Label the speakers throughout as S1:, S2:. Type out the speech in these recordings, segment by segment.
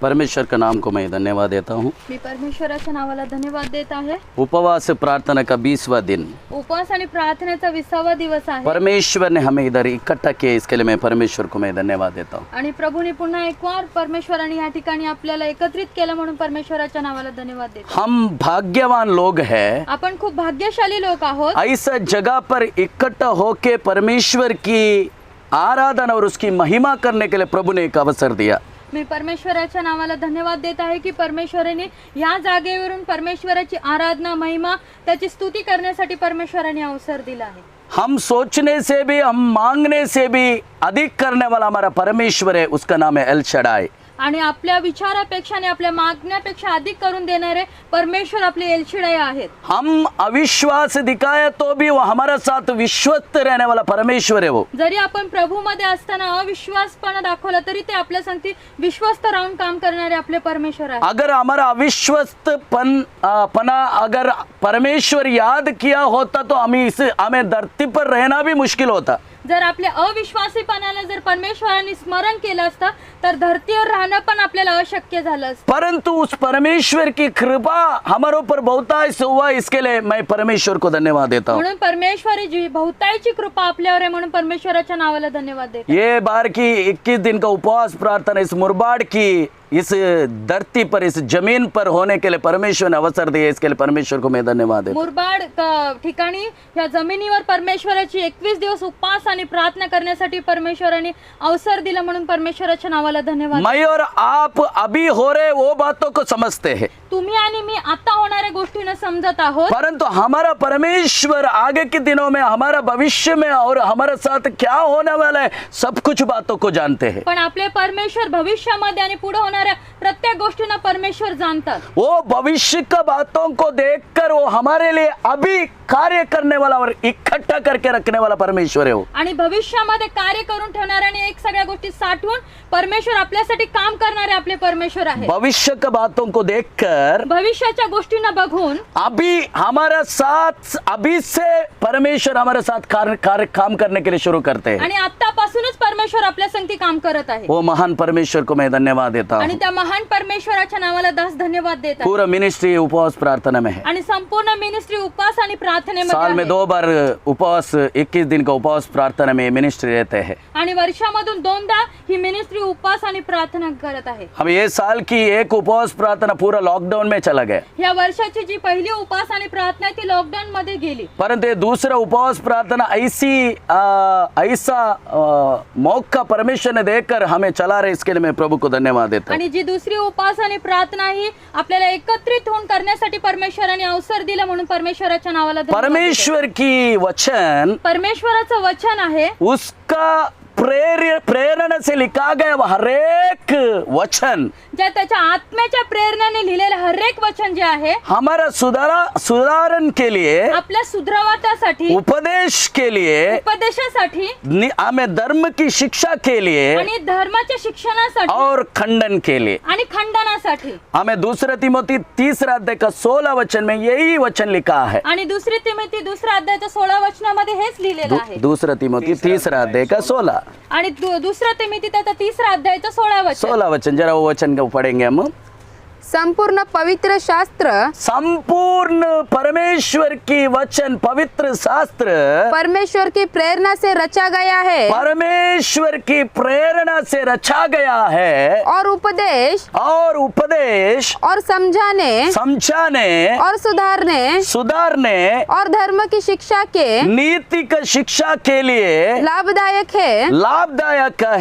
S1: परमेश्वर का नाम को मैं धन्यवाद देता हूँ।
S2: मी परमेश्वराच्या नावाला धन्यवाद देत आहे।
S1: उपवास प्रार्थना का 20वां दिन,
S2: उपवास आणि प्रार्थनेचा 20वा दिवस आहे
S1: परमेश्वर ने हमें इधर इकट्ठा किया, इसके लिए मैं परमेश्वर को मैं धन्यवाद देता हूँ।
S2: आणि प्रभूने पुन्हा एक वार परमेश्वराने या ठिकाणी आपल्याला एकत्रित केलं म्हणून परमेश्वराच्या नावाला धन्यवाद देतो।
S1: हम भाग्यवान लोग हैं,
S2: आपण खूप भाग्यशाली लोक आहोत।
S1: ऐसा जगह पर इकट्ठा होके परमेश्वर की आराधना और उसकी महिमा करने के लिए प्रभु ने एक अवसर दिया।
S2: मी परमेश्वराच्या नावाला धन्यवाद देत आहे की परमेश्वराने या जागेवरून परमेश्वराची आराधना, महिमा, त्याची स्तुती करण्यासाठी परमेश्वराने अवसर दिला आहे।
S1: हम सोचने से भी, हम मांगने से भी अधिक करने वाला हमारा परमेश्वर है, उसका नाम है एल शडाई।
S2: आणि आपल्या विचारापेक्षा आणि आपल्या मागण्यापेक्षा अधिक करून देणारे परमेश्वर आपले एल शडाई आहेत।
S1: हम अविश्वास दिखाए तो भी वो हमारा साथ विश्वस्त रहने वाला परमेश्वर है। वो
S2: जरी आपण प्रभूमध्ये असताना अविश्वासपणा दाखवला तरी ते आपल्या संगती विश्वस्त राहून काम करणारे आपले परमेश्वर आहेत।
S1: अगर हमारा अविश्वस्तपना अगर परमेश्वर याद किया होता तो हमें धरती पर रहना भी मुश्किल होता।
S2: जर आपल्या अविश्वासीपणाला जर परमेश्वराने स्मरण केलं असतं तर धरतीवर राहणं पण आपल्याला अशक्य झालं असतं।
S1: परंतु उस परमेश्वर की कृपा हमारे ऊपर बहुतायत हुआ, इसके लिए मैं परमेश्वर को धन्यवाद देता हूँ।
S2: म्हणून परमेश्वराची बहुतायची कृपा आपल्यावर आहे म्हणून परमेश्वराच्या नावाला धन्यवाद देतो।
S1: ये बार की 21 दिन का उपवास प्रार्थना इस मुरबाड की इस धरती पर, इस जमीन पर होने के लिए परमेश्वर ने अवसर दिया, इसके लिए परमेश्वर को मैं धन्यवाद देता हूँ।
S2: मुरबाड ठिकाणी या जमिनीवर परमेश्वराची 21 दिवस उपवास आणि प्रार्थना करण्यासाठी परमेश्वराने अवसर दिला म्हणून परमेश्वराच्या नावाला धन्यवाद।
S1: मैं और आप अभी हो रहे वो बातों को समझते हैं,
S2: तुम्ही आणि मी आता होणाऱ्या गोष्टींना समजत आहोत,
S1: परंतु हमारा परमेश्वर आगे के दिनों में, हमारा भविष्य में और हमारे साथ क्या होने वाला है, सब कुछ बातों को जानते हैं।
S2: पण आपले परमेश्वर भविष्यामध्ये आणि पुढे होणाऱ्या प्रत्येक गोष्टींना परमेश्वर जाणतात।
S1: वो भविष्य का बातों को देखकर वो हमारे लिए अभी कार्य करने वाला और इकट्ठा करके रखने वाला परमेश्वर है वो।
S2: आणि भविष्यामध्ये कार्य करून ठेवणारे आणि एक सगळ्या गोष्टी साठवून परमेश्वर आपल्यासाठी काम करणारे आपले परमेश्वर आहे।
S1: भविष्य का बातों को देखकर,
S2: भविष्याच्या गोष्टींना बघून
S1: अभी हमारा साथ, अभी से परमेश्वर हमारे साथ काम करने के लिए शुरू करते हैं।
S2: आणि आतापासूनच परमेश्वर आपल्या संगती काम करत आहे।
S1: वो महान परमेश्वर को मैं धन्यवाद देता
S2: आणि
S1: हूँ।
S2: त्या महान परमेश्वराच्या नावाला दास धन्यवाद देत आहे।
S1: पूरा मिनिस्ट्री उपवास प्रार्थना में है।
S2: आणि संपूर्ण मिनिस्ट्री उपवास आणि प्रार्थनेमध्ये
S1: साल में
S2: आहे।
S1: 2 बार उपवास, 21 दिन का उपवास प्रार्थना में मिनिस्ट्री रहते हैं।
S2: आणि वर्षामधून 2दा ही मिनिस्ट्री उपवास आणि प्रार्थना करत आहे।
S1: हम ये साल की एक उपवास प्रार्थना पूरा लॉकडाउन में चला गया,
S2: या वर्षाची जी पहिली उपवास आणि प्रार्थना ती लॉकडाऊन मध्ये गेली,
S1: परंतु ये दूसरा उपवास प्रार्थना ऐसा मौका परमेश्वर ने देकर हमें चला रहे, इसके लिए मैं प्रभु को धन्यवाद देता हूँ।
S2: आणि जी दुसरी उपवास आणि प्रार्थना ही आपल्याला एकत्रित होऊन करण्यासाठी परमेश्वराने अवसर दिला म्हणून परमेश्वराच्या नावाला धन्यवाद देतो।
S1: परमेश्वर की वचन,
S2: परमेश्वराचं वचन आहे,
S1: उसका प्रेरणा से लिखा गया हर एक वचन,
S2: ज्या त्याच्या आत्म्याच्या प्रेरणेने लिहिलेलं हर एक वचन जे आहे
S1: हमारा सुधारण के लिए,
S2: आपल्या सुधारवासाठी,
S1: उपदेश के लिए,
S2: उपदेशासाठी
S1: हमें धर्म की शिक्षा के लिए
S2: आणि धर्माच्या शिक्षणासाठी
S1: और खंडन के लिए।
S2: आणि खंडनासाठी
S1: हमें 2 तिमोथी 3 अध्याय का 16 वचन में यही वचन लिखा है।
S2: आणि दुसरी तिमोथी 2 अध्यायाच्या 16 वचनामध्ये हेच लिहिलेलं आहे।
S1: 2 तिमोथी 3 अध्याय का 16
S2: आणि दुसरा तिमोथी त्याचा 3 अध्यायाचा 16
S1: वचन, जरा वो वचन को पढ़ेंगे हम।
S3: संपूर्ण पवित्र शास्त्र,
S1: संपूर्ण परमेश्वर की वचन, पवित्र शास्त्र
S3: परमेश्वर की प्रेरणा से रचा गया है,
S1: परमेश्वर की प्रेरणा से रचा गया है,
S3: और उपदेश
S1: और समझाने
S3: और सुधारने और धर्म की शिक्षा के,
S1: नीतिक शिक्षा के लिए
S3: लाभदायक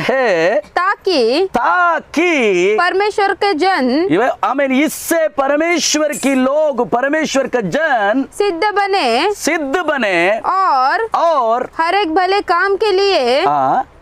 S3: है, ताकि परमेश्वर के जन,
S1: आमीन, इससे परमेश्वर की लोग, परमेश्वर का जन सिद्ध बने और
S3: हर एक भले काम के लिए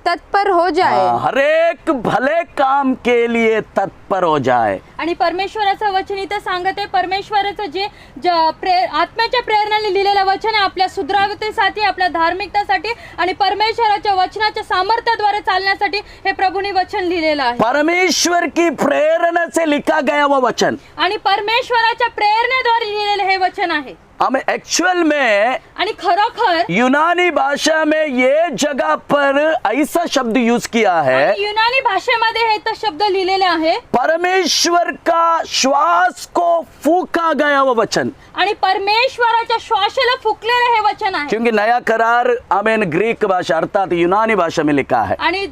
S3: तत्पर हो जाए।
S1: हर एक भले काम के लिए तत्पर हो जाए।
S2: आणि परमेश्वराचं वचन इथं सांगत आहे, परमेश्वराचं जे आत्म्याच्या प्रेरणेने लिहिलेलं वचन आहे आपल्या सुधारतेसाठी, आपल्या धार्मिकतेसाठी आणि परमेश्वराच्या वचनाच्या सामर्थ्याद्वारे चालण्यासाठी हे प्रभूने वचन लिहिलेलं आहे।
S1: परमेश्वर की प्रेरणा से लिखा गया वो वचन,
S2: आणि परमेश्वराच्या प्रेरणेद्वारे लिहिलेलं हे वचन आहे।
S1: हमें एक्चुअल में
S2: आणि खरोखर
S1: यूनानी भाषा में ये जगह पर ऐसा शब्द यूज किया है,
S2: आणि युनानी भाषेमध्ये हे तर शब्द लिहिलेले आहे
S1: परमेश्वर का श्वास को फूका गया वो वचन।
S2: आणि परमेश्वराच्या श्वासाला फुकलेलं हे वचन आहे
S1: क्योंकि नया करार आमेन ग्रीक भाषा अर्थात यूनानी भाषा में लिखा है।
S2: आणि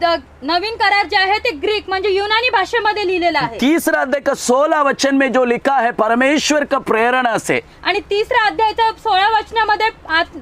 S2: नवीन करार जे आहे ते ग्रीक म्हणजे युनानी भाषेमध्ये लिहिलेलं आहे
S1: तीसरा अध्याय का 16 वचन में जो लिखा है परमेश्वर का प्रेरणा से,
S2: आणि तिसऱ्या अध्यायाच्या 16 वचनामध्ये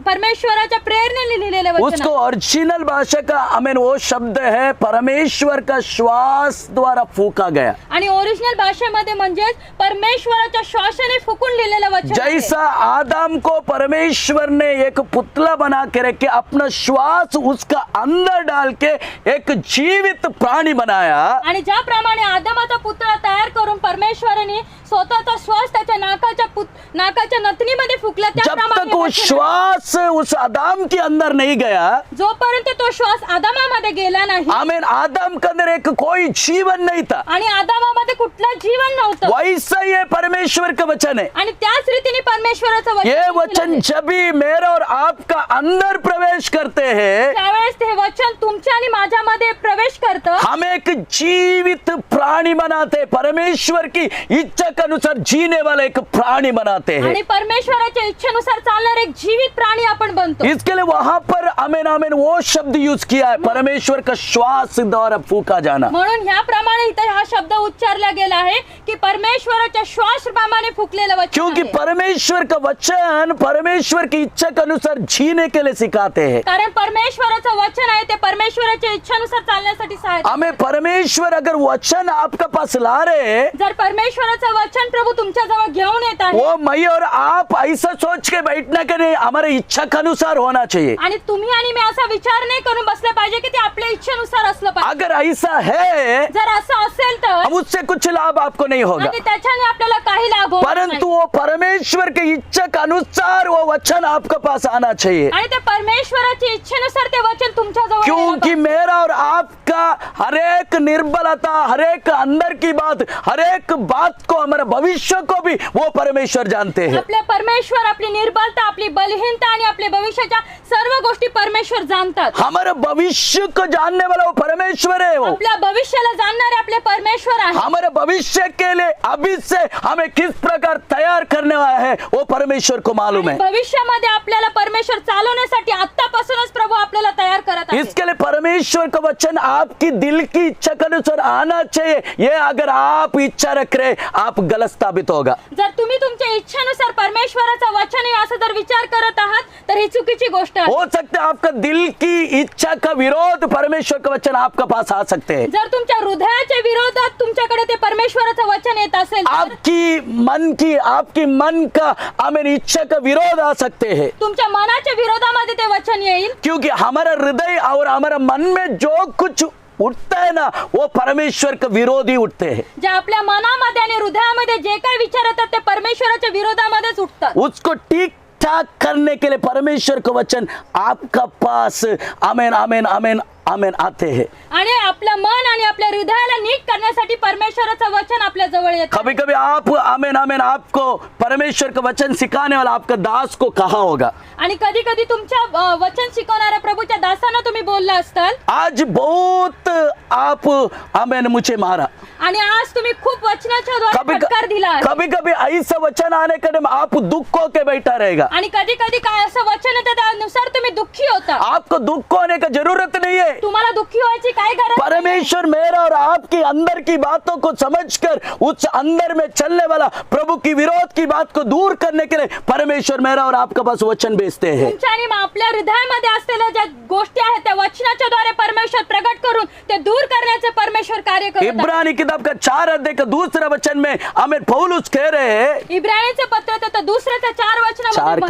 S2: परमेश्वराच्या प्रेरणेने लिहिलेले वचन
S1: उसको ओरिजिनल भाषा का आमेन वो शब्द है परमेश्वर का श्वास द्वारा फूका गया।
S2: आणि ओरिजिनल भाषेमध्ये म्हणजे परमेश्वराच्या श्वासाने फुकून लिहिलेलं वचन आहे।
S1: जैसा आदम को परमेश्वर ने एक पुतला बना के रखे, अपना श्वास उसका अंदर डाल के एक जीवित प्राणी बनाया,
S2: आणि ज्याप्रमाणे आदमाचा पुतळा तयार करून परमेश्वराने स्वतःचा श्वास त्याच्या नाकाच्या नथनीमध्ये फुकला,
S1: जब
S2: त्याप्रमाणे
S1: तक वो
S2: वचन आहे।
S1: श्वास उस आदम के अंदर नहीं गया,
S2: जोपर्यंत तो श्वास आदमामध्ये गेला नाही
S1: आमीन, आदम के अंदर एक कोई जीवन नहीं था,
S2: आणि आदमामध्ये कुठलं जीवन नव्हतं,
S1: वैसा ये परमेश्वर का वचन है।
S2: आणि त्याच रीतीने परमेश्वराचं
S1: ये
S2: लिहिलेलं
S1: वचन
S2: आहे।
S1: जब भी मेरा और आपका अंदर प्रवेश करते हैं,
S2: त्यावेळेस ते वचन तुमच्या आणि माझ्यामध्ये प्रवेश करतं,
S1: हम एक जीवित प्राणी बनाते, परमेश्वर की इच्छा के अनुसार जीने वाला एक प्राणी बनाते हैं।
S2: आणि परमेश्वराच्या इच्छेनुसार चालणारे एक जीवित प्राणी आपण बनतो।
S1: इसके लिए वहां पर आमेन आमेन वो शब्द यूज किया है, परमेश्वर का श्वास द्वारा फूका जाना।
S2: म्हणून ह्याप्रमाणे इथे हा शब्द उच्चारला गेला आहे की परमेश्वराच्या श्वास प्रमाणे फुकलेलं वचन
S1: क्योंकि
S2: आहे।
S1: परमेश्वर का वचन परमेश्वर की इच्छा के अनुसार जीने के लिए सिखाते हैं।
S2: कारण परमेश्वराचं वचन आहे ते परमेश्वराच्या इच्छेनुसार चालण्यासाठी सहाय्य
S1: हमें परमेश्वर अगर वचन आपके पास ला रहे,
S2: जर परमेश्वराचं वचन प्रभु तुमच्या जवळ घेऊन येत आहे
S1: वो मैं और आप ऐसा सोच के बैठना के नहीं, हमारे इच्छा के अनुसार होना चाहिए।
S2: आणि तुम्ही आणि मी असा विचार नाही करून बसले पाहिजे की ते आपल्या इच्छेनुसार असलं पाहिजे।
S1: अगर ऐसा है
S2: जर असं असेल तर
S1: अब उससे कुछ लाभ आपको नहीं होगा,
S2: आणि त्याच्याने आपल्याला काही लाभ होणार नाही।
S1: परंतु वो परमेश्वर के इच्छा के अनुसार वो वचन आपके पास आना चाहिए।
S2: आणि ते परमेश्वराची इच्छेनुसार ते वचन तुमच्या जवळ यायला
S1: क्योंकि
S2: पाहिजे।
S1: मेरा और आपका हर एक निर्बलता, हर एक अंदर की बात, हर एक बात को, हमारे भविष्य को भी वो परमेश्वर जानते हैं।
S2: आपले परमेश्वर आपली निर्बलता, आपली बलहीनता आणि आपल्या भविष्याच्या सर्व गोष्टी परमेश्वर जाणतात।
S1: हमारे भविष्य को जानने वाला वो परमेश्वर है। वो
S2: आपल्या भविष्याला जाणणारे आपले परमेश्वर आहे।
S1: हमारे भविष्य के लिए अभी से हमें किस प्रकार तैयार करने वाला है वो परमेश्वर को मालूम है।
S2: भविष्यामध्ये आपल्याला परमेश्वर चालवण्यासाठी आतापासूनच प्रभु आपल्याला तयार करत आहे।
S1: इसके लिए परमेश्वर का वचन आपकी दिल की इच्छा के अनुसार आना चाहिए। ये अगर आप इच्छा रख रहे, आप गलत साबित होगा।
S2: जर तुम्ही तुमच्या इच्छेनुसार परमेश्वराचं वचन आहे असं जर विचार करत आहात तर ही चुकीची गोष्ट आहे।
S1: हो सकता है आपका दिल की इच्छा का विरोध परमेश्वर का वचन आपके पास आ सकते हैं।
S2: जर तुमच्या हृदयाच्या विरोधात तुमच्याकडे ते परमेश्वराचं वचन येत असेल तर
S1: आपकी मन का आमीन इच्छा का विरोध आ सकते हैं,
S2: तुमच्या मनाच्या विरोधामध्ये ते वचन येईल।
S1: क्योंकि हमारा हृदय और हमारा मन में जो कुछ उठता है ना, वो परमेश्वर का विरोधी उठते हैं।
S2: जे आपल्या मनामध्ये आणि हृदयामध्ये जे काही विचार येतात ते परमेश्वराच्या विरोधामध्येच उठतात।
S1: उसको ठीक ठाक करने के लिए परमेश्वर का वचन आपका पास आमेन आमेन आमेन आमेन आते हैं।
S2: आणि आपलं मन आणि आपल्या हृदयाला नीट करण्यासाठी परमेश्वराचं वचन आपल्या जवळ येतं।
S1: कभी कभी आप आमेन आमेन आपको परमेश्वर का वचन सिखाने वाला आपका दास को कहा होगा,
S2: आणि कधी कधी तुमच्या वचन शिकवणाऱ्या प्रभूच्या दासांना तुम्ही बोलला असताल,
S1: आज बहुत आप आमेन मुझे मारा,
S2: आणि आज तुम्ही खूप वचनाच्या द्वारे फटकार दिला आहे।
S1: कभी कभी ऐसा वचन आने के टाइम आप दुख हो के बैठा रहेगा।
S2: आणि कधी कधी काय असं वचन येतं त्यानुसार तुम्ही दुःखी होता।
S1: आपको दुख होने का जरूरत नहीं है।
S2: तुम्हाला दुःखी व्हायची काय गरज नाही।
S1: परमेश्वर मेरा और आपके अंदर की बातों को समझकर उस अंदर में चलने वाला प्रभु की विरोध की बात को दूर करने के लिए परमेश्वर मेरा और आपके पास वचन भेजते हैं।
S2: तुमच्या आणि आपल्या हृदयामध्ये असलेल्या ज्या गोष्टी आहेत त्या वचनाच्या द्वारे परमेश्वर प्रकट करून ते दूर करण्याचे परमेश्वर कार्य करत आहे।
S1: इब्रानी किताब का 4 अध्याय का दूसरा वचन में हमें पौलुस कह रहे हैं,
S2: इब्रानीचं पत्र तर दुसऱ्याच्या 4 वचनामध्ये
S1: 4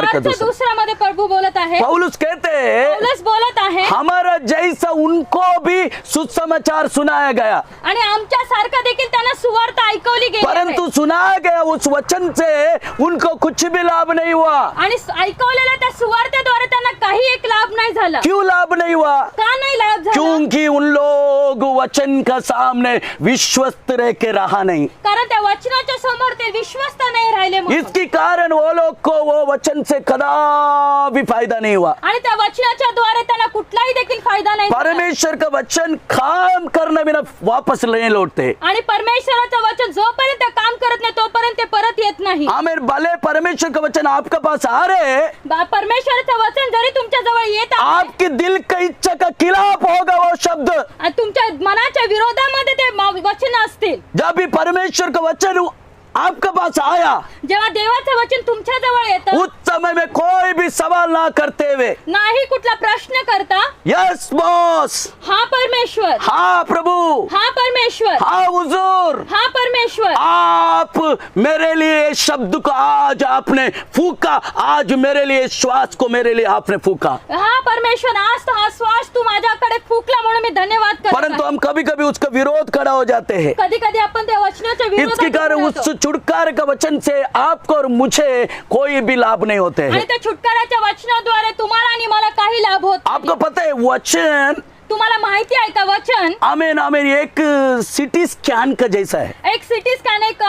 S1: का दूसरा
S2: मध्ये प्रभू बोलत आहे।
S1: पौलुस कहते हैं,
S2: पौलुस बोलत आहे,
S1: हमारा जैसा उनको भी सुसमाचार सुनाया गया।
S2: आणि आमच्या सारखा देखील त्यांना सुवार्ता ऐकवली गेली आहे.
S1: परंतु सुनाया गया उस वचन से उनको कुछ भी लाभ नहीं हुआ.
S2: आणि ऐकवलेल्या त्या सुवार्तेद्वारे त्यांना काही एक लाभ नाही झाला.
S1: क्यों लाभ नहीं हुआ?
S2: का नाही लाभ झाला?
S1: क्योंकि उन लोग वचन का सामने विश्वस्त रह के रहा नहीं.
S2: कारण त्या वचनाच्या समोर ते विश्वस्त नाही राहिले म्हणून.
S1: इसके कारण वो लोग को वो वचन से कदापि फायदा नहीं हुआ.
S2: आणि त्या वचनाच्या द्वारे त्यांना कुठलाही देखील फायदा नाही झाला.
S1: परमेश्वर का वचन काम करने बिना वापस नहीं लौटते.
S2: आणि परमेश्वराचं वचन जोपर्यंत काम करत नाही तोपर्यंत ते परत येत नाही.
S1: आमेर भले परमेश्वर का वचन आपके पास आ रहे हैं,
S2: परमेश्वराचं वचन जरी तुमच्या जवळ येत आहे
S1: आपके दिल का इच्छा का खिलाफ होगा वो शब्द.
S2: आणि तुमच्या मनाच्या विरोधामध्ये ते वचन असतील.
S1: जब भी परमेश्वर का वचन आपके पास आया,
S2: जेव्हा देवाचं वचन तुमच्या जवळ येतं
S1: उस समय में कोई भी सवाल ना करते हुए,
S2: नाही कुठला प्रश्न करता,
S1: यस बॉस,
S2: हा परमेश्वर,
S1: हाँ प्रभु,
S2: हा परमेश्वर,
S1: हाँ हुजूर,
S2: हा परमेश्वर,
S1: आप मेरे लिए शब्द को आज आपने फूका, आज मेरे लिए श्वास को मेरे लिए आपने फूका.
S2: हा परमेश्वर, आज तो हा श्वास तू माझ्याकडे फुकला म्हणून मी धन्यवाद करतो.
S1: परंतु हम कभी कभी उसका विरोध खड़ा हो जाते हैं.
S2: कधी कधी आपण त्या वचनाच्या
S1: इसके
S2: विरोधात
S1: कारण
S2: उभे
S1: उस
S2: राहतो.
S1: छुटकारे का वचन से आपको और मुझे कोई भी लाभ नहीं होते
S2: आणि
S1: हैं.
S2: त्या छुटकाराच्या वचनाद्वारे तुम्हाला आणि मला काही लाभ होत नाही.
S1: आपको पता है वचन
S2: तुम्हाला माहिती आहे का वचन
S1: आमेन आमेन एक सिटी स्कैन का जैसा है.
S2: एक सिटी स्कॅन एक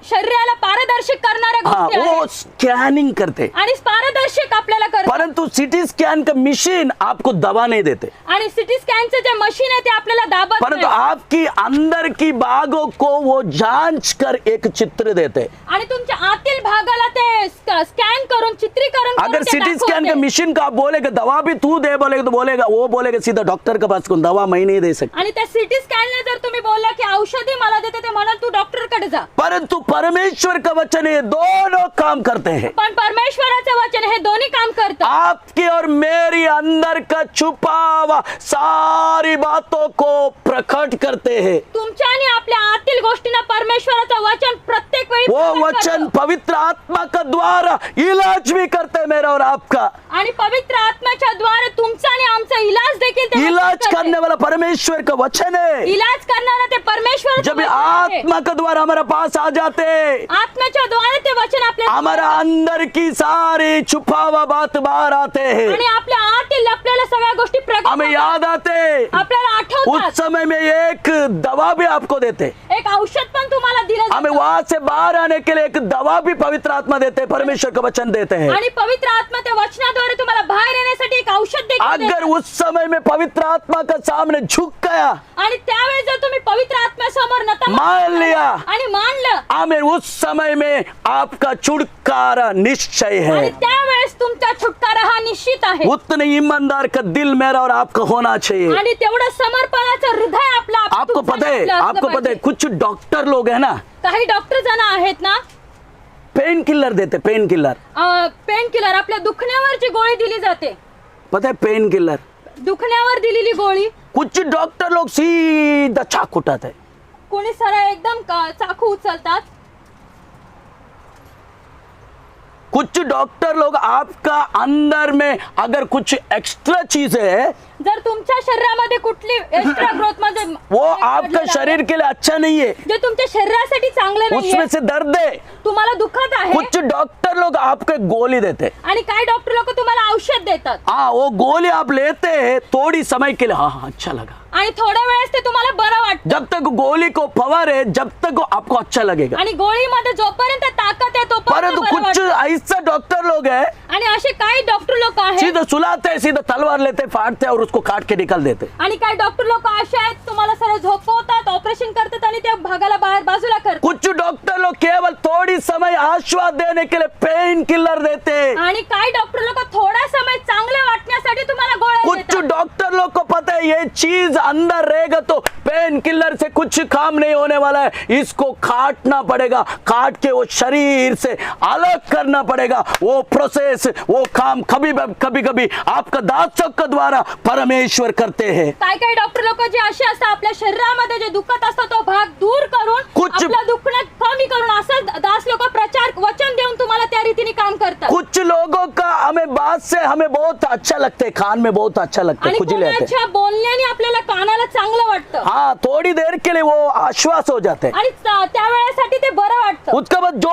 S2: शरीराला पारदर्शक करणाऱ्या
S1: हाँ
S2: गोष्टी
S1: वो
S2: आहेत.
S1: स्कैनिंग करते,
S2: आणि पारदर्शक आपल्याला करतात.
S1: परंतु सिटी स्कैन का मशीन आपको दवा नहीं देते.
S2: आणि सिटी स्कॅनचं जे मशीन आहे ते आपल्याला दाबत
S1: परंतु
S2: नाही.
S1: आपकी अंदर की भागों को वो जांच कर एक चित्र देते.
S2: आणि तुमच्या आतील भागाला ते स्कॅन करून चित्रीकरण करून
S1: अगर
S2: ते
S1: सिटी स्कैन
S2: दाखवते.
S1: का मशीन का आप बोलेगा दवा भी तू दे बोलेगा तो बोलेगा, वो बोलेगा सीधा डॉक्टर के पास, कौन दवा मैं नहीं दे सकता.
S2: आणि त्या सिटी स्कॅनला जर तुम्ही बोलला की औषधी मला देते ते म्हणाल तू डॉक्टर कडे जा.
S1: परंतु परमेश्वर का वचन ये दोनों काम करते हैं.
S2: पण परमेश्वराचं वचन हे दोन्ही काम करतं.
S1: आपकी और मेरी अंदर का छुपा हुआ सारी बातों को प्रकट करते हैं.
S2: तुमच्या आणि आपल्या आतील गोष्टींना परमेश्वराचं वचन प्रत्येक वेळी
S1: वो
S2: प्रकट
S1: वचन
S2: करतं.
S1: पवित्र आत्मा का द्वारा इलाज भी करते हैं मेरा और आपका.
S2: आणि पवित्र आत्म्याच्या द्वारे तुमचा आणि आमचा इलाज देखील ते वचन
S1: इलाज
S2: करते.
S1: करने वाला परमेश्वर का वचन है.
S2: इलाज करणारा ते परमेश्वर
S1: जब ये आत्मा का द्वारा हमारे पास आ जाते,
S2: आत्म्याच्या द्वारे ते वचन आपल्या
S1: हमारा अंदर की सारी छुपा हुआ बात बाहर आते हैं.
S2: आणि आपल्या आतील आपल्याला सगळ्या गोष्टी प्रकट
S1: हमें
S2: होतात.
S1: याद आते,
S2: आपल्याला
S1: उस
S2: आठवतात.
S1: समय में एक दवा भी आपको देते.
S2: एक औषध पण तुम्हाला दिलं
S1: हमें
S2: जातं.
S1: वहां से बाहर आने के लिए एक दवा भी पवित्र आत्मा देते हैं, परमेश्वर का वचन देते हैं.
S2: आणि पवित्र आत्मा त्या वचनाद्वारे तुम्हाला बाहेर येण्यासाठी एक औषध देखील
S1: अगर
S2: देतात.
S1: उस समय में पवित्र आत्मा का सामने झुक गया,
S2: आणि त्यावेळेस जर तुम्ही पवित्र आत्म्यासमोर
S1: मान लिया,
S2: आणि मानलं
S1: आमेन, उस समय में आपका छुटकारा निश्चय
S2: आणि
S1: है.
S2: त्यावेळेस तुमचा छुटकारा हा निश्चित आहे.
S1: उतने ईमानदार का दिल मेरा और आपका होना चाहिए.
S2: आणि तेवढं समर्पणाचं हृदय
S1: आपको
S2: तुमचं
S1: पता है,
S2: असलं
S1: आपको पता है,
S2: पाहिजे.
S1: कुछ डॉक्टर लोग है ना,
S2: काही डॉक्टर जण आहेत ना,
S1: पेन किलर देते, पेन किलर.
S2: पेन किलर आपल्या दुखण्यावरची गोळी दिली जाते.
S1: पता है पेन किलर.
S2: दुखण्यावर दिलेली गोळी
S1: कुछ डॉक्टर लोग सीधा चाकू उठाते हैं.
S2: कोणी सरळ एकदम चाकू उचलतात.
S1: कुछ डॉक्टर लोग आपका अंदर में अगर कुछ एक्स्ट्रा चीज है,
S2: जर तुमच्या शरीरामध्ये कुठली एक्स्ट्रा ग्रोथ मध्ये
S1: वो आपका शरीर के लिए अच्छा नहीं है,
S2: जे तुमच्या शरीरासाठी चांगलं
S1: उसमें
S2: नाहीये,
S1: से दर्द है.
S2: तुम्हाला दुखत आहे.
S1: कुछ डॉक्टर लोग आपको एक गोली देते.
S2: आणि काही डॉक्टर लोक तुम्हाला औषध देतात.
S1: हाँ वो गोली आप लेते हैं थोड़ी समय के लिए, हाँ हाँ अच्छा लगा.
S2: आणि थोड्या वेळेस ते तुम्हाला बरं वाटतं.
S1: जब तक गोली को पावर है, जब तक आपको अच्छा लगेगा.
S2: आणि गोळीमध्ये जोपर्यंत ताकद आहे तोपर्यंत
S1: परंतु
S2: बरं
S1: कुछ
S2: वाटतं.
S1: ऐसा डॉक्टर लोग हैं,
S2: आणि असे काही डॉक्टर लोक आहेत
S1: सीधा सुलाते हैं, सीधा तलवार लेते, फाड़ते और उसको काट के निकाल देते.
S2: आणि काही डॉक्टर लोक असे आहेत तुम्हाला सरळ झोपवतात, ऑपरेशन करतात आणि त्या भागाला बाहेर बाजूला करतात.
S1: कुछ डॉक्टर लोग केवल थोड़ी समय आश्वास देने के लिए पेन किलर देते.
S2: आणि काही डॉक्टर लोक थोडा समय चांगले वाटण्यासाठी तुम्हाला गोळ्या
S1: कुछ
S2: देतात.
S1: डॉक्टर लोग को पता है ये चीज अंदर रहेगा तो पेन किलर से कुछ काम नहीं होने वाला है, इसको काटना पड़ेगा, काट के वो शरीर से अलग करना पड़ेगा. वो प्रोसेस, वो काम कभी कभी आपका दासों के द्वारा परमेश्वर करते हैं.
S2: काय काय डॉक्टर लोक जे असे असतात आपल्या शरीरामध्ये जे दुखत असतो तो भाग दूर करून
S1: कुछ-
S2: आपलं दुखणं कमी करून असं दास लोक प्रचार वचन देऊन तुम्हाला त्या रीतीने काम करतात.
S1: कुछ लोगों का हमें बात से हमें बहुत बहुत अच्छा लगते, कान में बहुत अच्छा लगता है,
S2: आणि
S1: खुजली आते।
S2: कोणाच्या बोलण्याने आपल्याला कानाला चांगलं वाटतं
S1: हाँ, थोड़ी देर के लिए वो आश्वास हो जाते हैं।
S2: आणि त्या वेळेसाठी ते बरं वाटतं.
S1: उसके बाद जो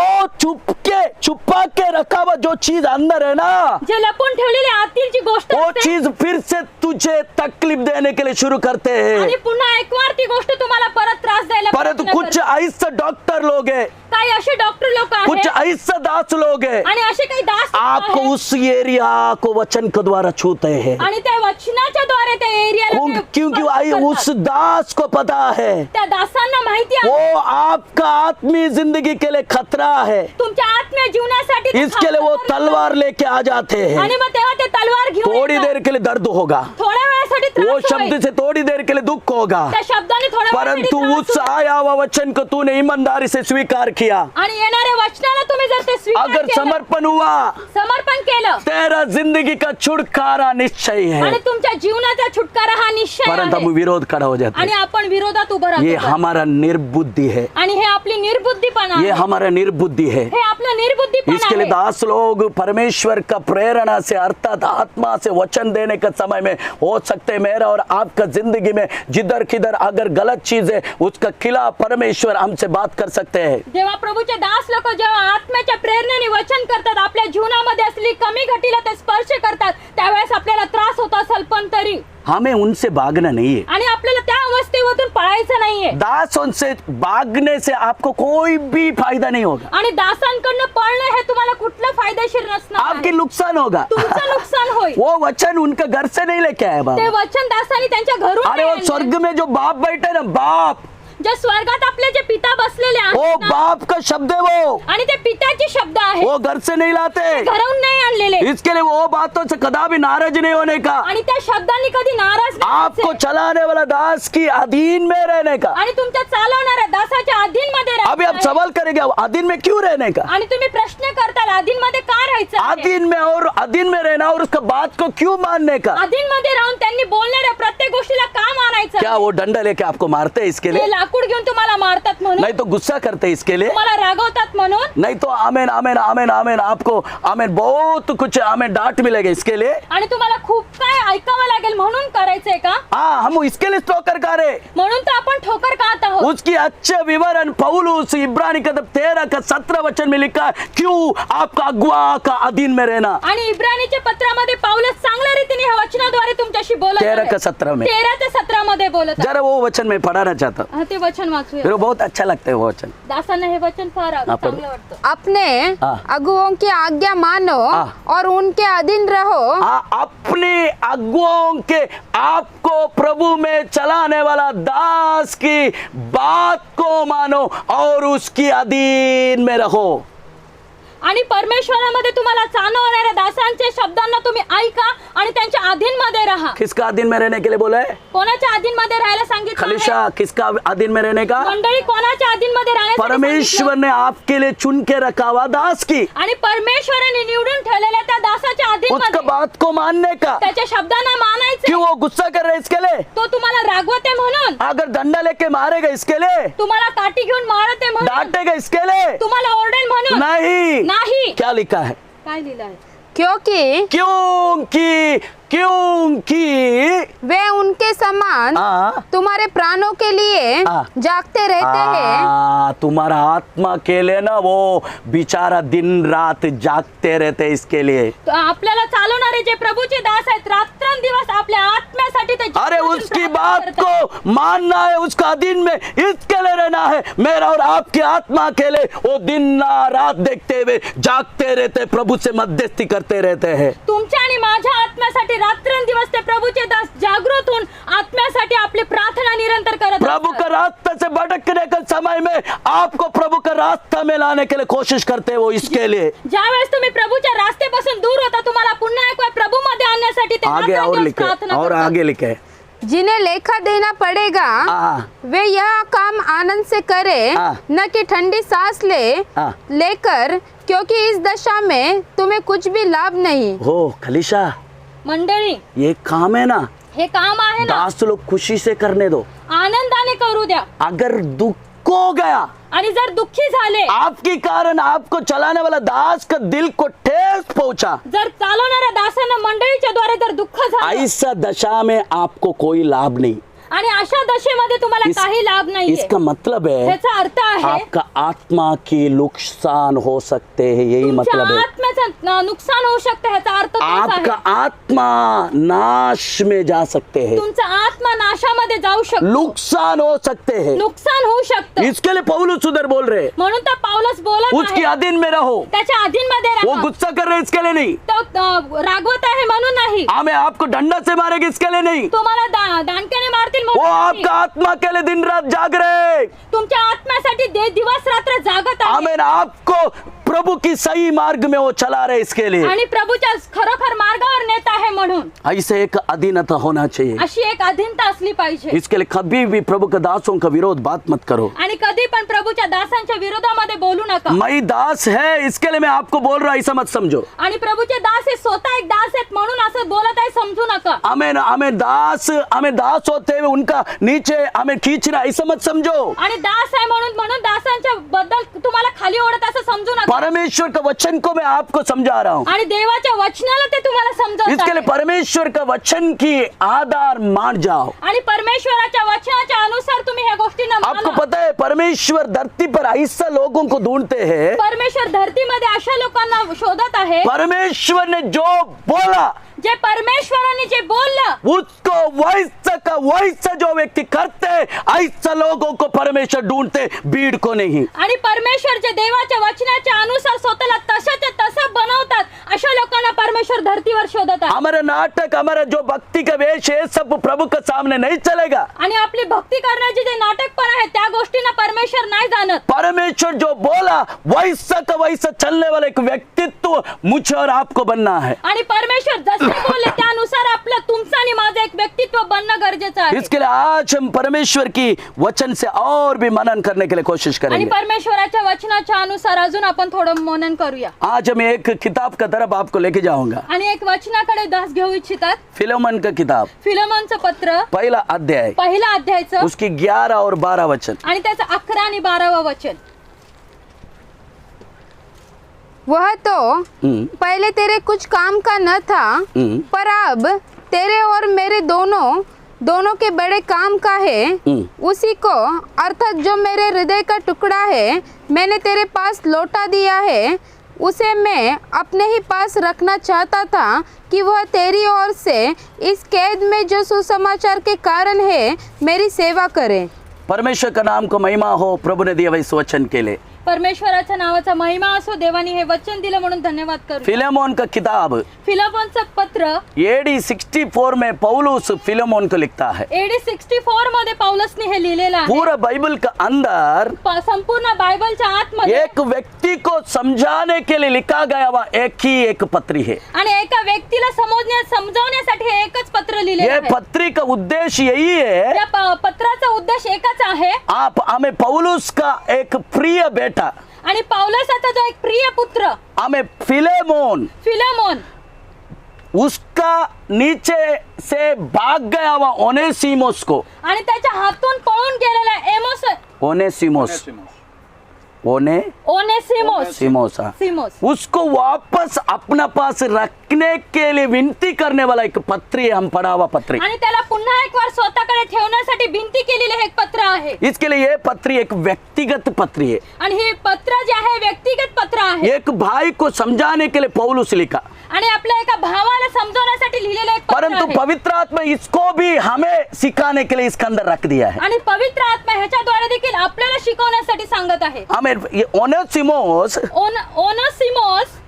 S1: छुपा के रखा हुआ जो चीज अंदर है ना,
S2: जे लपून ठेवलेली आतील जी गोष्ट
S1: वो
S2: असते,
S1: चीज फिर से तुझे तकलीफ देने के लिए शुरू करते
S2: आणि
S1: हैं।
S2: पुन्हा एकवार ती गोष्ट तुम्हाला परत त्रास द्यायला
S1: परंतु
S2: प्रयत्न
S1: कुछ
S2: करते.
S1: ऐसे डॉक्टर लोग हैं,
S2: काही असे डॉक्टर लोक
S1: कुछ
S2: आहेत
S1: ऐसे दास लोग हैं,
S2: आणि असे काही दास लोक
S1: आपको
S2: आहेत,
S1: उस एरिया को वचन के द्वारा छूते हैं।
S2: आणि त्या वचनाच्या द्वारे त्या एरियाला
S1: क्योंकि उस दास को पता है
S2: त्या दासांना माहिती आहे
S1: वो आपका आत्मीय जिंदगी के लिए खतरा है,
S2: तुमच्या आत्मीय जीवनासाठी ते
S1: इसके लिए वो
S2: खतरनाक
S1: तलवार लेके आ जाते हैं।
S2: आणि मग तेव्हा ते तलवार घेऊन
S1: थोड़ी
S2: येतात.
S1: देर के लिए दर्द होगा,
S2: थोड्या वेळासाठी
S1: वो
S2: त्रास
S1: शब्द
S2: होईल.
S1: से थोड़ी देर के लिए दुख होगा,
S2: त्या शब्दाने थोड्या
S1: परंतु
S2: वेळासाठी
S1: उस
S2: त्रास होईल.
S1: आया हुआ वचन को तूने ईमानदारी से स्वीकार किया,
S2: आणि येणाऱ्या वचनाला तुम्ही जर ते स्वीकार
S1: अगर
S2: केलं,
S1: समर्पण हुआ,
S2: समर्पण केलं
S1: तेरा जिंदगी का छुटकारा निश्चय है।
S2: आणि तुमच्या जीवनाचा छुटकारा हा निश्चय
S1: परंतु हम
S2: आहे.
S1: विरोध खड़ा हो जाते
S2: आणि
S1: हैं।
S2: आपण विरोधात उभं
S1: ये
S2: राहतो
S1: हमारा निर्बुद्धि है,
S2: आणि हे आपली निर्बुद्धीपणा
S1: ये
S2: आहे.
S1: हमारा निर्बुद्धि है।
S2: हे आपलं निर्बुद्धीपणा
S1: इसके लिए
S2: आहे.
S1: दास लोग परमेश्वर का प्रेरणा से अर्थात आत्मा से वचन देने के समय में हो सकते हैं मेरा और आपका जिंदगी में जिधर किधर अगर गलत चीज है उसका खिलाफ परमेश्वर हमसे बात कर सकते हैं।
S2: जेव्हा प्रभूचे दास लोक जेव्हा आत्म्याच्या प्रेरणेने वचन करतात, आपल्या जीवनामध्ये असली कमी घटीला ते स्पर्श करतात, त्यावेळेस आपल्याला त्रास होत असेल पण तरी
S1: हमें उनसे भागना नहीं है,
S2: आणि आपल्याला त्या अवस्थेमधून पळायचं नाहीये.
S1: दासों से भागने से आपको कोई भी फायदा नहीं होगा,
S2: आणि दासांकडनं पळणं हे तुम्हाला कुठलं फायदेशीर नसणार आहे.
S1: आपकी नुकसान होगा।
S2: तुमचं नुकसान होईल.
S1: वो वचन उनका घर से नहीं लेके आया
S2: ते
S1: बाबा।
S2: वचन दासांनी त्यांच्या घरून
S1: अरे वो
S2: नाही
S1: स्वर्ग
S2: आणलं.
S1: में जो बाप बैठे ना, बाप,
S2: जे स्वर्गात आपले जे पिता बसलेले
S1: वो
S2: आहेत ना,
S1: बाप का शब्द है, वो
S2: आणि ते पित्याचे शब्द आहे,
S1: वो घर से नहीं लाते।
S2: घरून नाही आणलेले.
S1: इसके लिए वो बातों से कदापि नाराज नहीं होने का,
S2: आणि त्या शब्दांनी कधी नाराज नाही
S1: आपको
S2: व्हायचे.
S1: चलाने वाला दास की अधीन में रहने का।
S2: आणि तुमच्या चालवणाऱ्या दासाच्या अधीनमध्ये
S1: अभी आप
S2: राहायचं आहे.
S1: सवाल करेंगे अधीन में क्यों रहने का,
S2: आणि तुम्ही प्रश्न करताल अधीनमध्ये का राहायचं आहे?
S1: अधीन में और अधीन में रहना और उसका बात को क्यों मानने का।
S2: अधीनमध्ये राहून त्यांनी बोलणाऱ्या प्रत्येक गोष्टीला का मानायचं?
S1: क्या वो डंडा लेके आपको मारते हैं इसके
S2: ते
S1: लिए?
S2: लाकूड घेऊन तुम्हाला मारतात म्हणून,
S1: नहीं तो गुस्सा करते हैं इसके लिए?
S2: तुम्हाला रागवतात म्हणून,
S1: नहीं तो आमेन आमेन आमेन आमेन आपको आमेन बहुत कुछ आमेन डांट मिलेगा इसके लिए।
S2: आणि तुम्हाला खूप काय ऐकावं लागेल म्हणून करायचंय का?
S1: हाँ, हम इसके लिए ठोकर खा रहे।
S2: म्हणून तर आपण ठोकर खात आहोत.
S1: उसकी अच्छे विवरण पौलुस इब्रानी का 13 का 17 वचन में लिखा है, क्यों आपका अगुआ का अधीन में रहना।
S2: आणि इब्रानीच्या पत्रामध्ये पाऊलच चांगल्या रीतीने ह्या वचनाद्वारे तुमच्याशी बोलत
S1: 13
S2: आहे.
S1: का 17 में
S2: 13 ते 17 मध्ये बोलत आहे.
S1: जरा वो वचन में पढ़ाना चाहता हूँ,
S2: हा, ते वचन वाचूया.
S1: मेरे को बहुत अच्छा लगता है वो वचन।
S2: दासांना हे वचन फार
S1: आपण-
S2: चांगलं वाटतं.
S3: अपने
S1: हाँ।
S3: अगुओं की आज्ञा मानो
S1: हाँ।
S3: और उनके अधीन रहो,
S1: अपने अगुओं के आपको प्रभु में चलाने वाला दास की बात को मानो और उसकी अधीन में रहो।
S2: आणि परमेश्वरामध्ये तुम्हाला चालवणाऱ्या दासांच्या शब्दांना तुम्ही ऐका आणि त्यांच्या अधीनमध्ये राहा.
S1: किसका अधीन में रहने के लिए बोला है?
S2: कोणाच्या अधीनमध्ये राहायला सांगितलं आहे?
S1: खलीशा, किसका अधीन में रहने का?
S2: मंडळी कोणाच्या अधीनमध्ये राहायला
S1: परमेश्वर ने आपके लिए चुन के रखा हुआ दास की,
S2: आणि परमेश्वराने निवडून ठेवलेल्या त्या दासाच्या
S1: उसका
S2: अधीनमध्ये
S1: बात को मानने का।
S2: त्याच्या शब्दांना मानायचं.
S1: क्यों वो गुस्सा कर रहे हैं इसके लिए?
S2: तो तुम्हाला रागवते म्हणून,
S1: अगर डंडा लेके मारेगा इसके लिए,
S2: तुम्हाला काठी घेऊन मारते म्हणून,
S1: डांटेगा इसके लिए?
S2: तुम्हाला ओरडेल म्हणून
S1: नहीं।
S2: नाही.
S1: क्या लिखा है?
S2: काय लिहिलं आहे?
S3: क्योंकि
S1: क्योंकि
S3: वे उनके समान
S1: हाँ।
S3: तुम्हारे प्राणों के लिए
S1: हाँ।
S3: जागते रहते हैं।
S1: तुम्हारा आत्मा के लिए ना वो बेचारा दिन रात जागते रहते हैं इसके लिए।
S2: तो आपल्याला चालवणारे जे प्रभूचे दास आहेत रात्रंदिवस आपल्या आत्म्यासाठी ते
S1: अरे
S2: जागून
S1: उसकी
S2: प्रार्थना
S1: बात
S2: करतात.
S1: को मानना है, उसका अधीन में इसके लिए रहना है। मेरा और आपकी आत्मा के लिए वो दिन रात देखते हुए जागते रहते, प्रभू से मध्यस्थी करते रहते हैं।
S2: तुमच्या आणि माझ्या आत्म्यासाठी रात्रंदिवस ते प्रभूचे दास जागृत होऊन आत्म्यासाठी आपली प्रार्थना निरंतर करत
S1: प्रभु
S2: असतात.
S1: का रास्ते से भटकने के समय में आपको प्रभु का रास्ता में लाने के लिए कोशिश करते हैं वो इसके लिए।
S2: ज्यावेळेस तुम्ही प्रभूच्या रास्तेपासून दूर होता, तुम्हाला पुन्हा एक वेळ प्रभू मध्ये आणण्यासाठी ते
S1: आगे और
S2: रात्रंदिवस
S1: लिखे
S2: प्रार्थना
S1: और
S2: करतात.
S1: आगे लिखे
S3: जिन्हें लेखा देना पड़ेगा
S1: हाँ।
S3: वे यह काम आनंद से करे,
S1: हाँ।
S3: न कि ठंडी सांस
S1: हाँ।
S3: लेकर, क्योंकि इस दशा में तुम्हें कुछ भी लाभ नहीं।
S1: हो खलीशा,
S2: मंडळी,
S1: ये काम है ना,
S2: हे काम आहे ना,
S1: दास लोग खुशी से करने दो।
S2: आनंदाने करू द्या.
S1: अगर दुख हो गया,
S2: आणि जर दुःखी झाले,
S1: आपके कारण आपको चलाने वाला दास का दिल को ठेस पहुंचा,
S2: जर चालवणाऱ्या दासांना मंडळीच्या द्वारे जर दुःख झालं,
S1: ऐसा दशा में आपको कोई लाभ नहीं।
S2: आणि अशा दशेमध्ये तुम्हाला काही लाभ नाहीये,
S1: इसका मतलब है
S2: ह्याचा अर्थ आहे
S1: आपका आत्मा की नुकसान हो सकते हैं, यही
S2: तुमच्या
S1: मतलब है।
S2: आत्म्याचं नुकसान होऊ शकतं, ह्याचा अर्थ तोच
S1: आपका
S2: आहे।
S1: आत्मा नाश में जा सकते हैं,
S2: तुमचा आत्मा नाशामध्ये जाऊ शकतो,
S1: नुकसान हो सकते हैं।
S2: नुकसान होऊ शकतं।
S1: इसके लिए पौलुस उधर बोल रहे हैं,
S2: म्हणून तर पाऊलच बोलत
S1: उसके
S2: आहे,
S1: अधीन में रहो।
S2: त्याच्या अधीनमध्ये
S1: वो
S2: राहा।
S1: गुस्सा कर रहे हैं इसके लिए नहीं,
S2: तो रागवत आहे म्हणून नाही,
S1: हमें आपको डंडा से मारेंगे इसके लिए नहीं,
S2: तुम्हाला दांडक्याने मारतील
S1: वो
S2: म्हणून नाही।
S1: आपका आत्मा के लिए दिन रात जाग रहे।
S2: तुमच्या आत्म्यासाठी दिवस रात्र जागत आहे,
S1: हमें आपको प्रभु की सही मार्ग में वो चला रहे इसके लिए।
S2: आणि प्रभूच्या खरोखर मार्गावर नेत आहे म्हणून
S1: ऐसे एक अधीनता होना चाहिए।
S2: अशी एक अधीनता असली पाहिजे।
S1: इसके लिए कभी भी प्रभु के दासों का विरोध बात मत करो।
S2: आणि कधी पण प्रभूच्या दासांच्या विरोधामध्ये बोलू नका।
S1: मैं दास है इसके लिए मैं आपको बोल रहा हूं, ऐसा मत समझो।
S2: आणि प्रभूचे दास हे स्वतः एक दास आहेत म्हणून असं बोलत आहे समजू नका।
S1: हमें दास होते हुए उनका नीचे हमें खींचना, ऐसा मत समझो।
S2: आणि दास आहे म्हणून दासांच्या बद्दल तुम्हाला खाली ओढत असं समजू नका।
S1: परमेश्वर का वचन को मैं आपको समझा रहा हूँ,
S2: आणि देवाच्या वचनाला ते तुम्हाला समजवत
S1: इसके लिए
S2: आहे।
S1: परमेश्वर का वचन की आधार मान जाओ।
S2: आणि परमेश्वराच्या वचनाच्या अनुसार तुम्ही ह्या गोष्टींना
S1: आपको
S2: माना।
S1: पता है परमेश्वर धरती पर ऐसा लोगों को ढूंढते हैं,
S2: परमेश्वर धरतीमध्ये अशा लोकांना शोधत आहे,
S1: परमेश्वर ने जो बोला
S2: जे परमेश्वराने जे बोललं
S1: उसको वैसा का वैसा जो व्यक्ती करते, ऐसा लोगों को परमेश्वर ढूंढते, भीड़ को नहीं।
S2: आणि परमेश्वर जे देवाच्या वचनाच्या अनुसार स्वतःला तशाच्या तसं बनवतात, अशा लोकांना परमेश्वर धरतीवर शोधत आहे।
S1: हमारा नाटक, हमारा जो भक्ति का वेश है, सब प्रभु के सामने नहीं चलेगा।
S2: आणि आपली भक्ती करण्याचे जे नाटकपण आहे त्या गोष्टींना परमेश्वर नाही जाणत।
S1: परमेश्वर जो बोला वैसा का वैसा चलने वाला एक व्यक्तित्व मुझे और आपको बनना है।
S2: आणि परमेश्वर जसे बोलले त्यानुसार आपलं तुमचं आणि माझं एक व्यक्तित्व बनणं गरजेचं आहे।
S1: इसके लिए आज हम परमेश्वर की वचन से और भी मनन करने के लिए कोशिश
S2: आणि
S1: करेंगे।
S2: परमेश्वराच्या वचनाच्या अनुसार अजून आपण थोडं मनन करूया।
S1: आज हम एक किताब का तरफ आपको लेके जाऊंगा,
S2: आणि एक वचनाकडे दास घेऊ इच्छितात।
S1: फिलोमन का किताब,
S2: फिलोमोनचं पत्र
S1: पहला अध्याय,
S2: पहिला अध्यायचं
S1: उसकी 11 और 12 वचन।
S2: आणि त्याचं 11 आणि 12 वचन।
S3: वह तो पहले तेरे कुछ काम का न था, पर अब तेरे और मेरे दोनों के बड़े काम का है। उसी को अर्थात जो मेरे हृदय का टुकड़ा है मैंने तेरे पास लौटा दिया है, उसे मैं अपने ही पास रखना चाहता था कि वह तेरी ओर से इस कैद में जो सुसमाचार के कारण है मेरी सेवा करे।
S1: परमेश्वर का नाम को महिमा हो, प्रभु ने दिया इस वचन के लिए।
S2: परमेश्वराच्या नावाचा महिमा असो, देवाने हे वचन दिलं म्हणून धन्यवाद करू।
S1: फिलेमोन का किताब
S2: फिलोमोनचं पत्र
S1: AD 64 में पौलुस फिलेमोन को लिखता है।
S2: AD 64 मध्ये पौलुसने हे लिहिलेलं आहे।
S1: पूरा बाइबल का अंदर
S2: संपूर्ण बायबलच्या आतमध्ये
S1: एक व्यक्ति को समझाने के लिए लिखा गया हुआ एक पत्री है।
S2: आणि एका व्यक्तीला समजावण्यासाठी हे एकच पत्र लिहिलेलं
S1: ये
S2: आहे।
S1: पत्री का उद्देश्य यही है,
S2: या पत्राचा उद्देश एकच आहे।
S1: आप हमें पौलुस का एक प्रिय बेटा,
S2: आणि पौलुसाचा जो एक प्रिय पुत्र
S1: हमें फिलेमोन, उसका नीचे से भाग गया हुआ ओनेसिमोस को,
S2: आणि त्याच्या हातून पळून गेलेला
S1: ओनेसिमोस
S2: सिमोस
S1: उसको वापस अपना पास रखने के लिए विनती करने वाला एक पत्री है, हम पढ़ा हुआ पत्री।
S2: आणि त्याला पुन्हा एक बार स्वतःकडे ठेवण्यासाठी विनंती केलेले एक पत्र आहे।
S1: इसके लिए ये पत्री एक व्यक्तिगत पत्री है,
S2: आणि हे पत्र जे आहे व्यक्तिगत पत्र आहे।
S1: एक भाई को समझाने के लिए पौलुस लिखा,
S2: आणि आपल्या एका भावाला समजावण्यासाठी लिहिलेलं एक पत्र
S1: परंतु
S2: आहे।
S1: पवित्र आत्मा इसको भी हमें सिखाने के लिए इसके अंदर रख दिया है।
S2: आणि पवित्र आत्मा ह्याच्याद्वारे देखील आपल्याला शिकवण्यासाठी सांगत आहे।
S1: हमें ये ओनेसिमोस
S2: ओनेसिमोस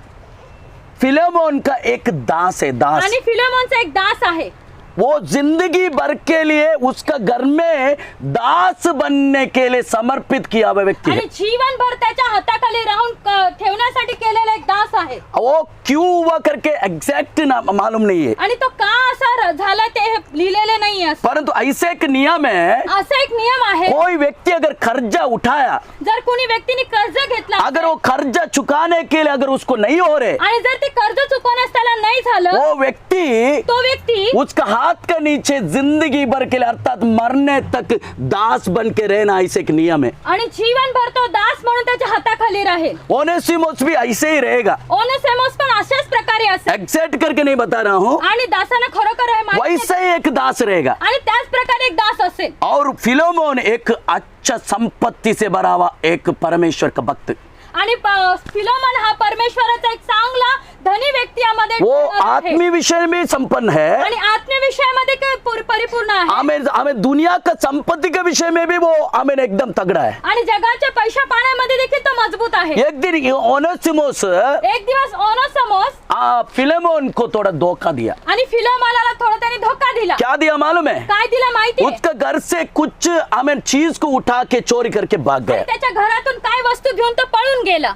S1: फिलेमोन का एक दास है, दास।
S2: आणि फिलोमोनचा एक दास आहे।
S1: वो जिंदगी भर के लिए उसका घर में दास बनने के लिए समर्पित किया हुआ व्यक्ति है।
S2: आणि जीवनभर त्याच्या हाताखाली राहून ठेवण्यासाठी केलेला एक दास आहे।
S1: वो क्यों हुआ करके एग्जैक्ट मालूम नहीं है,
S2: आणि तो का असा झाला ते लिहिलेले नाहीये।
S1: परंतु ऐसे एक नियम है,
S2: असा एक नियम आहे,
S1: कोई व्यक्ति अगर कर्जा उठाया,
S2: जर कोणी व्यक्तीने कर्ज घेतला
S1: अगर वो कर्जा चुकाने के लिए अगर उसको नहीं हो रहे,
S2: आणि जर ते कर्ज चुकवण्यास त्याला नाही झालं,
S1: वो व्यक्ति
S2: तो व्यक्ती
S1: उसका हाथ के नीचे जिंदगी भर के लिए अर्थात मरने तक दास बन के रहना ऐसे एक नियम है।
S2: आणि जीवनभर तो दास म्हणून त्याच्या हाताखाली राहील।
S1: ओनेसिमोस भी ऐसे ही रहेगा।
S2: ओनेसिमोस पण अशाच प्रकारे असेल।
S1: एग्जैक्ट करके नहीं बता रहा हूँ,
S2: आणि दासांना खरोखर हे माहिती
S1: वैसे ही एक दास रहेगा।
S2: आणि त्याच प्रकारे एक दास असेल।
S1: और फिलोमोन एक अच्छा संपत्ति से भरा हुआ एक परमेश्वर का भक्त,
S2: आणि फिलोमन हा परमेश्वराचा एक चांगला धनी व्यक्ती यामध्ये
S1: वो
S2: आहे।
S1: आत्मीय विषय में संपन्न है।
S2: आणि आत्मीय विषयामध्ये परिपूर्ण आहे।
S1: आमेन आमेन। दुनिया का संपत्ति के विषय में भी वो आमेन एकदम तगड़ा है।
S2: आणि जगाच्या पैशा पाण्यामध्ये देखील तो मजबूत आहे।
S1: एक दिन ओनेसिमोस
S2: एक दिवस ओनेसिमोस
S1: फिलेमोन को थोड़ा धोखा दिया।
S2: आणि फिलोमोनाला थोडा त्याने धोका दिला।
S1: क्या दिया मालूम है?
S2: काय दिला माहिती आहे?
S1: उसका घर से कुछ आमेन चीज को उठा के चोरी करके भाग गया।
S2: त्याच्या घरातून काय वस्तू घेऊन तो पळून गेला।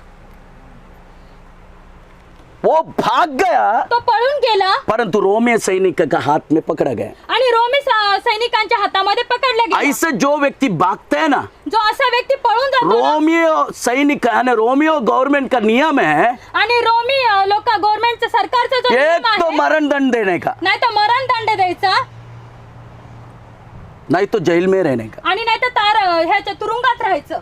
S1: वो भाग गया,
S2: तो पळून गेला,
S1: परंतु रोमी सैनिक का हाथ में पकड़ा गया।
S2: आणि रोमी सैनिकांच्या हातामध्ये पकडला गेला।
S1: ऐसे जो व्यक्ति भागते हैं ना,
S2: जो असा व्यक्ती पळून जातो ना,
S1: रोमियो सैनिक यानी रोमियो गवर्नमेंट का नियम है,
S2: आणि रोमी लोक गव्हर्नमेंटचा सरकारचा जो
S1: एक
S2: नियम
S1: तो
S2: आहे,
S1: मरण दंड देने का,
S2: नाही तर मरण दंड द्यायचा,
S1: नहीं तो जेल में रहने का।
S2: आणि नाही तर ह्याच्या तुरुंगात राहायचं।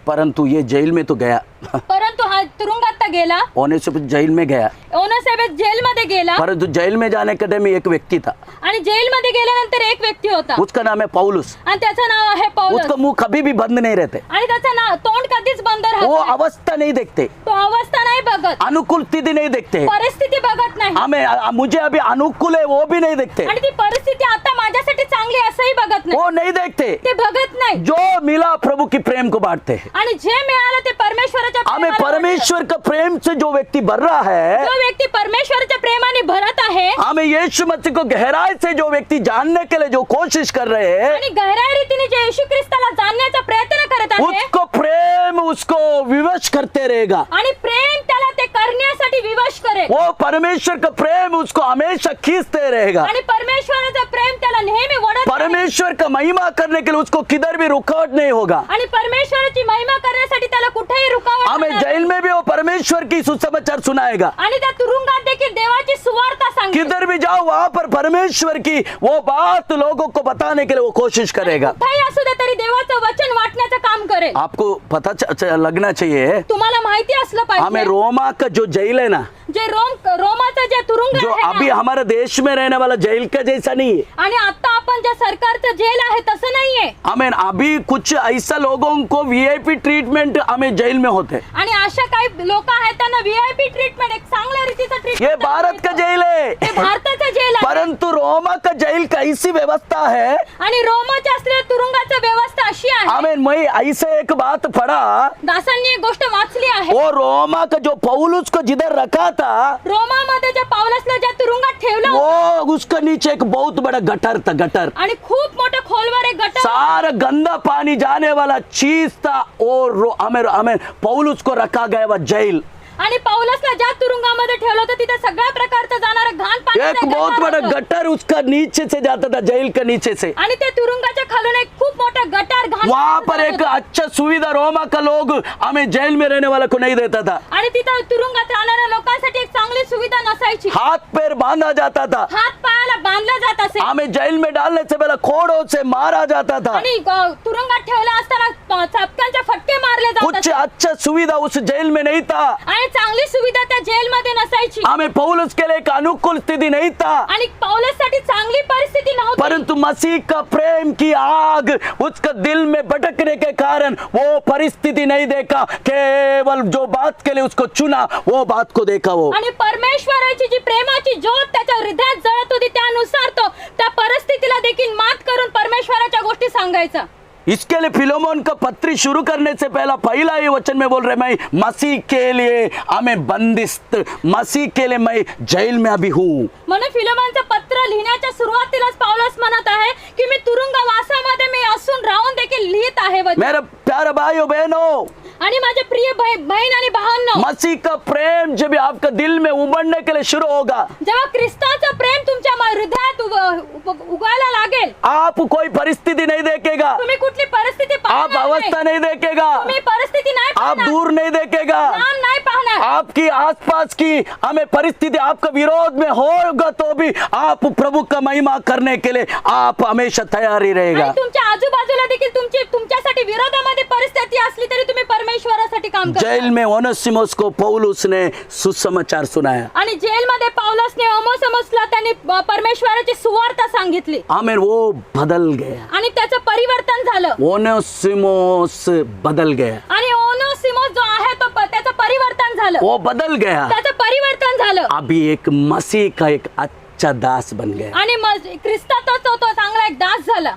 S1: परंतु ये जेल में तो गया,
S2: परंतु हा तुरुंगात तर गेला,
S1: होने से जेल में गया,
S2: ओनेसिमस जेल मध्ये गेला,
S1: परंतु जेल में जाने के टाइम एक व्यक्ति था,
S2: आणि जेल मध्ये गेल्यानंतर एक व्यक्ती होता,
S1: उसका नाम है पौलुस।
S2: आणि त्याचं नाव आहे पौलुस।
S1: उसका मुंह कभी भी बंद नहीं रहते,
S2: आणि त्याचं नाव तोंड कधीच बंद राहत
S1: वो
S2: नाही।
S1: अवस्था नहीं देखते,
S2: तो अवस्था नाही बघत,
S1: अनुकूल स्थिति नहीं देखते,
S2: परिस्थिती बघत नाही,
S1: हमें मुझे अभी अनुकूल है वो भी नहीं देखते,
S2: आणि ती परिस्थिती आता माझ्यासाठी चांगली असंही बघत नाही,
S1: वो नहीं देखते।
S2: ते बघत नाही।
S1: जो मिला प्रभु की प्रेम को बांटते हैं।
S2: आणि जे मिळालं ते परमेश्वराच्या
S1: हमें
S2: प्रेमाने
S1: परमेश्वर का प्रेम से जो व्यक्ति भर रहा है,
S2: जो व्यक्ती परमेश्वराच्या प्रेमाने भरत आहे,
S1: हमें यीशु मसीह को गहराई से जो व्यक्ति जानने के लिए जो कोशिश कर रहे हैं,
S2: आणि गहऱ्या रीतीने जे येशू ख्रिस्ताला जाणण्याचा प्रयत्न करत आहे,
S1: उसको प्रेम उसको विवश करते रहेगा।
S2: आणि प्रेम त्याला ते करण्यासाठी विवश करेल,
S1: वो परमेश्वर का प्रेम उसको हमेशा खींचते रहेगा।
S2: आणि परमेश्वराचं प्रेम त्याला नेहमी वडत राहील,
S1: परमेश्वर का महिमा करने के लिए उसको किधर भी रुकावट नहीं होगा।
S2: आणि परमेश्वराची महिमा करण्यासाठी त्याला कुठेही रुकावट
S1: हमें
S2: होणार
S1: जेल
S2: नाही।
S1: में भी वो परमेश्वर की सुसमाचार सुनाएगा।
S2: आणि त्या तुरुंगात देखील देवाची सुवार्ता सांगेल,
S1: किधर भी जाओ वहां पर परमेश्वर की वो बात लोगों को बताने के लिए वो कोशिश करेगा।
S2: कुठेही असू दे तरी देवाचं वचन वाटण्याचं काम करेल।
S1: आपको पता लगना चाहिए,
S2: तुम्हाला माहिती असलं
S1: हमें
S2: पाहिजे,
S1: रोमा का जो जेल है ना,
S2: जे रोमाचं जे तुरुंग
S1: जो
S2: आहे ना,
S1: अभी हमारे देश में रहने वाला जेल का जैसा नहीं है।
S2: आणि आता आपण ज्या सरकारचं जेल आहे तसं नाहीये,
S1: हमें अभी कुछ ऐसा लोगों को वीआईपी ट्रीटमेंट हमें जेल में होते।
S2: आणि अशा काही लोक आहेत त्यांना व्हीआयपी ट्रीटमेंट, एक चांगल्या रीतीचं
S1: ये
S2: ट्रीटमेंट
S1: भारत का जेल
S2: हे
S1: है,
S2: भारताचं जेल आहे,
S1: परंतु रोमा का जेल का ऐसी व्यवस्था है।
S2: आणि रोमाच्या असलेल्या तुरुंगाची व्यवस्था अशी आहे।
S1: हमें मैं ऐसे एक बात पढ़ा,
S2: दासांनी एक गोष्ट वाचली आहे,
S1: वो रोमा का जो पौलुस को जिधर रखा था,
S2: रोमामध्ये जे पौलसला ज्या तुरुंगात ठेवलं होतं,
S1: वो उसके नीचे एक बहुत बड़ा गटर था, गटर
S2: आणि खूप मोठं खोलवर एक गटर,
S1: सारा गंदा पानी जाने वाला चीज था। और हमें हमें पौलुस को रखा गया हुआ जेल,
S2: आणि पौलसला ज्या तुरुंगामध्ये ठेवलं होतं तिथे सगळ्या प्रकारचं जाणारं घाण पाणी
S1: एक बहुत बड़ा गटर उसका नीचे से जाता था, जेल के नीचे से।
S2: आणि ते तुरुंगाच्या खालून एक खूप मोठं गटार घाण
S1: वहां पर
S2: पाणी
S1: एक
S2: जात होतं.
S1: अच्छा सुविधा रोमा का लोग हमें जेल में रहने वाला को नहीं देता था।
S2: आणि तिथं तुरुंगात राहणाऱ्या लोकांसाठी एक चांगली सुविधा नसायची,
S1: हाथ पैर बांधा जाता था,
S2: हात पायाला बांधलं जात असे,
S1: हमें जेल में डालने से पहले कोड़ों से मारा जाता था।
S2: आणि तुरुंगात ठेवलं असताना चपक्यांचे फटके मारले जात
S1: कुछ
S2: असे.
S1: अच्छा सुविधा उस जेल में नहीं था।
S2: आणि चांगली सुविधा त्या जेल मध्ये नसायची,
S1: हमें पौलुस के लिए एक अनुकूल स्थिति नहीं था,
S2: आणि पौलससाठी चांगली परिस्थिती नव्हती,
S1: परंतु मसीह का प्रेम की आग उसका दिल में भटकने के कारण वो परिस्थिति नहीं देखा, केवल जो बात के लिए उसको चुना वो बात को देखा। वो
S2: आणि परमेश्वराची जी प्रेमाची ज्योत त्याच्या हृदयात जळत होती त्यानुसार तो त्या परिस्थितीला देखील मात करून परमेश्वराच्या गोष्टी सांगायचा।
S1: इसके लिए फिलोमोन का पत्री शुरू करने से पहला ही वचन में बोल रहे, मैं मसीह के लिए हमें बंदिस्त, मसीह के लिए मैं जेल में अभी हूँ।
S2: म्हणून फिलोमोनचं पत्र लिहिण्याच्या सुरुवातीलाच पौलुस म्हणत आहे की मी तुरुंगवासामध्ये मी असून राहून देखील लिहित आहे वचन।
S1: मेरे प्यारे भाइयों बहनों,
S2: आणि माझे प्रिय बहीण आणि भावांनो,
S1: मसीह का प्रेम जब आपका दिल में उमड़ने के लिए शुरू होगा,
S2: जेव्हा ख्रिस्ताचं प्रेम तुमच्या हृदयात उगायला लागेल,
S1: आप कोई परिस्थिति नहीं देखेगा,
S2: तुम्ही कुठली परिस्थिती
S1: आप
S2: पाहणार नाही.
S1: अवस्था नहीं देखेगा,
S2: तुम्ही परिस्थिती नाही
S1: आप
S2: पाहणार,
S1: दूर नहीं देखेगा,
S2: लांब नाही पाहणार.
S1: आपकी आसपास की हमें परिस्थिति आपका विरोध में होगा तो भी आप प्रभु का महिमा करने के लिए आप हमेशा तैयारी रहेगा.
S2: आणि तुमच्या आजूबाजूला देखील तुमच्यासाठी विरोधामध्ये परिस्थिती असली तरी तुम्ही परमेश्वरासाठी काम करता.
S1: जेल में ओनेसिमुस को पौलुस ने सुसमाचार सुनाया.
S2: आणि जेलमध्ये पौलुसने ओनेसिमुसला त्यांनी परमेश्वराची सुवार्ता सांगितली
S1: आमेन. वो बदल गया.
S2: आणि त्याचं परिवर्तन झालं.
S1: ओनेसिमुस बदल गया.
S2: आणि ओनेसिमुस जो आहे तो त्याचं परिवर्तन झालं.
S1: वो बदल गया.
S2: त्याचं परिवर्तन झालं.
S1: अभी एक मसीह का एक अच्छा दास बन गया.
S2: आणि ख्रिस्ताचा तो चांगला एक दास झाला.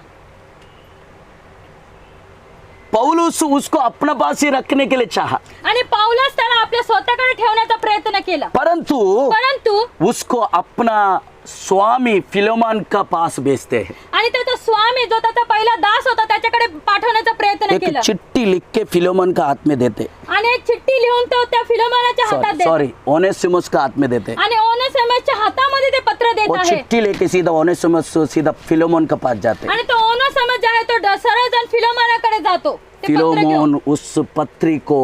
S1: पौलुस उसको अपना पास ही रखने के लिए चाहा,
S2: आणि पौलुस त्याला आपल्या स्वतःकडे ठेवण्याचा प्रयत्न केला,
S1: परंतु उसको अपना स्वामी फिलोमन का पास भेजते हैं.
S2: आणि त्याचा स्वामी जो त्याचा पहिला दास होता त्याच्याकडे पाठवण्याचा प्रयत्न
S1: एक
S2: केला.
S1: चिट्ठी लिख के फिलोमन का हाथ में देते.
S2: आणि एक चिठ्ठी लिहून तो त्या फिलोमनाच्या हातात देतो.
S1: सॉरी ओनेसिमुस का हाथ में देते.
S2: आणि ओनेसिमुसच्या हातामध्ये ते पत्र देत
S1: वो
S2: आहे.
S1: चिट्ठी लेके सीधा ओनेसिमुस सीधा फिलोमन के पास जाते.
S2: आणि तो ओनेसिमुस जो आहे तो सरळ जाऊन फिलोमनाकडे जातो. ते पत्र घेऊन.
S1: फिलोमोन उस पत्री को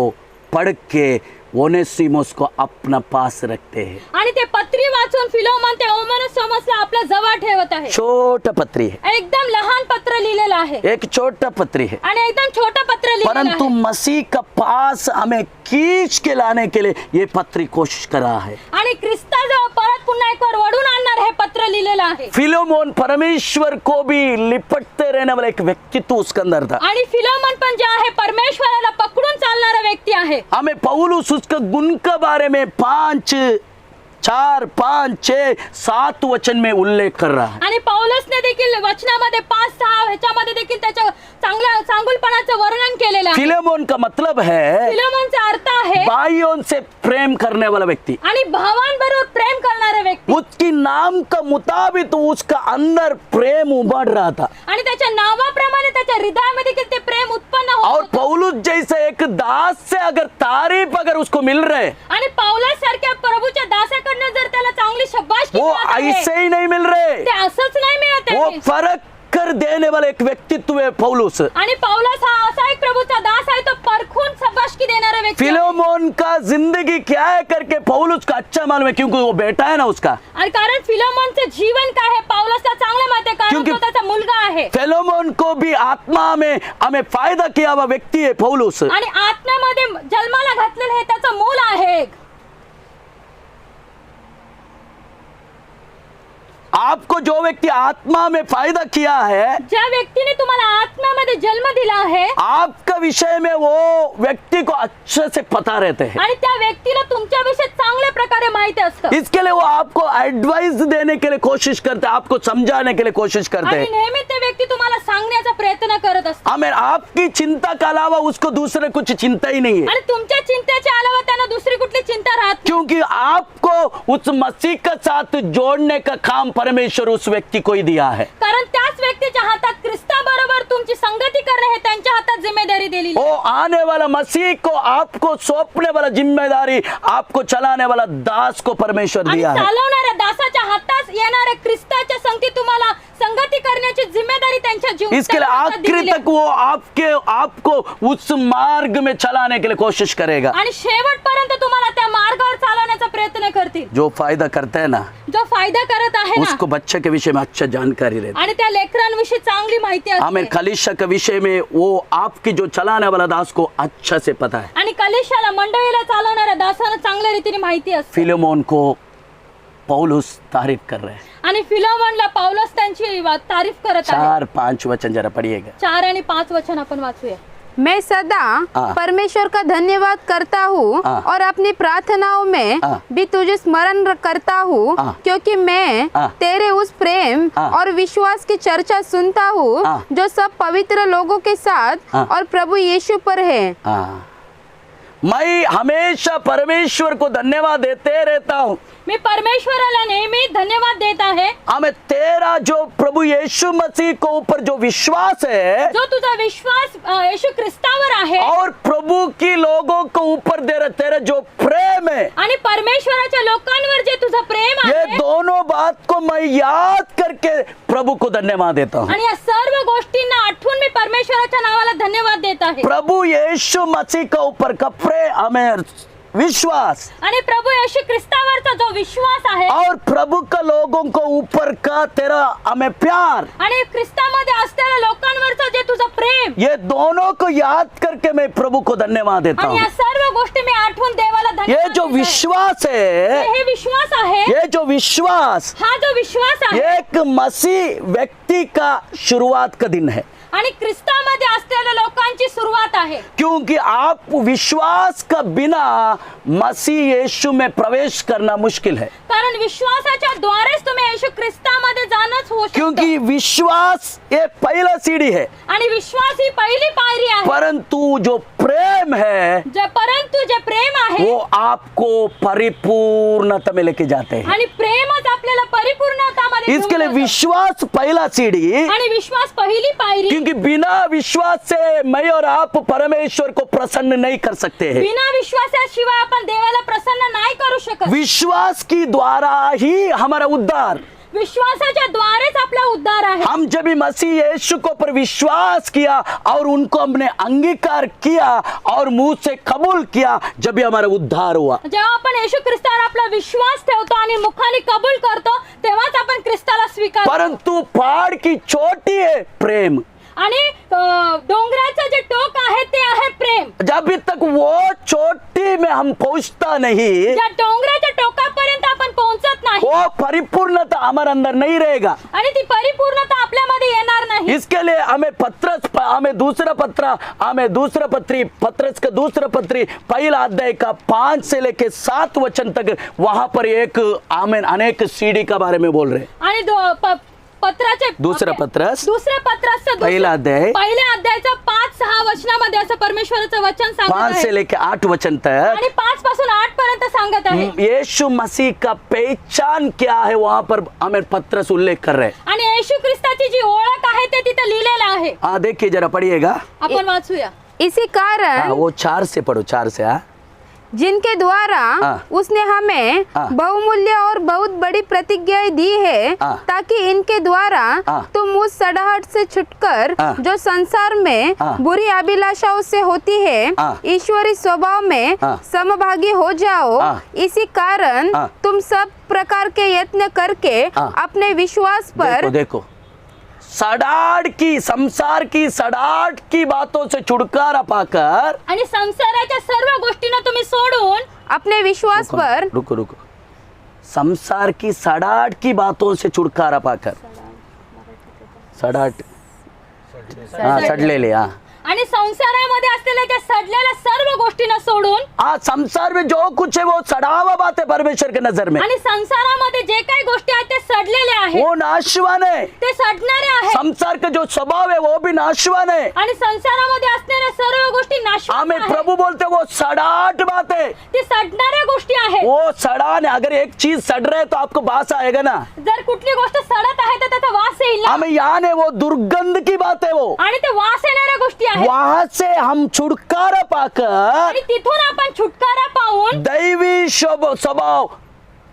S1: पढ़ के ओनेसिमुस को अपना पास रखते हैं.
S2: आणि ते पत्री वाचून फिलोमन ते ओनेसिमुसला आपल्या जवळ ठेवत आहे.
S1: छोटा पत्री है,
S2: एकदम लहान पत्र लिहिलेलं आहे.
S1: एक छोटा पत्री है,
S2: आणि एकदम छोटं पत्र लिहिलेलं
S1: परंतु
S2: आहे.
S1: मसीह का पास हमें खींच के लाने के लिए ये पत्री कोशिश कर रहा है.
S2: आणि ख्रिस्ताजवळ परत पुन्हा एक बार वडून आणणार हे पत्र लिहिलेलं आहे.
S1: फिलोमोन परमेश्वर को भी लिपटते रहने वाला एक व्यक्तित्व उसके अंदर था.
S2: आणि फिलोमन पण जे आहे परमेश्वराला पकडून चालणारा व्यक्ती आहे.
S1: हमें पौलुस उसका गुण के बारे में 5, 4, 5, 6, 7 वचन में उल्लेख कर रहा है.
S2: आणि पौलुसने देखील वचनामध्ये 5-6 ह्याच्यामध्ये देखील त्याच्या चांगल्या चांगुलपणाचं वर्णन केलेलं आहे.
S1: फिलोमोन का मतलब है
S2: फिलोमनचा अर्थ आहे
S1: भाइयों से प्रेम करने वाला व्यक्ति.
S2: आणि भावांबरोबर प्रेम करणारा व्यक्ती.
S1: उसकी नाम का मुताबिक उसका अंदर प्रेम उमड़ रहा था.
S2: आणि त्याच्या नावाप्रमाणे त्याच्या हृदयामध्ये देखील ते प्रेम उत्पन्न होत
S1: और
S2: होतं.
S1: पौलुस जैसे एक दास से अगर तारीफ अगर उसको मिल रहे,
S2: आणि पौलुस सारख्या प्रभूच्या दासाकडनं जर त्याला चांगली शाबासकी
S1: वो
S2: मिळत आहे,
S1: ऐसे ही नहीं मिल रहे.
S2: ते असंच नाही मिळत
S1: वो
S2: आहे.
S1: फर्क कर देने वाला एक व्यक्तित्व है पौलुस.
S2: आणि पौलुस हा असा एक प्रभूचा दास आहे तो परखून शाबासकी देणारा व्यक्ती आहे.
S1: फिलोमोन का जिंदगी क्या है करके पौलुस का अच्छा मालूम है, क्योंकि वो बेटा है ना उसका.
S2: आणि कारण फिलोमोनचं जीवन काय आहे पौलुसला चांगलं माहिती आहे, कारण
S1: क्योंकि
S2: तो त्याचा मुलगा आहे.
S1: फिलोमोन को भी आत्मा में हमें फायदा किया हुआ व्यक्ति है पौलुस.
S2: आणि आत्म्यामध्ये जन्माला घातलेलं हे त्याचं मूल आहे.
S1: आपको जो व्यक्ती आत्मा में फायदा किया है,
S2: ज्या व्यक्तीने तुम्हाला आत्म्यामध्ये जन्म दिला आहे
S1: आपका विषय में वो व्यक्ति को अच्छे से पता रहते हैं.
S2: आणि त्या व्यक्तीला तुमच्याविषयी चांगल्या प्रकारे माहिती असतं.
S1: इसके लिए वो आपको एडवाइस देने के लिए कोशिश करते हैं, आपको समझाने के लिए कोशिश करते
S2: आणि
S1: हैं.
S2: नेहमी ते व्यक्ती तुम्हाला सांगण्याचा प्रयत्न करत असतात.
S1: हमें आपकी चिंता के अलावा उसको दूसरे कुछ चिंता ही नहीं है,
S2: आणि तुमच्या चिंतेच्या अलावा त्यांना दुसरी कुठली चिंता राहत नाही.
S1: क्योंकि आपको उस मसीह के साथ जोड़ने का काम परमेश्वर उस व्यक्ति को ही दिया है.
S2: कारण त्याच व्यक्तीच्या हातात ख्रिस्ताबरोबर तुमची संगती करणे हे त्यांच्या हातात जिम्मेदारी दिलेली
S1: वो आने वाला मसीह को आपको सौंपने वाला जिम्मेदारी आपको चलाने वाला दास को परमेश्वर
S2: आणि
S1: दिया है.
S2: चालवणाऱ्या दासाच्या हातात येणाऱ्या ख्रिस्ताच्या संगती तुम्हाला संगती करण्याची जिम्मेदारी त्यांच्या
S1: इसके लिए आखिरी तक वो आपको उस मार्ग में चलाने के लिए कोशिश करेगा.
S2: आणि शेवटपर्यंत तुम्हाला त्या मार्गावर चालवण्याचा प्रयत्न करतील.
S1: जो फायदा करता है ना,
S2: जो फायदा करत आहे ना,
S1: उसको बच्चे के विषय में अच्छा जानकारी रहती है.
S2: आणि त्या लेकरांविषयी चांगली माहिती
S1: हमें
S2: असते.
S1: कलीसिया के विषय में वो आपकी जो चलाने वाला दास को अच्छा से पता है.
S2: आणि कलिशाला मंडळीला चालवणाऱ्या दासांना चांगल्या रीतीने माहिती असते.
S1: फिलोमोन को पौलुस तारीफ कर रहे हैं.
S2: आणि फिलोमोनला पौलुस त्यांची तारीफ करत आहे.
S1: 4-5 वचन जरा पढ़िएगा.
S2: 4 आणि 5 वचन आपण वाचूया.
S3: मैं सदा
S1: हाँ।
S3: परमेश्वर का धन्यवाद करता हूँ
S1: हाँ।
S3: और अपनी प्रार्थनाओं में
S1: हाँ।
S3: भी तुझे स्मरण करता हूँ,
S1: हाँ।
S3: क्योंकि मैं
S1: हाँ।
S3: तेरे उस प्रेम
S1: हाँ।
S3: और विश्वास की चर्चा सुनता हूँ
S1: हाँ।
S3: जो सब पवित्र लोगों के साथ
S1: हाँ।
S3: और प्रभु यीशु पर है.
S1: हाँ, मैं हमेशा परमेश्वर को धन्यवाद देते रहता हूँ.
S2: मी परमेश्वराला नेहमी धन्यवाद देत आहे.
S1: हमें तेरा जो प्रभु यीशु मसीह को ऊपर जो विश्वास है,
S2: जो तुझा विश्वास येशू ख्रिस्तावर आहे
S1: और प्रभु की लोगों को ऊपर दे रहा तेरा जो प्रेम है,
S2: आणि परमेश्वराच्या लोकांवर जे तुझं प्रेम
S1: ये
S2: आहे
S1: दोनों बात को मैं याद करके प्रभु को धन्यवाद देता हूँ।
S2: आणि या सर्व गोष्टींना आठवून मी परमेश्वराच्या नावाला धन्यवाद देत आहे
S1: प्रभु यीशु मसीह का ऊपर का प्रेम हमें विश्वास
S2: आणि प्रभू येशू ख्रिस्तावरचा जो विश्वास आहे
S1: और प्रभु का लोगों को ऊपर का तेरा हमें प्यार,
S2: आणि ख्रिस्तामध्ये असलेल्या लोकांवरचं जे तुझं प्रेम,
S1: ये दोनों को याद करके मैं प्रभु को धन्यवाद देता
S2: आणि
S1: हूँ।
S2: या सर्व गोष्टी मी आठवून देवाला
S1: ये
S2: धन्यवाद
S1: जो
S2: देत आहे.
S1: विश्वास है,
S2: हे विश्वास आहे,
S1: ये जो विश्वास
S2: हा जो विश्वास आहे
S1: एक मसीह व्यक्ति का शुरुआत का दिन है,
S2: आणि ख्रिस्तामध्ये असलेल्या लोकांची सुरुवात आहे.
S1: क्योंकि आप विश्वास का बिना मसीह यीशु में प्रवेश करना मुश्किल है,
S2: कारण विश्वासाच्या द्वारेच तुम्ही येशू ख्रिस्तामध्ये जाणंच होऊ शकतं.
S1: क्योंकि विश्वास ये पहला सीढ़ी है,
S2: आणि विश्वास ही पहिली पायरी आहे.
S1: परंतु जो प्रेम है
S2: परंतु जे प्रेम आहे
S1: वो आपको परिपूर्णता में लेके जाते हैं।
S2: आणि प्रेमच आपल्याला परिपूर्णतामध्ये घेऊन
S1: इसके लिए
S2: जातं.
S1: विश्वास पहला सीढ़ी,
S2: आणि विश्वास पहिली पायरी.
S1: क्योंकि बिना विश्वास से मैं और आप परमेश्वर को प्रसन्न नहीं कर सकते हैं।
S2: बिना विश्वासाशिवाय आपण देवाला प्रसन्न नाही करू शकत.
S1: विश्वास की द्वारा ही हमारा उद्धार,
S2: विश्वासाच्या द्वारेच आपला उद्धार आहे.
S1: हम जब भी मसीह यीशु को पर विश्वास किया और उनको हमने अंगीकार किया और मुंह से कबूल किया, जब भी हमारा उद्धार हुआ।
S2: जेव्हा आपण येशू ख्रिस्तावर आपला विश्वास ठेवतो आणि मुखाने कबूल करतो तेव्हाच आपण ख्रिस्ताला स्वीकारतो.
S1: परंतु पहाड़ की चोटी है प्रेम,
S2: आणि डोंगराचं जे टोक आहे ते आहे प्रेम.
S1: जब तक वो चोटी में हम पहुंचता नहीं,
S2: ज्या डोंगराच्या टोकापर्यंत आपण पोहोचत नाही
S1: वो परिपूर्णता हमारे अंदर नहीं रहेगा।
S2: आणि ती परिपूर्णता आपल्यामध्ये येणार नाही.
S1: इसके लिए हमें हमें दूसरा पत्री पत्रस का दूसरा पत्री पहला अध्याय का 5 से लेके 7 वचन तक वहां पर एक आमेन अनेक सीढ़ी का बारे में बोल रहे।
S2: आणि पत्राचे
S1: दुसरा पत्रस
S2: पहिला
S1: अध्याय
S2: पहिल्या अध्यायाच्या 5-6 वचनामध्ये असं परमेश्वराचं वचन सांगत
S1: 5
S2: आहे.
S1: से लेके 8 वचन तक
S2: आणि 5 पासून 8 पर्यंत सांगत आहे.
S1: यीशु मसीह का पहचान क्या है वहां पर हमें पत्रस उल्लेख कर रहे।
S2: आणि येशू ख्रिस्ताची जी ओळख आहे ते तिथे लिहिलेलं आहे.
S1: हाँ देखिए जरा पढ़िएगा।
S2: आपण वाचूया.
S3: इसी कारण
S1: वो 4 से पढ़ो, 4 से। हाँ
S3: जिनके द्वारा
S1: हाँ।
S3: उसने हमें
S1: हाँ।
S3: बहुमूल्य और बहुत बड़ी प्रतिज्ञाएं दी है,
S1: हाँ।
S3: ताकि इनके द्वारा
S1: हाँ।
S3: तुम उस सड़ाहट से छुटकर
S1: हाँ।
S3: जो संसार में
S1: हाँ।
S3: बुरी अभिलाषाओं से होती है,
S1: हाँ।
S3: ईश्वरी स्वभाव में
S1: हाँ।
S3: समभागी हो जाओ।
S1: हाँ।
S3: इसी कारण
S1: हाँ।
S3: तुम सब प्रकार के यत्न करके
S1: हाँ।
S3: अपने विश्वास पर
S1: देखो सड़ाहट की, संसार की सड़ाहट की बातों से छुटकारा पाकर,
S2: आणि संसाराच्या सर्व गोष्टींना तुम्ही सोडून
S3: अपने विश्वास पर
S1: रुको संसार की सड़ाहट की बातों से छुटकारा पाकर, सड़ाहट हाँ सड़लेले हाँ
S2: आणि संसारामध्ये असलेल्या त्या सडलेल्या सर्व गोष्टींना सोडून,
S1: आज संसार में जो कुछ है वो सड़ा हुआ बात है परमेश्वर के नजर में,
S2: आणि संसारामध्ये जे काही गोष्टी आहेत ते सडलेले आहेत,
S1: वो नाशवान है।
S2: ते सडणारे आहेत.
S1: संसार का जो स्वभाव है वो भी नाशवान है।
S2: आणि संसारामध्ये असणाऱ्या सर्व गोष्टी नाशवान
S1: हमें
S2: आहेत.
S1: प्रभु बोलते वो सड़ाहट बात है,
S2: ते सडणाऱ्या गोष्टी आहेत.
S1: वो सड़ा ने अगर एक चीज सड़ रहा है तो आपको बास आएगा ना।
S2: जर कुठली गोष्ट सडत आहे तर त्याचा वास येईल ना.
S1: हमें यहाँ ने वो दुर्गंध की बात है वो,
S2: आणि ते वास येणाऱ्या गोष्टी आहेत.
S1: वहां से हम छुटकारा पाकर
S2: आणि तिथून आपण छुटकारा पाहून
S1: दैवी स्वभाव,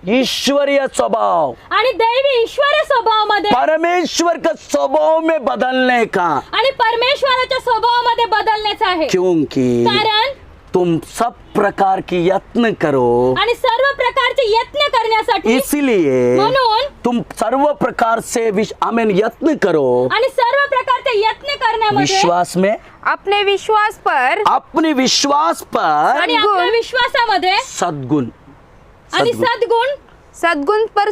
S1: ईश्वरीय स्वभाव,
S2: आणि दैवी ईश्वरी स्वभावामध्ये
S1: परमेश्वर का स्वभाव में बदलने का,
S2: आणि परमेश्वराच्या स्वभावामध्ये बदलण्याचं आहे.
S1: क्योंकि
S2: कारण
S1: तुम सब प्रकार की यत्न करो,
S2: आणि सर्व प्रकारचे यत्न करण्यासाठी,
S1: इसलिए
S2: म्हणून
S1: तुम सर्व प्रकार से यत्न करो,
S2: आणि सर्व प्रकारचे यत्न करण्यामध्ये
S1: विश्वास में,
S3: अपने विश्वास पर
S1: अपने विश्वास पर,
S2: आणि आपल्या विश्वासामध्ये
S1: सद्गुण,
S2: आणि सद्गुण,
S3: सद्गुण पर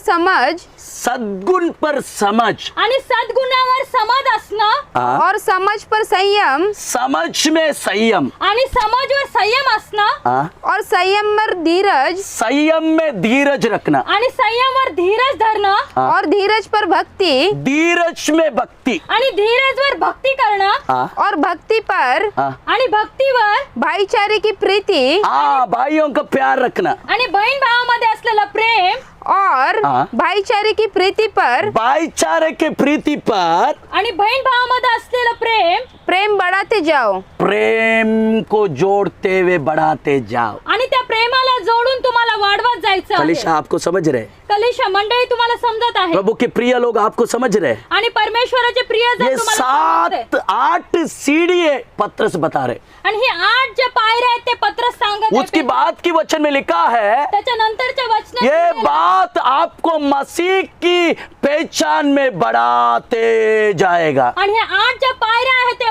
S1: सद्गुण पर समझ,
S2: आणि सद्गुणावर समज असणं,
S1: हाँ,
S3: और समझ पर संयम,
S1: समझ में संयम,
S2: आणि समजवर संयम असणं,
S1: हाँ,
S3: और संयम पर धीरज,
S1: संयम में धीरज रखना,
S2: आणि संयमवर धीरज धरणं,
S1: हाँ,
S3: और धीरज पर भक्ति,
S1: धीरज में भक्ति,
S2: आणि धीरजवर भक्ती करणं,
S1: हाँ,
S3: और भक्ति पर
S1: हाँ,
S2: आणि भक्तीवर
S3: भाईचारे की प्रीति,
S1: हाँ, भाइयों का प्यार रखना,
S2: आणि बहीण भावामध्ये असलेलं प्रेम,
S3: और
S1: हाँ।
S3: भाईचारे की प्रीति पर
S1: भाईचारे के प्रीति पर
S2: आणि बहीण भावामध्ये असलेलं प्रेम
S3: प्रेम बढ़ाते जाओ.
S1: प्रेम को जोड़ते हुए बढ़ाते जाओ.
S2: आणि त्या प्रेमाला जोडून तुम्हाला वाढवत जायचं आहे.
S1: कलिशा आपको समझ रहे?
S2: कलिशा मंडळी तुम्हाला समजत आहे
S1: प्रभु के प्रिय लोग आपको समझ रहे?
S2: आणि परमेश्वराचे प्रियजन
S1: ये
S2: तुम्हाला समजत आहे.
S1: 7-8 सीढ़ी है पत्रस बता रहे.
S2: आणि हे 8 जे पायऱ्या आहेत ते पत्रस सांगत
S1: उसकी
S2: आहे.
S1: बात की वचन में लिखा है
S2: त्याच्या नंतरच्या वचनात
S1: ये
S2: लिहिलेलं आहे.
S1: बात आपको मसीह की पहचान में बढ़ाते जाएगा.
S2: आणि हे 8 ज्या पायऱ्या आहेत ते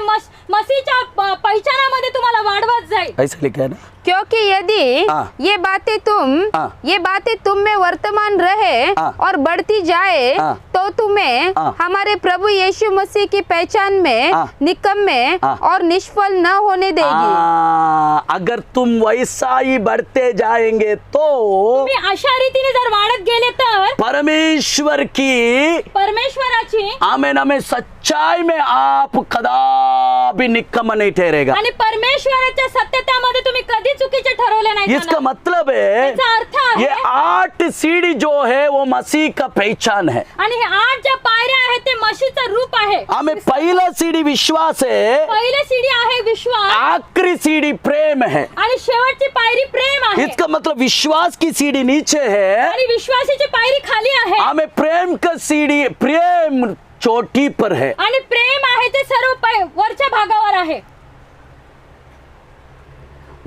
S2: मसीहच्या पहिचानामध्ये तुम्हाला वाढवत जाईल.
S1: ऐसा लिखा है ना.
S3: क्योंकि यदि
S1: हाँ।
S3: ये बातें तुम में वर्तमान रहे
S1: हाँ।
S3: और बढ़ती जाए
S1: हाँ।
S3: तो तुम्हें
S1: हाँ।
S3: हमारे प्रभु यीशु मसीह की पहचान में
S1: हाँ।
S3: निकम्मे
S1: हाँ।
S3: और निष्फल न होने देगी.
S1: अगर तुम वैसा ही बढ़ते जाएंगे तो
S2: तुम्ही अशा रीतीने जर वाढत गेले तर
S1: परमेश्वर की
S2: परमेश्वराची
S1: आमेन हमें सच्चाई में आप कदापि निकम्मा नहीं ठहरेगा.
S2: आणि परमेश्वराच्या सत्यतामध्ये तुम्ही कधी चुकीचे ठरवले नाही
S1: इसका
S2: जाणार.
S1: मतलब है
S2: याचा अर्थ आहे
S1: ये 8 सीढ़ी जो है वो मसीह का पहचान है.
S2: आणि हे 8 ज्या पायऱ्या आहेत ते मसीहचं रूप आहे.
S1: हमें पहला सीढ़ी विश्वास है,
S2: पहिली सीडी आहे विश्वास
S1: आखिरी सीढ़ी प्रेम है.
S2: आणि शेवटची पायरी प्रेम आहे.
S1: इसका मतलब विश्वास की सीढ़ी नीचे है,
S2: आणि विश्वासाची पायरी खाली आहे.
S1: हमें प्रेम का सीढ़ी प्रेम चोटी पर है.
S2: आणि प्रेम आहे ते सर्व वरच्या भागावर आहे.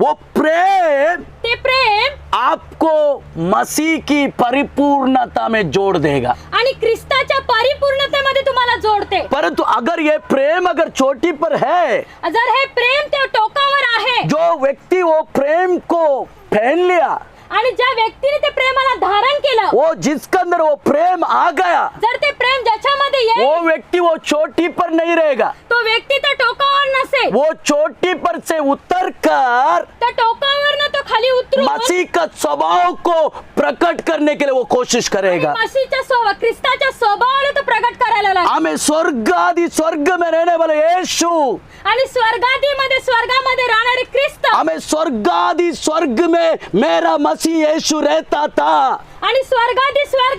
S1: वो प्रेम
S2: ते प्रेम
S1: आपको मसीह की परिपूर्णता में जोड़ देगा.
S2: आणि ख्रिस्ताच्या परिपूर्णतेमध्ये तुम्हाला जोडते.
S1: परंतु अगर ये प्रेम अगर चोटी पर है,
S2: जर हे प्रेम त्या टोकावर आहे
S1: जो व्यक्ति वो प्रेम को पहन लिया,
S2: आणि ज्या व्यक्तीने ते प्रेमाला धारण केलं,
S1: वो जिसके अंदर वो प्रेम आ गया,
S2: जर ते प्रेम ज्याच्यामध्ये येईल
S1: वो व्यक्ति वो चोटी पर नहीं रहेगा.
S2: तो व्यक्ती त्या टोकावर नसेल.
S1: वो चोटी पर से उतर कर
S2: त्या टोकावर तो खाली उतरून
S1: मसीह का स्वभाव को प्रकट करने के लिए वो कोशिश करेगा.
S2: मसीहच्या ख्रिस्ताच्या स्वभावाला तो प्रगट करायला लागला.
S1: हमें स्वर्ग आदि स्वर्ग में रहने वाले यीशु,
S2: आणि स्वर्गामध्ये राहणारे ख्रिस्त,
S1: हमें स्वर्ग आदि स्वर्ग में मेरा मसीह यीशु रहता था,
S2: आणि स्वर्ग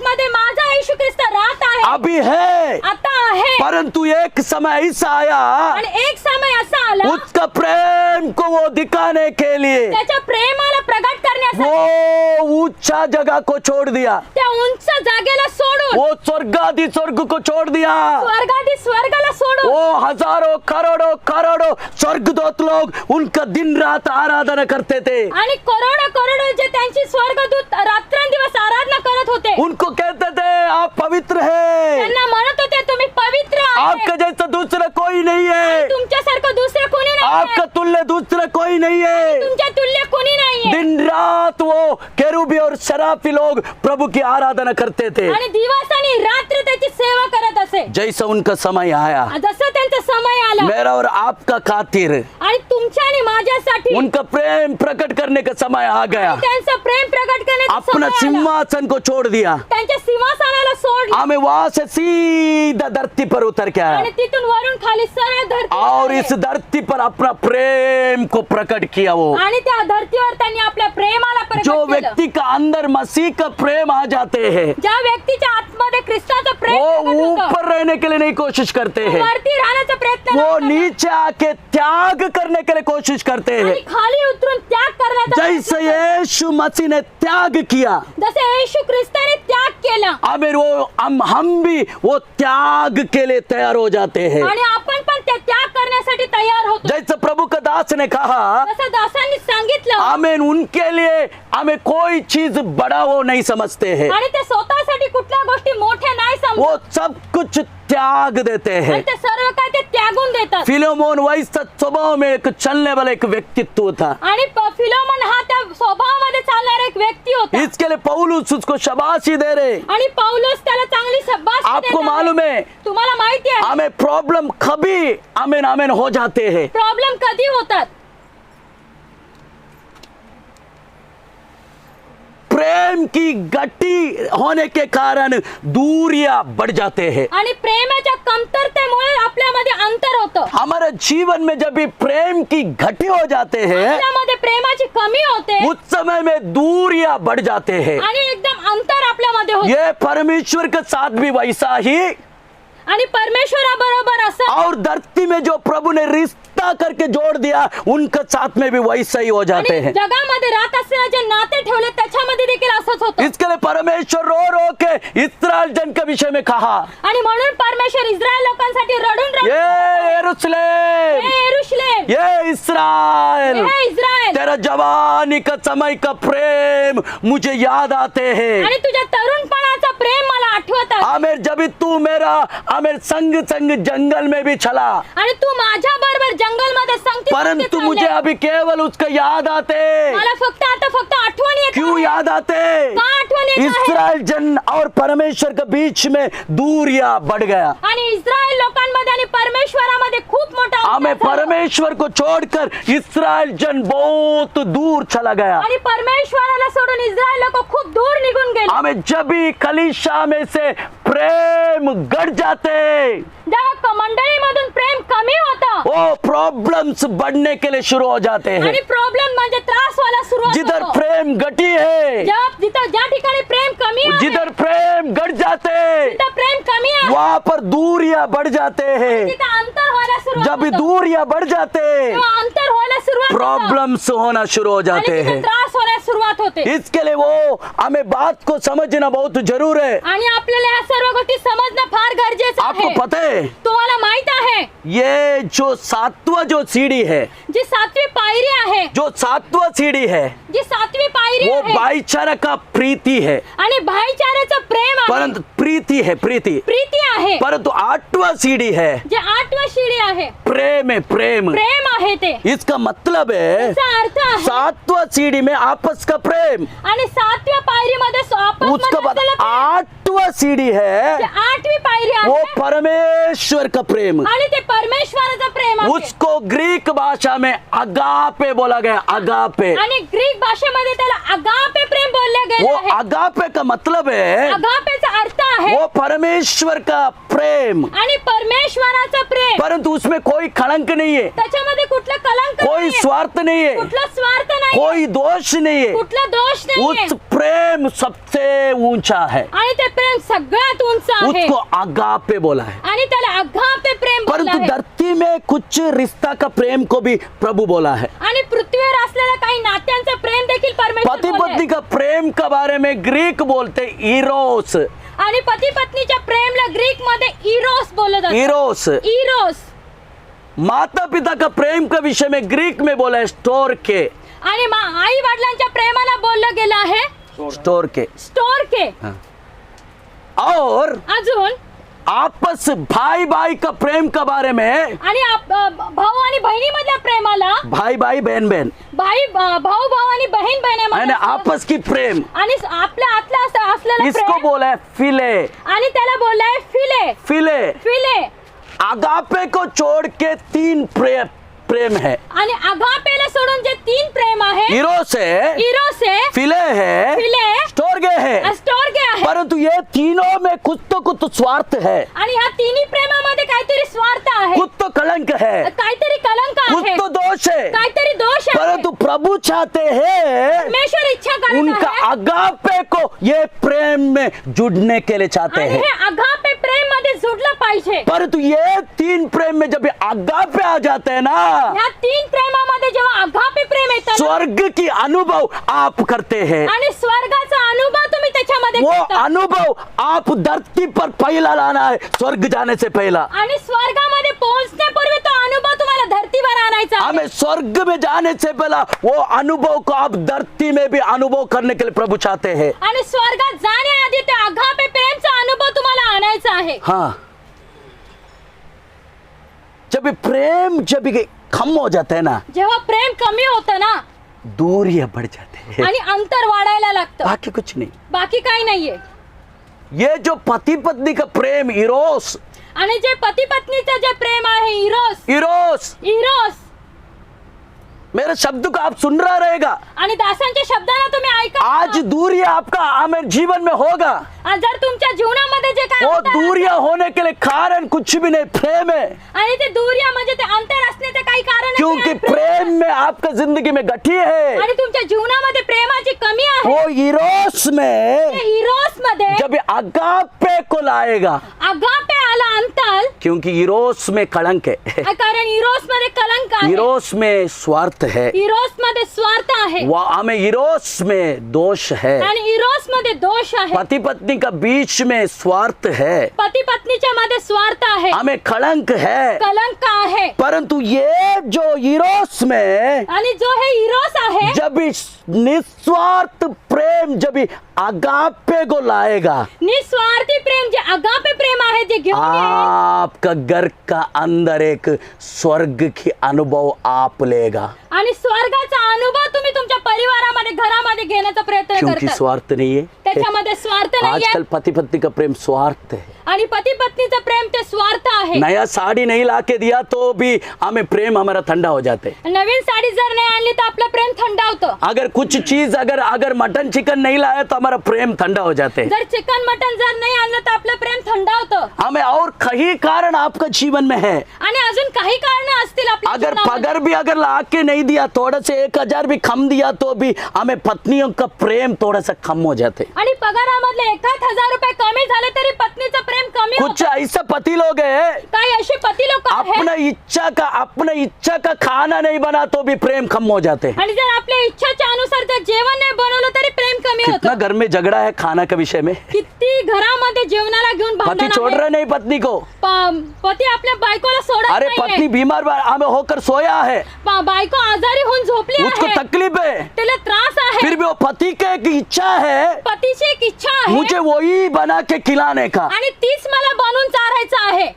S2: मध्ये माझा येशू ख्रिस्त राहत आहे,
S1: अभी है.
S2: आता आहे.
S1: परंतु एक समय ऐसा आया,
S2: आणि एक समय असा आला
S1: उसका प्रेम को वो दिखाने के लिए
S2: त्याच्या प्रेमाला प्रगट करण्यासाठी
S1: वो ऊंचा जगह को छोड़ दिया.
S2: त्या उंच जागेला सोडून,
S1: वो स्वर्गादि स्वर्ग को छोड़ दिया.
S2: स्वर्गाला सोडून
S1: वो हजारों करोड़ों स्वर्गदूत लोग उनका दिन रात आराधना करते थे.
S2: आणि करोडो जे त्यांची स्वर्गदूत रात्रंदिवस आराधना करत होते,
S1: उनको कहते थे आप पवित्र है,
S2: त्यांना म्हणत होते तुम्ही पवित्र आहे,
S1: आपका जैसा दूसरा कोई नहीं है,
S2: तुमच्यासारखं दुसरं कोणी नाही,
S1: आपका तुल्य दूसरा कोई नहीं है.
S2: तुमच्या तुल्य कोणी नाहीये.
S1: दिन रात वो केरूबी और शराफी लोग प्रभु की आराधना करते थे.
S2: आणि दिवस आणि रात्र त्याची सेवा करत असे.
S1: जैसा उनका समय आया,
S2: जसं त्यांचा समय आला
S1: मेरा और आपका खातिर
S2: आणि तुमच्या आणि माझ्यासाठी
S1: उनका प्रेम प्रकट करने का समय आ गया.
S2: त्यांचं प्रेम प्रकट करण्याचा
S1: अपना
S2: समय आला.
S1: सिंहासन को छोड़ दिया,
S2: त्यांच्या सिंहासनाला सोडलं
S1: हमें वहां से सीधा धरती पर उतर के आया
S2: आणि तिथून वरून खाली सरळ धरती
S1: और इस धरती पर अपना प्रेम को प्रकट किया. वो
S2: आणि त्या धरतीवर त्यांनी आपल्या प्रेमाला प्रकट
S1: जो
S2: केलं.
S1: व्यक्ति का अंदर मसीह का प्रेम आ जाते हैं,
S2: ज्या व्यक्तीच्या आतमध्ये ख्रिस्ताचं प्रेम
S1: वो
S2: प्रकट होतं,
S1: ऊपर रहने के लिए नहीं कोशिश करते हैं,
S2: वरती राहण्याचा प्रयत्न
S1: वो
S2: नाही करत.
S1: नीचे आके त्याग करने के लिए कोशिश करते
S2: आणि
S1: हैं.
S2: खाली उतरून त्याग करण्याचा
S1: जैसे
S2: प्रयत्न करतात.
S1: यीशु मसीह ने त्याग किया,
S2: जसे येशू ख्रिस्ताने त्याग केला
S1: आमीन, वो हम भी वो त्याग के लिए तैयार हो जाते हैं.
S2: आणि आपण पण ते त्याग करण्यासाठी तयार होतो.
S1: जैसे प्रभु का दास ने कहा,
S2: जसं दासांनी सांगितलं,
S1: आमीन, उनके लिए हमें कोई चीज बड़ा वो नहीं समझते हैं,
S2: आणि ते स्वतःसाठी कुठल्या गोष्टी मोठ्या नाही समजत,
S1: वो सब कुछ त्याग देते
S2: आणि
S1: हैं.
S2: ते सर्व काय ते त्यागून देतात.
S1: फिलोमोन वैसा स्वभाव में एक चलने वाला एक व्यक्तित्व था.
S2: आणि फिलोमोन हा त्या स्वभावामध्ये चालणारा एक व्यक्ती होता.
S1: इसके लिए पौलुस उसको शाबाशी दे रहे.
S2: आणि पौलुस त्याला चांगली शाबासकी
S1: आपको
S2: देत आहे.
S1: मालूम है,
S2: तुम्हाला माहिती आहे
S1: हमें प्रॉब्लम कभी आमीन आमीन हो जाते हैं.
S2: प्रॉब्लेम कधी होतात.
S1: प्रेम की गति होने के कारण दूरियां बढ़ जाते हैं।
S2: आणि प्रेमाच्या कमतरतेमुळे आपल्यामध्ये अंतर होतं,
S1: हमारे जीवन में जब भी प्रेम की घटी हो जाते हैं
S2: आपल्यामध्ये प्रेमाची कमी होते
S1: उस समय में दूरियां बढ़ जाते हैं।
S2: आणि एकदम अंतर आपल्यामध्ये होते
S1: ये परमेश्वर के साथ भी वैसा ही,
S2: आणि परमेश्वराबरोबर असं
S1: और धरती में जो प्रभु ने रिश्ता करके जोड़ दिया उनके साथ में भी वैसा ही हो जाते
S2: आणि
S1: हैं।
S2: जगामध्ये राहत असलेले जे नाते ठेवले त्याच्यामध्ये देखील असंच होतं।
S1: इसके लिए परमेश्वर रो रो के इस्राएल जन के विषय में कहा,
S2: आणि म्हणून परमेश्वर इस्रायल लोकांसाठी रडून
S1: ये
S2: रडून
S1: यरूशलेम,
S2: हे यरूशलेम,
S1: ये इस्राएल,
S2: हे इस्रायल,
S1: तेरा जवानी का समय का प्रेम मुझे याद आते हैं।
S2: आणि तुझ्या तरुणपणाचा प्रेम मला आठवत आहे,
S1: आमेर जब तू मेरा आमेर संग संग जंगल में भी चला,
S2: आणि तू माझ्या बरोबर जंगल मध्ये संगती
S1: परंतु मुझे अभी केवल उसका याद आते।
S2: मला फक्त आठवण येत
S1: क्यों
S2: आहे।
S1: याद आते?
S2: का आठवण येत आहे?
S1: इस्राएल जन और परमेश्वर के बीच में दूरियां बढ़ गया।
S2: आणि इस्रायल लोकांमध्ये आणि परमेश्वरामध्ये खूप मोठा अंतर
S1: हमें
S2: झाला।
S1: परमेश्वर को छोड़कर इस्राएल जन बहुत दूर चला गया।
S2: आणि परमेश्वराला सोडून इस्रायल लोक खूप दूर निघून गेले।
S1: हमें जब भी कलीसिया में से प्रेम घट जाते,
S2: जेव्हा मंडळीमधून प्रेम कमी होतं
S1: वो प्रॉब्लम्स बढ़ने के लिए शुरू हो जाते हैं।
S2: आणि प्रॉब्लेम म्हणजे त्रास व्हायला सुरुवात
S1: जिधर
S2: होतो।
S1: प्रेम घटी है,
S2: जिथं ज्या ठिकाणी प्रेम कमी आहे,
S1: जिधर प्रेम घट जाते,
S2: जिथं प्रेम कमी आहे,
S1: वहां पर दूरियां बढ़ जाते हैं।
S2: तिथं अंतर व्हायला सुरुवात
S1: जब
S2: होतं।
S1: दूरियां बढ़ जाते,
S2: तेव्हा अंतर व्हायला सुरुवात होतं।
S1: प्रॉब्लम्स होना शुरू हो
S2: आणि
S1: जाते
S2: तिथं
S1: हैं।
S2: त्रास व्हायला सुरुवात होते।
S1: इसके लिए वो हमें बात को समझना बहुत जरूर है।
S2: आणि आपल्याला या सर्व गोष्टी समजणं फार गरजेचं
S1: आपको
S2: आहे।
S1: पता है
S2: तुम्हाला माहित आहे
S1: ये जो सातवां जो सीढ़ी है,
S2: जी 7वी पायरी आहे,
S1: जो सातवां सीढ़ी है
S2: जी 7वी पायरी
S1: वो
S2: आहे,
S1: भाईचारा का प्रीति है,
S2: आणि भाईचाऱ्याचं प्रेम आहे,
S1: परंतु प्रीति है प्रीति,
S2: प्रीती आहे।
S1: परंतु आठवां सीढ़ी है
S2: जे 8वी शिडी आहे,
S1: प्रेम है, प्रेम।
S2: प्रेम आहे ते।
S1: इसका मतलब है
S2: याचा अर्थ आहे
S1: सातवां सीढ़ी में आपस का प्रेम,
S2: आणि 7व्या पायरीमध्ये
S1: उसका बाद
S2: आपस
S1: आठवां सीढ़ी है
S2: 8वी पायरी आहे,
S1: वो परमेश्वर का प्रेम।
S2: आणि ते परमेश्वराचं प्रेम आहे।
S1: उसको ग्रीक भाषा में अगापे बोला गया, अगापे।
S2: आणि ग्रीक भाषेमध्ये त्याला अगापे प्रेम बोलले गेले
S1: वो
S2: आहे।
S1: अगापे का मतलब है
S2: अगापेचा अर्थ आहे
S1: वो परमेश्वर का प्रेम,
S2: आणि परमेश्वराचं प्रेम,
S1: परंतु उसमें कोई कलंक नहीं है,
S2: त्याच्यामध्ये कुठलं कलंक
S1: कोई
S2: नाहीये,
S1: स्वार्थ नहीं है,
S2: कुठला स्वार्थ नाही,
S1: कोई दोष नहीं है।
S2: कुठला दोष नाहीये,
S1: उस प्रेम सबसे ऊंचा है,
S2: आणि ते प्रेम सगळ्यात उंच आहे,
S1: उसको अगापे बोला है।
S2: आणि त्याला अगापे प्रेम बोललं
S1: परंतु
S2: आहे।
S1: धरती में कुछ रिश्ता का प्रेम को भी प्रभु बोला है।
S2: आणि पृथ्वीवर असलेल्या काही नात्यांचं प्रेम देखील परमेश्वर
S1: पति
S2: बोलले।
S1: पत्नी का प्रेम के बारे में ग्रीक बोलते इरोस,
S2: आणि पती पत्नीच्या प्रेमला ग्रीक मध्ये इरोस बोललं जातं।
S1: इरोस।
S2: इरोस।
S1: माता पिता का प्रेम के विषय में ग्रीक में बोला है स्टोर के,
S2: आणि आई वडिलांच्या प्रेमाला बोललं गेलं आहे
S1: स्टोर के।
S2: स्टोर के।
S1: और
S2: अजून
S1: आपस भाई भाई का प्रेम के बारे में,
S2: आणि भाऊ आणि बहिणी मधल्या प्रेमाला,
S1: भाई भाई बहन बहन
S2: भाऊ भाऊ आणि बहीण
S1: यानी
S2: बहिणीमध्ये
S1: आपस की प्रेम,
S2: आणि आपल्या आतला असलेला
S1: इसको
S2: प्रेम,
S1: बोला है फिले।
S2: आणि त्याला बोललाय फिले।
S1: फिले
S2: फिले।
S1: अगापे को छोड़ के तीन प्रेम है,
S2: आणि अगापेला सोडून जे 3 प्रेम आहे,
S1: इरोस है,
S2: इरोस आहे,
S1: फिले है,
S2: फिले,
S1: स्टोरगे है,
S2: स्टोरगे आहे।
S1: परंतु ये तीनों में कुछ तो स्वार्थ है,
S2: आणि ह्या तिन्ही प्रेमामध्ये काहीतरी स्वार्थ आहे,
S1: कुछ तो कलंक है,
S2: काहीतरी कलंक
S1: कुछ
S2: आहे,
S1: तो दोष है,
S2: काहीतरी दोष आहे।
S1: परंतु प्रभु चाहते हैं
S2: परमेश्वर इच्छा करता
S1: उनका
S2: है
S1: अगापे को ये प्रेम में जुड़ने के लिए चाहते
S2: आणि
S1: हैं।
S2: हे अगापे प्रेम मध्ये जुडलं पाहिजे।
S1: परंतु ये तीन प्रेम में जब अगापे आ जाते हैं ना,
S2: ह्या 3 प्रेमामध्ये जेव्हा अगापे प्रेम येतं ना,
S1: स्वर्ग की अनुभव आप करते हैं,
S2: आणि स्वर्गाचा अनुभव तुम्ही त्याच्यामध्ये
S1: वो
S2: करता।
S1: अनुभव आप धरती पर पहला लाना है, स्वर्ग जाने से पहला।
S2: आणि स्वर्गामध्ये पोहोचण्यापूर्वी तो अनुभव तुम्हाला धरतीवर आणायचा आहे।
S1: हमें स्वर्ग में जाने से पहला वो अनुभव को आप धरती में भी अनुभव करने के लिए प्रभु चाहते हैं।
S2: आणि स्वर्गात जाण्याआधी ते अगापे प्रेमचा अनुभव तुम्हाला आणायचा आहे।
S1: हाँ, जब जब कम हो जाता है ना,
S2: जेव्हा प्रेम कमी होतं ना,
S1: दूरियां बढ़ जाते हैं,
S2: आणि अंतर वाढायला लागतं,
S1: बाकी कुछ नहीं।
S2: बाकी काही नाहीये।
S1: ये जो पति पत्नी का प्रेम इरोस,
S2: आणि जे पती पत्नीचं जे प्रेम आहे इरोस,
S1: इरोस
S2: इरोस,
S1: मेरे शब्द को आप सुन रहा रहेगा,
S2: आणि दासांच्या शब्दांना तुम्ही ऐका.
S1: आज दूरिया आपका आमेन जीवन में होगा.
S2: आणि जर तुमच्या जीवनामध्ये जे काय
S1: वो
S2: अंतर
S1: दूरिया होने के लिए कारण कुछ भी नहीं, प्रेम है.
S2: आणि ते दूरिया म्हणजे ते अंतर असण्याचं काही कारण नाही.
S1: क्योंकि प्रेम में आपका जिंदगी में गठी है.
S2: आणि तुमच्या जीवनामध्ये प्रेमाची कमी आहे.
S1: वो इरोस में
S2: इरोस मध्ये
S1: जब अगापे को लाएगा,
S2: अगापे आला अंतर,
S1: क्योंकि इरोस में कलंक है,
S2: कारण इरोस मध्ये कलंक आहे.
S1: इरोस में स्वार्थ है,
S2: इरोस मध्ये स्वार्थ आहे
S1: वो हमें इरोस में दोष है.
S2: आणि इरोस मध्ये दोष आहे.
S1: पति पत्नी का बीच में स्वार्थ है,
S2: पती पत्नीच्या मध्ये स्वार्थ आहे,
S1: हमें कलंक है.
S2: कलंक आहे.
S1: परंतु ये जो इरोस में
S2: आणि जो हे इरोस आहे,
S1: जब इस निस्वार्थ प्रेम जब अगापे को लाएगा,
S2: निस्वार्थी प्रेम जे अगापे प्रेम आहे जे घेऊन येईल,
S1: आपका घर का अंदर एक स्वर्ग की अनुभव आप लेगा.
S2: आणि स्वर्गाचा अनुभव तुम्ही तुमच्या परिवारामध्ये घरामध्ये घेण्याचा प्रयत्न
S1: क्योंकि
S2: करता.
S1: स्वार्थ नहीं है.
S2: त्याच्यामध्ये स्वार्थ नाहीये.
S1: आजकल पति पत्नी का प्रेम स्वार्थ है.
S2: आणि पती पत्नीचं प्रेम ते स्वार्थ आहे.
S1: नया साड़ी नहीं लाके दिया तो भी हमें प्रेम हमारा ठंडा हो जाते.
S2: नवीन साडी जर नाही आणली तर आपलं प्रेम थंड होतं.
S1: अगर कुछ चीज अगर मटन चिकन नहीं लाया तो हमारा प्रेम ठंडा हो जाते.
S2: जर चिकन मटन जर नाही आणलं तर आपलं प्रेम थंड होतं.
S1: हमें और कई कारण आपका जीवन में है.
S2: आणि अजून काही कारण असतील आपल्या
S1: अगर
S2: जीवनामध्ये.
S1: पगार भी अगर लाके नहीं दिया, थोड़ा से 1000 भी कम दिया तो भी हमें पत्नियों का प्रेम थोड़ा सा कम हो जाते.
S2: आणि पगारामधले 1000 रुपये कमी झाले तरी पत्नीचं प्रेम कमी
S1: कुछ
S2: होतं.
S1: ऐसा पति लोग है,
S2: काही असे पती लोक आहेत,
S1: अपना इच्छा का खाना नहीं बना तो भी प्रेम कम हो जाते.
S2: आणि जर आपल्या इच्छाच्या अनुसार जर जेवण नाही बनवलं तरी प्रेम कमी
S1: कितना
S2: होतं.
S1: घर में झगड़ा है खाना के विषय में.
S2: किती घरामध्ये जेवणाला घेऊन
S1: पति
S2: भांडण
S1: छोड़
S2: आहे.
S1: रहे नहीं पत्नी को.
S2: पती आपल्या बायकोला सोडत
S1: अरे
S2: नाहीये.
S1: पत्नी बीमार हमें होकर सोया है,
S2: बायको आजारी होऊन झोपली
S1: उसको
S2: आहे,
S1: तकलीफ है,
S2: त्याला त्रास आहे.
S1: फिर भी वो पति की एक इच्छा है
S2: पतीची एक इच्छा आहे
S1: मुझे वही बना के खिलाने का.
S2: आणि तीच मला बनवून चारायचं आहे.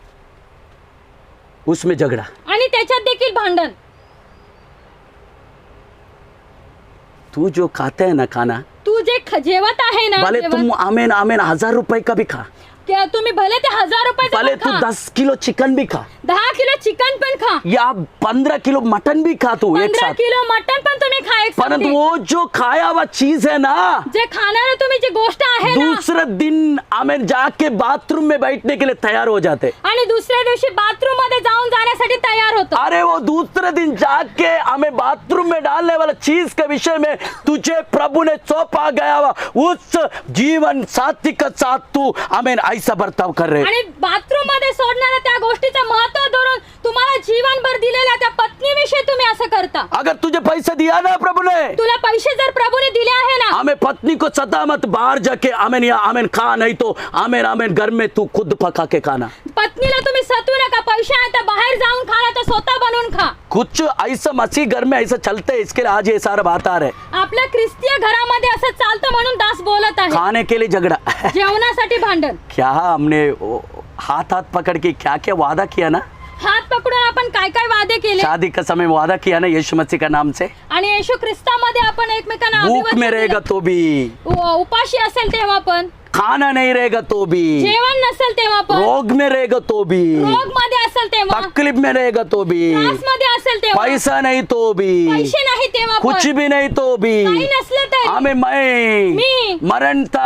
S1: उसमें झगड़ा.
S2: आणि त्याच्यात देखील भांडण.
S1: तू जो खाते है ना खाना,
S2: तू जे जेवत आहे ना,
S1: भले
S2: जेवण,
S1: तुम आमेन 1000 रुपए का भी खा,
S2: तुम्ही भले ते 1000 रुपये
S1: भले तू 10 किलो चिकन भी खा,
S2: 10 किलो चिकन पण खा,
S1: या 15 किलो मटन भी खा तू एक
S2: 15
S1: साथ.
S2: किलो मटन पण तुम्ही खा एक
S1: परंतु
S2: साथ.
S1: वो जो खाया हुआ चीज है ना,
S2: जे खाणार तुम्ही जी गोष्ट आहे ना,
S1: दूसरे दिन हमें जाके बाथरूम में बैठने के लिए तैयार हो जाते.
S2: आणि दुसऱ्या दिवशी बाथरूम मध्ये जाऊन जाण्यासाठी तयार होतो.
S1: अरे वो दूसरे दिन जाके हमें बाथरूम में डालने वाला चीज के विषय में तुझे प्रभु ने सौंपा गया हुआ उस जीवन साथी के साथ तू हमें ऐसा बर्ताव कर रहे.
S2: आणि बाथरूम मध्ये सोडणाऱ्या त्या गोष्टीचं महत्त्व धरून तुम्हाला जीवनभर दिलेल्या त्या पत्नीविषयी तुम्ही असं करता.
S1: अगर तुझे पैसे दिया ना प्रभु ने,
S2: तुला पैसे जर प्रभूने दिले आहे ना,
S1: हमें पत्नी को सता मत, बाहर जाके आमेन खा, नहीं तो आमेन घर में तू खुद पका के खाना.
S2: पत्नीला तुम्ही सतू नका. पैसे आहे तर बाहेर जाऊन खा, तर स्वतः बनवून खा.
S1: कुछ ऐसा मसीह घर में ऐसा चलते है, इसके लिए आज ये सारा बात आ रहा है.
S2: आपल्या ख्रिस्तीय घरामध्ये असं चालतं म्हणून दास बोलत आहे.
S1: खाने के लिए झगड़ा.
S2: जेवणासाठी भांडण.
S1: क्या हमने हाथ पकड़ के क्या क्या वादा किया ना,
S2: हात पकडून आपण काय काय वादे केले
S1: शादी का समय वादा किया ना यीशु मसीह का नाम से.
S2: आणि येशू ख्रिस्तामध्ये आपण एकमेकांना
S1: भूख
S2: अभिवचन
S1: में रहेगा
S2: दिलं.
S1: तो भी,
S2: उपाशी असेल तेव्हा पण,
S1: खाना नहीं रहेगा तो भी,
S2: जेवण नसेल तेव्हा पण,
S1: रोग में रहेगा तो भी,
S2: रोग मध्ये असेल तेव्हा,
S1: तकलीफ में रहेगा तो भी,
S2: त्रास मध्ये असेल तेव्हा,
S1: पैसा नहीं तो भी,
S2: पैसे नाही तेव्हा
S1: कुछ
S2: पण,
S1: भी नहीं तो भी,
S2: काही नसलं तरी
S1: हमें
S2: मी
S1: मरण तक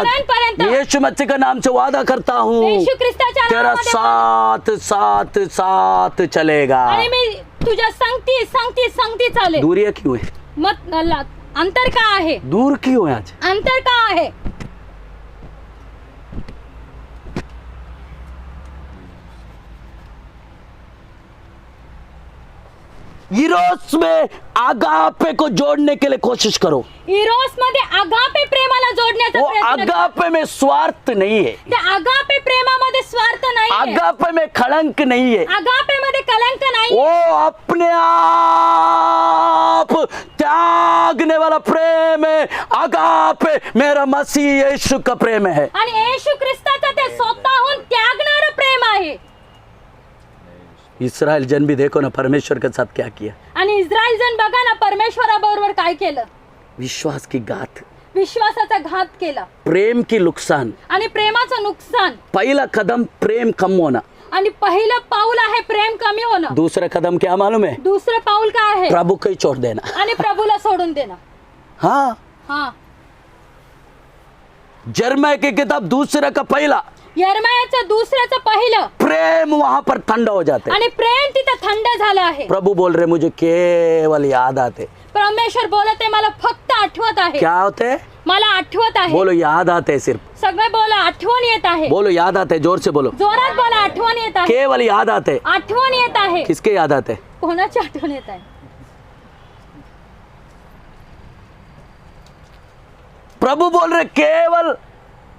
S2: मरणपर्यंत
S1: यीशु मसीह का नाम से वादा करता हूँ
S2: येशू ख्रिस्ताच्या
S1: तेरा
S2: नावामध्ये
S1: साथ साथ साथ चलेगा.
S2: आणि मी तुझ्या संगती चालेल.
S1: दूरिया क्यों है?
S2: मत अंतर का आहे?
S1: दूर क्यों है आज?
S2: अंतर का आहे?
S1: इरोस में आगापे को जोड़ने के लिए कोशिश करो.
S2: इरोस मध्ये अगापे प्रेमाला जोडण्याचा
S1: वो
S2: प्रयत्न कर.
S1: आगापे में स्वार्थ नहीं है,
S2: त्या अगापे प्रेमामध्ये स्वार्थ नाही.
S1: आगापे में कलंक नहीं है,
S2: अगापे मध्ये कलंक नाही.
S1: वो अपने आप त्यागने वाला प्रेम है. आगापे मेरा मसीह यीशु का प्रेम है.
S2: आणि येशू ख्रिस्ताचं ते स्वतःहून त्यागणारं प्रेम आहे.
S1: इस्राएल जन भी देखो ना परमेश्वर के साथ क्या किया.
S2: आणि इस्रायल जन बघा ना परमेश्वराबरोबर काय केलं.
S1: विश्वास की घात,
S2: विश्वासाचा घात केला
S1: प्रेम की नुकसान.
S2: आणि प्रेमाचं नुकसान.
S1: पहला कदम प्रेम कम होना.
S2: आणि पहिलं पाऊल आहे प्रेम कमी होणं.
S1: दूसरा कदम क्या मालूम है?
S2: दुसरं पाऊल काय आहे?
S1: प्रभु को ही छोड़ देना.
S2: आणि प्रभूला सोडून देणं.
S1: हाँ,
S2: हा,
S1: यिर्मयाह की किताब दूसरे का पहला
S2: यिर्मयाचं दुसऱ्याचं पहिलं
S1: प्रेम वहां पर ठंडा हो जाते.
S2: आणि प्रेम तिथं थंड झालं आहे.
S1: प्रभु बोल रहे मुझे केवल याद आते.
S2: परमेश्वर बोलत आहे मला फक्त आठवत आहे.
S1: क्या होते?
S2: मला आठवत आहे.
S1: बोलो याद आते. सिर्फ
S2: सगळे बोला आठवण येत आहे.
S1: बोलो याद आते. जोर से बोलो.
S2: जोरात बोला आठवण येत आहे.
S1: केवल याद आते.
S2: आठवण येत आहे.
S1: किसके याद आते?
S2: कोणाची आठवण येत आहे?
S1: प्रभु बोल रहे केवल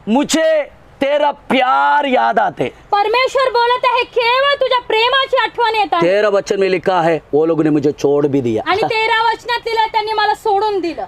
S1: मुझे तेरा प्यार याद आते.
S2: परमेश्वर बोलत आहे केवळ तुझ्या प्रेमाची आठवण येत आहे.
S1: 13 वचन में लिखा है वो लोगों ने मुझे छोड़ भी दिया.
S2: आणि 13 वचनात दिलं त्यांनी मला सोडून दिलं.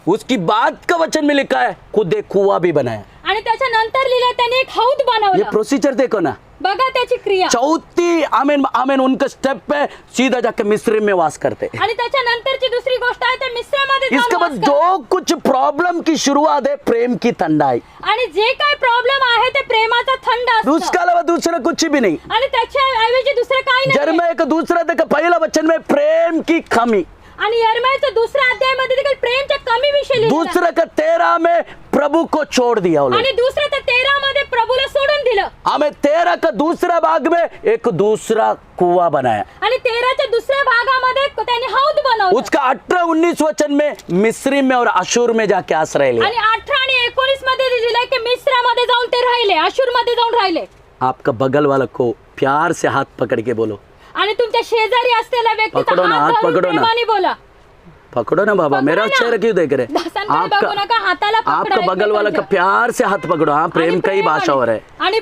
S1: उसकी बाद का वचन में लिखा है खुद एक कुआं भी बनाया.
S2: आणि त्याच्यानंतर लिहिलं त्यांनी एक हौद
S1: ये
S2: बनवलं.
S1: प्रोसीजर देखो ना.
S2: बघा त्याची क्रिया.
S1: चौथी आमीन आमीन उनका स्टेप पे सीधा जाके मिस्र में वास करते.
S2: आणि त्याच्यानंतरची दुसरी गोष्ट आहे ते मिस्रामध्ये जाऊन
S1: इसके बाद
S2: वास करतात.
S1: जो कुछ प्रॉब्लम की शुरुआत है प्रेम की ठंडाई.
S2: आणि जे काय प्रॉब्लेम आहे ते प्रेमाचा थंड असतं.
S1: उसके अलावा दूसरा कुछ भी नहीं.
S2: आणि त्याच्या ऐवजी दुसरं काही नाही.
S1: यिर्मयाह का दूसरा देखो पहला वचन में प्रेम की कमी.
S2: आणि यिर्मयाच्या दुसऱ्या अध्यायामध्ये देखील प्रेमच्या कमी विषय लिहिलेला आहे.
S1: दूसरा का 13 में प्रभु को छोड़ दिया वो लोग.
S2: आणि दुसऱ्या तर 13 मध्ये प्रभूला सोडून दिलं.
S1: हमें 13 का दूसरा भाग में एक दूसरा कुआं बनाया.
S2: आणि 13च्या दुसऱ्या भागामध्ये त्यांनी हौद बनवलं.
S1: उसका 18-19 वचन में मिस्र में और अशूर में जाके आश्रय लिया.
S2: आणि 18 आणि 19 मध्ये लिहिलंय की मिस्रामध्ये जाऊन ते राहिले, अशूर मध्ये जाऊन राहिले.
S1: आपका बगल वाला को प्यार से हाथ पकड़ के बोलो.
S2: आणि तुमच्या शेजारी असलेल्या व्यक्तीचा
S1: पकडो ना, हात
S2: हात धरून
S1: पकडो ना.
S2: प्रेमाने बोला.
S1: पकड़ो ना बाबा.
S2: पकड़ो
S1: मेरा
S2: ना.
S1: चेहरा क्यों देख रहे?
S2: दासांकडे बघू नका, हाताला पकडा
S1: आपका बगल वाला का
S2: एकमेकांच्या.
S1: प्यार से हाथ पकड़ो. हाँ, प्रेम
S2: आणि
S1: का ही भाषा हो रहा है.
S2: आणि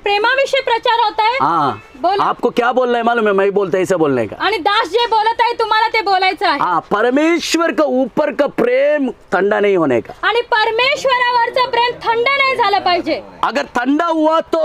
S2: प्रेमाविषयी प्रचार होत आहे.
S1: हाँ,
S2: बोला.
S1: आपको क्या बोलना है मालूम है? मैं ही बोलता ऐसा बोलने का.
S2: आणि दास जे बोलत आहे तुम्हाला ते बोलायचं आहे.
S1: हाँ, परमेश्वर का ऊपर का प्रेम ठंडा नहीं होने का.
S2: आणि परमेश्वरावरचं प्रेम थंड नाही झालं पाहिजे.
S1: अगर ठंडा हुआ तो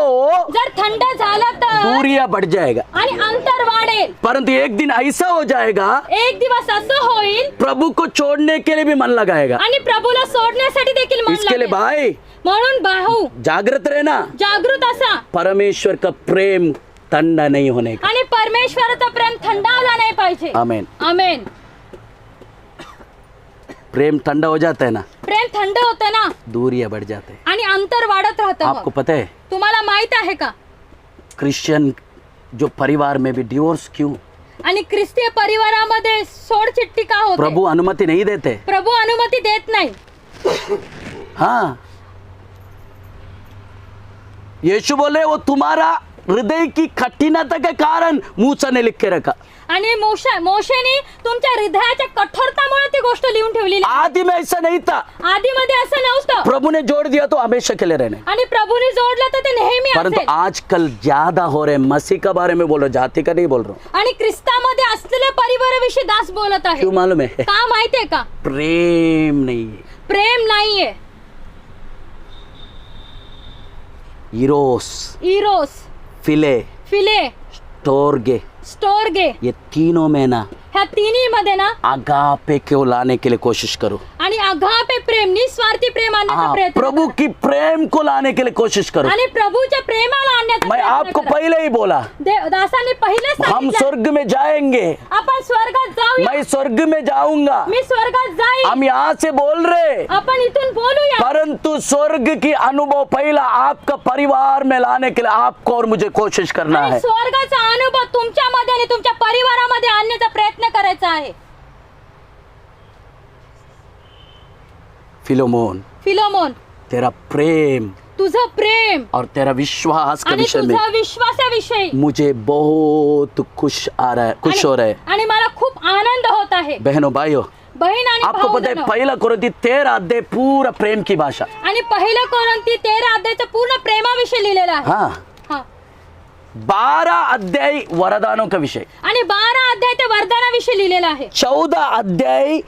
S2: जर थंड झालं तर
S1: दूरियां बढ़ जाएगा.
S2: आणि अंतर वाढेल.
S1: परंतु एक दिन ऐसा हो जाएगा
S2: एक दिवस असं होईल
S1: प्रभु को छोड़ने के लिए भी मन लगाएगा.
S2: आणि प्रभूला सोडण्यासाठी देखील मन
S1: इसके लिए
S2: लागेल.
S1: भाई
S2: म्हणून भाऊ
S1: जागृत रहना.
S2: जागृत असा.
S1: परमेश्वर का प्रेम ठंडा नहीं होने का.
S2: आणि परमेश्वराचा प्रेम थंडावला नाही पाहिजे.
S1: आमेन.
S2: आमेन.
S1: प्रेम ठंडा हो जाता है ना,
S2: प्रेम थंड होतं ना
S1: दूरियां बढ़ जाते हैं.
S2: आणि अंतर वाढत राहतं.
S1: आपको
S2: मग
S1: पता है
S2: तुम्हाला माहित आहे का
S1: क्रिश्चियन जो परिवार में भी डिवोर्स क्यों?
S2: आणि ख्रिस्तीय परिवारामध्ये सोड चिठ्ठी का होते?
S1: प्रभु अनुमति नहीं देते.
S2: प्रभू अनुमती देत नाही.
S1: हाँ, यीशु बोले वो तुम्हारा हृदय की कठिनता के कारण मूसा ने लिख के रखा.
S2: आणि मोशेने तुमच्या हृदयाच्या कठोरतामुळे ती गोष्ट लिहून ठेवलेली आहे.
S1: आदि में ऐसा नहीं था.
S2: आधीमध्ये असं नव्हतं.
S1: प्रभु ने जोड़ दिया तो हमेशा के लिए रहने.
S2: आणि प्रभूने जोडलं तर ते नेहमी
S1: परंतु
S2: असेल.
S1: आजकल ज्यादा हो रहे. मसीह का बारे में बोल रहा, जाति का नहीं बोल रहा हूँ.
S2: आणि ख्रिस्तामध्ये असलेल्या परिवाराविषयी दास बोलत आहे.
S1: क्यों मालूम है?
S2: का माहितीये का?
S1: प्रेम नहीं है.
S2: प्रेम नाहीये.
S1: इरोस,
S2: इरोस,
S1: फिले,
S2: फिले,
S1: टोरगे,
S2: स्टोरगे,
S1: ये तीनों में ना
S2: ह्या तिन्ही मध्ये ना
S1: अगापे को लाने के लिए कोशिश करो.
S2: आणि अगापे प्रेम, निस्वार्थी प्रेम आणण्याचा
S1: हाँ,
S2: प्रयत्न
S1: प्रभु
S2: करा.
S1: की प्रेम को लाने के लिए कोशिश करो.
S2: आणि प्रभूच्या प्रेमाला आणण्याचा
S1: मैं
S2: प्रयत्न
S1: आपको
S2: करा.
S1: पहले ही बोला
S2: दासांनी पहिले
S1: हम
S2: सांगितलं
S1: स्वर्ग में जाएंगे.
S2: आपण स्वर्गात जाऊया.
S1: मैं स्वर्ग में जाऊंगा.
S2: मी स्वर्गात जाईन.
S1: हम यहाँ से बोल रहे,
S2: आपण इथून बोलूया.
S1: परंतु स्वर्ग की अनुभव पहला आपका परिवार में लाने के लिए आपको और मुझे कोशिश करना
S2: आणि
S1: है.
S2: स्वर्गाचा अनुभव तुमच्यामध्ये आणि तुमच्या परिवारामध्ये आणण्याचा प्रयत्न करायचा आहे.
S1: फिलोमोन,
S2: फिलोमोन,
S1: तेरा प्रेम
S2: तुझं प्रेम
S1: और तेरा विश्वास के
S2: आणि
S1: विषय में
S2: तुझा विश्वासाविषयी
S1: मुझे बहुत खुश हो रहा है.
S2: आणि मला खूप आनंद होत आहे.
S1: बहनों भाइयों,
S2: बहीण आणि
S1: आपको पता है
S2: भाऊ
S1: पहला कोरिन्थी 13 अध्याय पूरा प्रेम की भाषा.
S2: आणि पहिलं कोरिन्थी 13 अध्यायाचं पूर्ण प्रेमाविषयी लिहिलेलं आहे.
S1: हाँ,
S2: हा.
S1: 12 अध्याय वरदानों का विषय.
S2: आणि 12 अध्याय ते वरदानाविषयी लिहिलेलं आहे.
S1: 14 अध्याय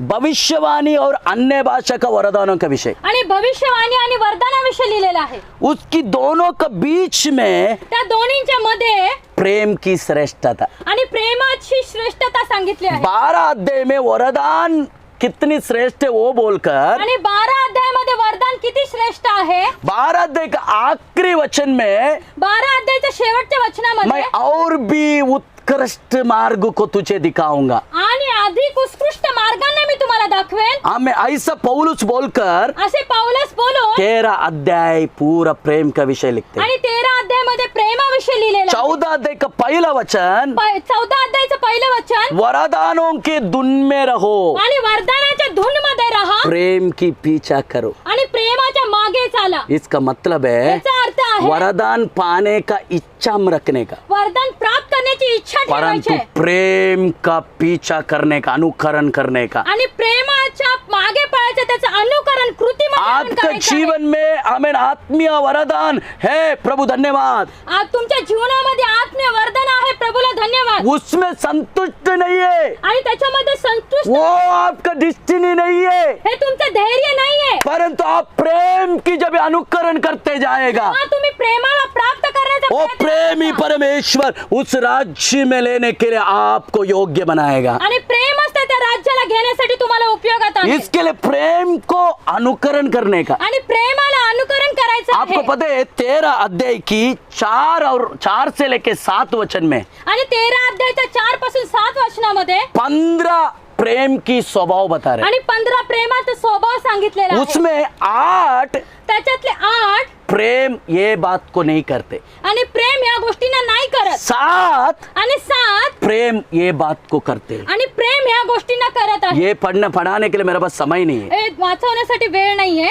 S1: भविष्यवाणी और अन्य भाषा का वरदानों का विषय.
S2: आणि भविष्यवाणी आणि वरदानाविषयी लिहिलेलं आहे.
S1: उसकी दोनों का बीच में
S2: त्या दोन्हींच्या मध्ये
S1: प्रेम की श्रेष्ठता.
S2: आणि प्रेमाची श्रेष्ठता सांगितली आहे.
S1: 12 अध्याय में वरदान कितनी श्रेष्ठ है वो बोलकर
S2: आणि 12 अध्यायामध्ये वरदान किती श्रेष्ठ आहे.
S1: 12 अध्याय का आखिरी वचन में
S2: 12 अध्यायाच्या शेवटच्या वचनामध्ये
S1: मैं और भी उत्कृष्ट मार्ग को तुझे दिखाऊंगा.
S2: आणि अधिक उत्कृष्ट मार्गाने मी तुम्हाला दाखवेन.
S1: हमें ऐसा पौलुस बोलकर
S2: असे पौलुस बोलून
S1: 13 अध्याय पूरा प्रेम का विषय लिखते हैं.
S2: आणि 13 अध्यायामध्ये प्रेमाविषयी लिहिलेलं आहे.
S1: 14 अध्याय का पहला वचन
S2: 14 अध्यायाचं पहिलं वचन
S1: वरदानों के धुन में रहो,
S2: आणि वरदानाच्या धुन मध्ये राहा
S1: प्रेम की पीछा करो.
S2: आणि प्रेमाच्या मागे चाला.
S1: इसका मतलब है
S2: याचा अर्थ आहे
S1: वरदान पाने का इच्छा में रखने का,
S2: वरदान प्राप्त करण्याची इच्छा
S1: परंतु
S2: ठेवायची
S1: प्रेम का पीछा करने का, अनुकरण करने का.
S2: आणि प्रेमाच्या मागे पळायचं, त्याचं अनुकरण कृतीमध्ये आपण
S1: आपके
S2: करायचं आहे.
S1: जीवन में हमें आत्मीय वरदान है. प्रभु धन्यवाद.
S2: आज तुमच्या जीवनामध्ये आत्मीय वरदान आहे. प्रभूला धन्यवाद.
S1: उसमें संतुष्ट नहीं है,
S2: आणि त्याच्यामध्ये संतुष्ट
S1: वो आपका डिस्टिनी नहीं है,
S2: हे तुमचं धैर्य नाहीये.
S1: परंतु आप प्रेम की जब अनुकरण करते जाएगा,
S2: जेव्हा तुम्ही प्रेमाला प्राप्त करण्याचा
S1: वो
S2: प्रयत्न
S1: प्रेमी
S2: करता,
S1: परमेश्वर उस राज्य में लेने के लिए आपको योग्य बनाएगा.
S2: आणि प्रेम असते त्या राज्याला घेण्यासाठी तुम्हाला उपयोगात आहे.
S1: इसके लिए प्रेम को अनुकरण करने का.
S2: आणि प्रेमाला अनुकरण करायचं
S1: आपको
S2: आहे.
S1: पता है 13 अध्याय की 4 से लेके 7 वचन में
S2: आणि 13 अध्यायाच्या 4 पासून 7 वचनामध्ये
S1: 15 प्रेम की स्वभाव बता रहे.
S2: आणि 15 प्रेमाचा स्वभाव सांगितलेला आहे.
S1: उसमें 8
S2: त्याच्यातले 8
S1: प्रेम ये बात को नहीं करते,
S2: आणि प्रेम या गोष्टींना नाही करत.
S1: 7
S2: आणि 7
S1: प्रेम ये बात को करते हैं.
S2: आणि प्रेम या गोष्टींना करत आहे.
S1: ये पढ़ाने के लिए मेरे पास समय नहीं है.
S2: हे वाचवण्यासाठी वेळ नाहीये.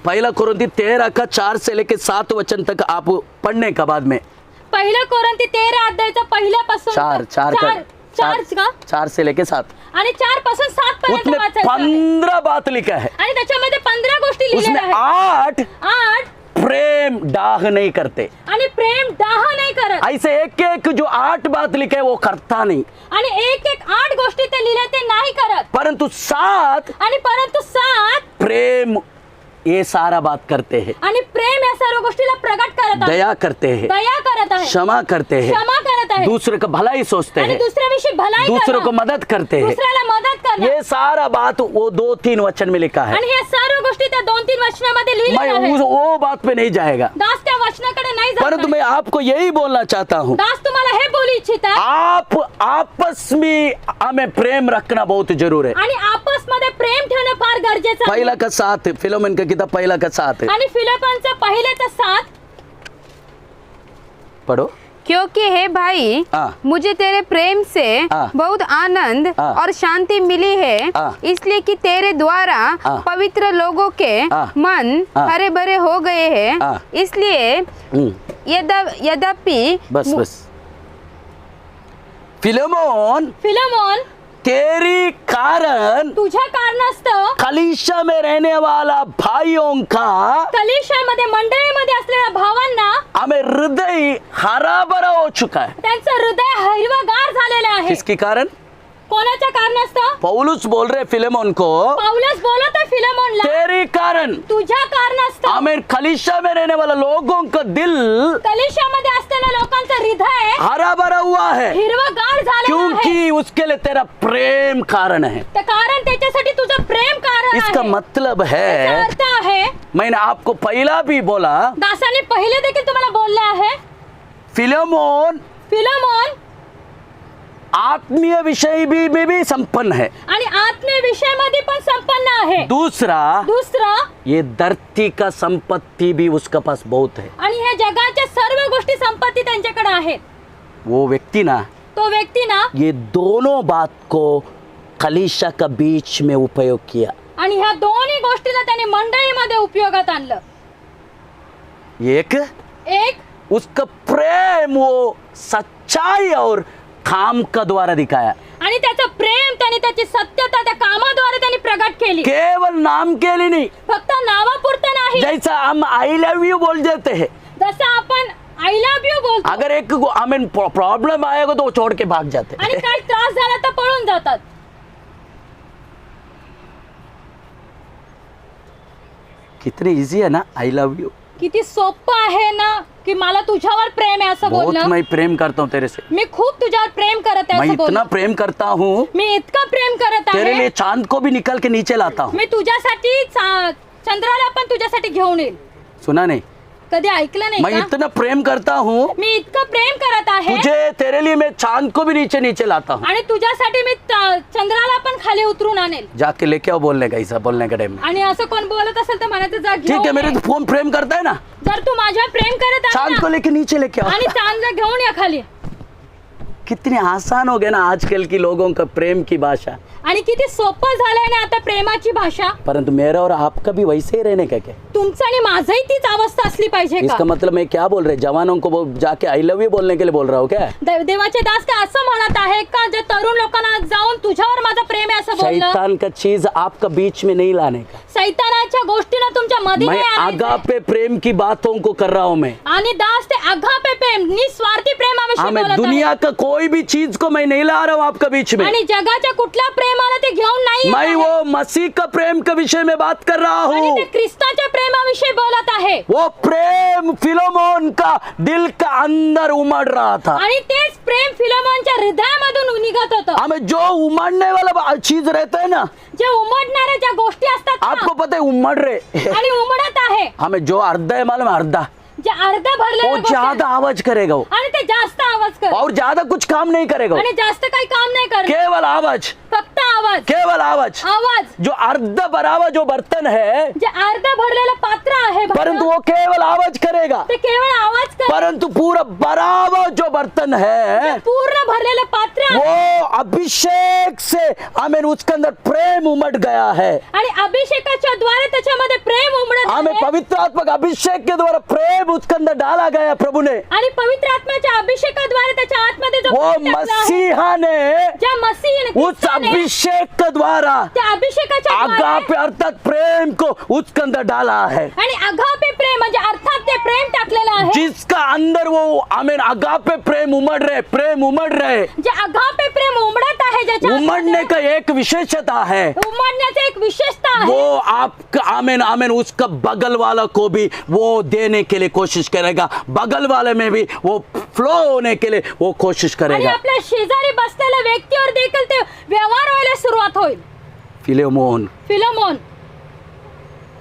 S1: पहला कोरिन्थी 13 का 4 से लेके 7 वचन तक आप पढ़ने का बाद में
S2: पहिलं कोरिन्थी 13 अध्यायाचा पहिल्यापासून
S1: 4 से लेके 7
S2: आणि 4 पासून 7 पर्यंत
S1: उसमें
S2: वाचायचं आहे.
S1: 15 बात लिखा है.
S2: आणि त्याच्यामध्ये 15 गोष्टी
S1: उसमें
S2: लिहिलेल्या आहेत. 8
S1: प्रेम डाह नहीं करते.
S2: आणि प्रेम दाह नाही करत.
S1: ऐसे एक एक जो 8 बात लिखे वो करता नहीं,
S2: आणि एक 8 गोष्टी ते लिहिले ते नाही करत.
S1: परंतु 7
S2: आणि परंतु 7
S1: प्रेम ये सारा बात करते हैं,
S2: आणि प्रेम या सर्व गोष्टीला प्रगट करत आहे.
S1: दया करते हैं,
S2: दया करत आहे.
S1: क्षमा करते हैं,
S2: क्षमा करत आहे.
S1: दूसरे का भलाई सोचते
S2: आणि
S1: हैं,
S2: दुसऱ्याविषयी भलाई
S1: दूसरों
S2: करणं.
S1: को मदद करते हैं.
S2: दुसऱ्याला मदत करणं.
S1: ये सारा बात वो 2-3 वचन में लिखा है.
S2: आणि हे सर्व गोष्टी त्या 2-3 वचनामध्ये
S1: मैं
S2: लिहिलेल्या आहेत.
S1: वो बात पे नहीं जाएगा,
S2: दास त्या वचनाकडे नाही जात
S1: परंतु
S2: आहे.
S1: मैं आपको यही बोलना चाहता हूँ,
S2: दास तुम्हाला हे बोलू इच्छिता
S1: आप आपस में हमें प्रेम रखना बहुत जरूर है.
S2: आणि आपसमध्ये प्रेम ठेवणं फार गरजेचं आहे.
S1: पहला का 7 फिलोमेन का किताब पहला का 7
S2: आणि फिलिप्पियनचं पहिले तर 7
S1: पढ़ो.
S3: क्योंकि हे भाई
S1: हाँ।
S3: मुझे तेरे प्रेम से
S1: हाँ।
S3: बहुत आनंद
S1: हाँ।
S3: और शांति मिली है,
S1: हाँ।
S3: इसलिए कि तेरे द्वारा
S1: हाँ।
S3: पवित्र लोगों के
S1: हाँ।
S3: मन
S1: हाँ।
S3: हरे भरे हो गए हैं।
S1: हाँ।
S3: इसलिए
S1: हम्म,
S3: यद्यपि
S1: बस फिलोमोन
S2: फिलोमोन
S1: तेरी कारण
S2: तुझ्या कारणास्तव
S1: कलीसिया में रहने वाला भाइयों का
S2: कलिशामध्ये मंडळीमध्ये असलेल्या भावांना
S1: हमें हृदय हरा भरा हो चुका है.
S2: त्यांचं हृदय हिरवगार झालेलं आहे.
S1: किसके कारण?
S2: कोणाच्या कारणास्तव?
S1: पौलुस बोल रहे फिलेमोन को,
S2: पौलुस बोलत आहे फिलेमोनला,
S1: तेरी कारण
S2: तुझ्या कारणास्तव
S1: हमें कलीसिया में रहने वाला लोगों का दिल
S2: कलिशामध्ये असलेल्या लोकांचं हृदय
S1: हरा भरा हुआ है,
S2: हिरवगार झालेलं आहे.
S1: क्योंकि उसके लिए तेरा प्रेम कारण है.
S2: ते कारण त्याच्यासाठी तुझं प्रेम कारण
S1: इसका
S2: आहे.
S1: मतलब
S2: त्याचा
S1: है,
S2: अर्थ आहे,
S1: मैंने आपको पहला भी बोला,
S2: दासाने पहिले देखील तुम्हाला बोलले आहे,
S1: फिलेमोन
S2: फिलेमोन
S1: आत्मीय विषय भी संपन्न है.
S2: आणि आत्मीय विषयामध्ये पण संपन्न आहे.
S1: दूसरा ये धरती का संपत्ति भी उसके पास बहुत है.
S2: आणि ह्या जगाच्या सर्व गोष्टी संपत्ती त्यांच्याकडे आहेत.
S1: वो व्यक्ति ना
S2: तो व्यक्ती ना
S1: ये दोनों बात को कलीसिया का बीच में उपयोग किया.
S2: आणि ह्या दोन्ही गोष्टीला त्याने मंडळीमध्ये उपयोगात आणलं. एक
S1: उसका प्रेम वो सच्चाई और काम का द्वारा दिखाया.
S2: आणि त्याचं प्रेम त्याने त्याची सत्यता त्या कामाद्वारे त्यांनी प्रगट केली.
S1: केवल नाम के लिए नहीं,
S2: फक्त नावापुरतं नाही.
S1: जैसा हम आई लव यू बोल देते हैं,
S2: जसं आपण आय लव्ह यू बोलतो
S1: अगर एक प्रॉब्लम आएगा तो वो छोड़ के भाग जाते
S2: आणि
S1: हैं.
S2: काय त्रास झाला तर पळून जातात.
S1: कितनी इजी है ना आई लव यू.
S2: किती सोपं आहे ना की मला तुझ्यावर प्रेम आहे असं
S1: बहुत
S2: बोलणं.
S1: मैं प्रेम करता हूँ तेरे से,
S2: मी खूप तुझ्यावर प्रेम करत आहे
S1: मैं
S2: असं
S1: इतना
S2: बोलणं.
S1: प्रेम करता हूँ
S2: मी इतकं प्रेम करत
S1: तेरे लिए
S2: आहे
S1: चांद को भी निकल के नीचे लाता हूँ.
S2: मी तुझ्यासाठी चंद्राला पण तुझ्यासाठी घेऊन येईल.
S1: सुना नहीं,
S2: कधी ऐकलं
S1: मैं
S2: नाही का?
S1: इतना प्रेम करता हूँ
S2: मी इतकं प्रेम करत आहे
S1: तुझे, तेरे लिए मैं चांद को भी नीचे नीचे लाता हूँ.
S2: आणि तुझ्यासाठी मी चंद्राला पण खाली उतरून आणेल.
S1: जाके लेके आओ बोलने का, ऐसा बोलने का टाइम में.
S2: आणि असं कोण बोलत असेल तर म्हणायचं जा
S1: ठीक है,
S2: घेऊन
S1: मेरे
S2: ये.
S1: तो फोन प्रेम करता है ना,
S2: जर तू माझ्यावर प्रेम करत आहे
S1: चांद को
S2: ना,
S1: लेके नीचे लेके आओ.
S2: आणि चांदला घेऊन या खाली.
S1: कितने आसान हो गए ना आजकल की लोगों का प्रेम की भाषा.
S2: आणि किती सोपं झालंय ना आता प्रेमाची भाषा.
S1: परंतु मेरा और आपका भी वैसे ही रहने का क्या?
S2: तुमचं आणि माझंही तीच अवस्था असली पाहिजे
S1: इसका
S2: का?
S1: मतलब मैं क्या बोल रहे, जवानों को जाके आई लव यू बोलने के लिए बोल रहा हूँ क्या?
S2: देवाचे दास काय असं म्हणत आहे का जे तरुण लोकांना जाऊन तुझ्यावर माझं प्रेम आहे असं बोलणं?
S1: शैतान का चीज आपका बीच में नहीं लाने का.
S2: सैतानाच्या गोष्टीनं तुमच्या मध्ये
S1: मैं
S2: नाही आणायचं.
S1: आगापे प्रेम की बातों को कर रहा हूँ मैं.
S2: आणि दास ते अगापे प्रेम निस्वार्थी प्रेमाविषयी
S1: हाँ, मैं
S2: बोलत आहे.
S1: दुनिया का कोई भी चीज को मैं नहीं ला रहा हूँ आपका बीच में.
S2: आणि जगाच्या कुठल्या प्रेमाला ते घेऊन नाही येत
S1: मैं
S2: आहे.
S1: वो मसीह का प्रेम के विषय में बात कर रहा
S2: आणि
S1: हूँ.
S2: ते ख्रिस्ताच्या प्रेमाविषयी बोलत आहे.
S1: वो प्रेम फिलोमोन का दिल का अंदर उमड़ रहा था.
S2: आणि तेच प्रेम फिलोमोनच्या हृदयामधून निघत होतं.
S1: हमें जो उमड़ने वाला चीज रहता है ना,
S2: जे उमडणाऱ्या ज्या गोष्टी असतात ना,
S1: आपको पता है उमड़ रहे.
S2: आणि उमडत आहे
S1: हमें जो अर्धा है मालूम है, अर्धा
S2: जे अर्ध
S1: वो
S2: भरलेलं
S1: ज्यादा आवाज करेगा वो,
S2: आणि ते जास्त आवाज कर
S1: और ज्यादा कुछ काम नहीं करेगा वो.
S2: आणि जास्त काही काम नाही करत.
S1: केवल आवाज,
S2: फक्त आवाज
S1: केवल आवाज.
S2: आवाज.
S1: जो अर्ध भरावा जो बर्तन है,
S2: जे अर्ध भरलेलं पात्र आहे भरलं,
S1: परंतु वो केवल आवाज करेगा.
S2: ते केवळ आवाज कर.
S1: परंतु पूरा भरावा जो बर्तन है
S2: पूर्ण भरलेलं पात्र आहे.
S1: वो अभिषेक से हमें उसके अंदर प्रेम उमड़ गया है.
S2: आणि अभिषेकाच्या द्वारे त्याच्यामध्ये प्रेम उमडत
S1: हमें
S2: आहे.
S1: पवित्र आत्मा का अभिषेक के द्वारा प्रेम उसके अंदर डाला गया प्रभु ने.
S2: आणि पवित्र आत्म्याच्या अभिषेकाद्वारे त्याच्या आतमध्ये जो
S1: वो
S2: प्रेम टाकला आहे,
S1: मसीहा ने
S2: ज्या मसीह
S1: उस अभिषेक के द्वारा
S2: त्या अभिषेकाच्या द्वारे
S1: आगापे अर्थात प्रेम को उसके अंदर डाला है.
S2: आणि अगापे प्रेम म्हणजे अर्थात ते प्रेम टाकलेलं आहे.
S1: जिसका अंदर वो आमीन अगापे प्रेम उमड़ रहे, प्रेम उमड़ रहे.
S2: जे अगापे प्रेम उमडत आहे, ज्याच्या
S1: उमड़ने का एक विशेषता है,
S2: उमडण्याची एक विशेषता आहे.
S1: वो आपका आमीन आमीन उसका बगल वाला को भी वो देने के लिए कोशिश करेगा. बगल वाले में भी वो फ्लो होने के लिए वो कोशिश
S2: आणि
S1: करेगा.
S2: आपल्या शेजारी बसलेल्या व्यक्तीवर देखील ते व्यवहार व्हायला सुरुवात होईल.
S1: फिलोमोन
S2: फिलोमोन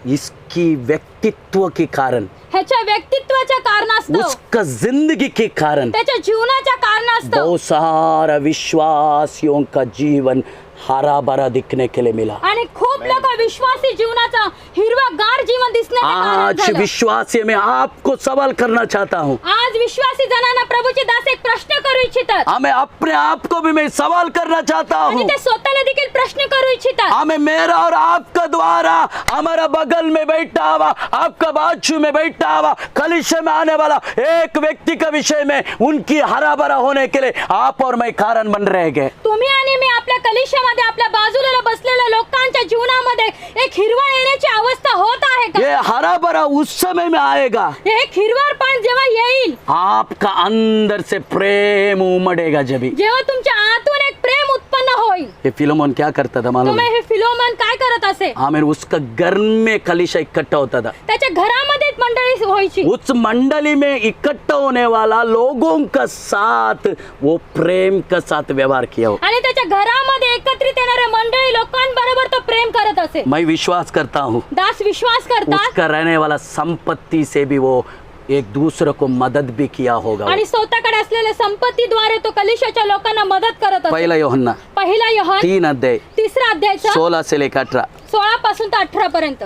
S1: इसकी व्यक्तित्व के कारण,
S2: ह्याच्या व्यक्तित्वाच्या कारणास्तव,
S1: उसका जिंदगी के कारण
S2: त्याच्या जीवनाच्या कारणास्तव
S1: बहुत सारा विश्वासियों का जीवन हरा भरा दिखने के लिए मिला.
S2: आणि खूप लोक विश्वासी जीवनाचा हिरवागार जीवन दिसण्याचं कारण
S1: आज
S2: झालं.
S1: विश्वासी में आपको सवाल करना चाहता हूँ.
S2: आज विश्वासी जनांना प्रभूचे दास एक प्रश्न करू इच्छितात.
S1: हमें अपने आप को भी मैं सवाल करना चाहता
S2: आणि
S1: हूँ.
S2: ते स्वतःला देखील प्रश्न करू इच्छितात.
S1: हमें मेरा और आपका द्वारा हमारा बगल में बैठा हुआ, आपका बाजू में बैठा हुआ, कलीसिया में आने वाला एक व्यक्ति के विषय में उनकी हरा भरा होने के लिए आप और मैं कारण बन रहेंगे.
S2: तुम्ही आणि मी आपल्या कलिशामध्ये आपल्या बाजूला बसलेल्या लोकांच्या जीवनामध्ये एक हिरवळ येण्याची अवस्था होत आहे का?
S1: ये हरा भरा उस समय में आएगा,
S2: एक हिरवळपण जेव्हा येईल,
S1: आपका अंदर से प्रेम उमड़ेगा. जब भी
S2: जेव्हा तुमच्या आतून एक प्रेम उत्पन्न होईल.
S1: ये फिलोमोन क्या करता था मालूम
S2: तुम्ही
S1: है?
S2: हे फिलोमन काय करत असे?
S1: आमिर उसका घर में कलीसिया इकट्ठा होता था.
S2: त्याच्या घरामध्ये मंडळी व्हायची.
S1: उस मंडली में इकट्ठा होने वाला लोगों का साथ वो प्रेम का साथ व्यवहार किया हो.
S2: आणि त्याच्या घरामध्ये एकत्रित येणाऱ्या मंडळी लोकांबरोबर तो प्रेम करत असे.
S1: मैं विश्वास करता हूँ
S2: दास विश्वास करतात
S1: उसका रहने वाला संपत्ति से भी वो एक दूसरे को मदद भी किया होगा.
S2: आणि स्वतःकडे असलेल्या संपत्तीद्वारे तो कलिशाच्या लोकांना मदत करत असे.
S1: पहिला योहन्ना
S2: पहिला योहान
S1: 3 अध्याय
S2: 3 अध्यायचा
S1: 16 से लेकर 18.
S2: 16 पासून ते 18 पर्यंत.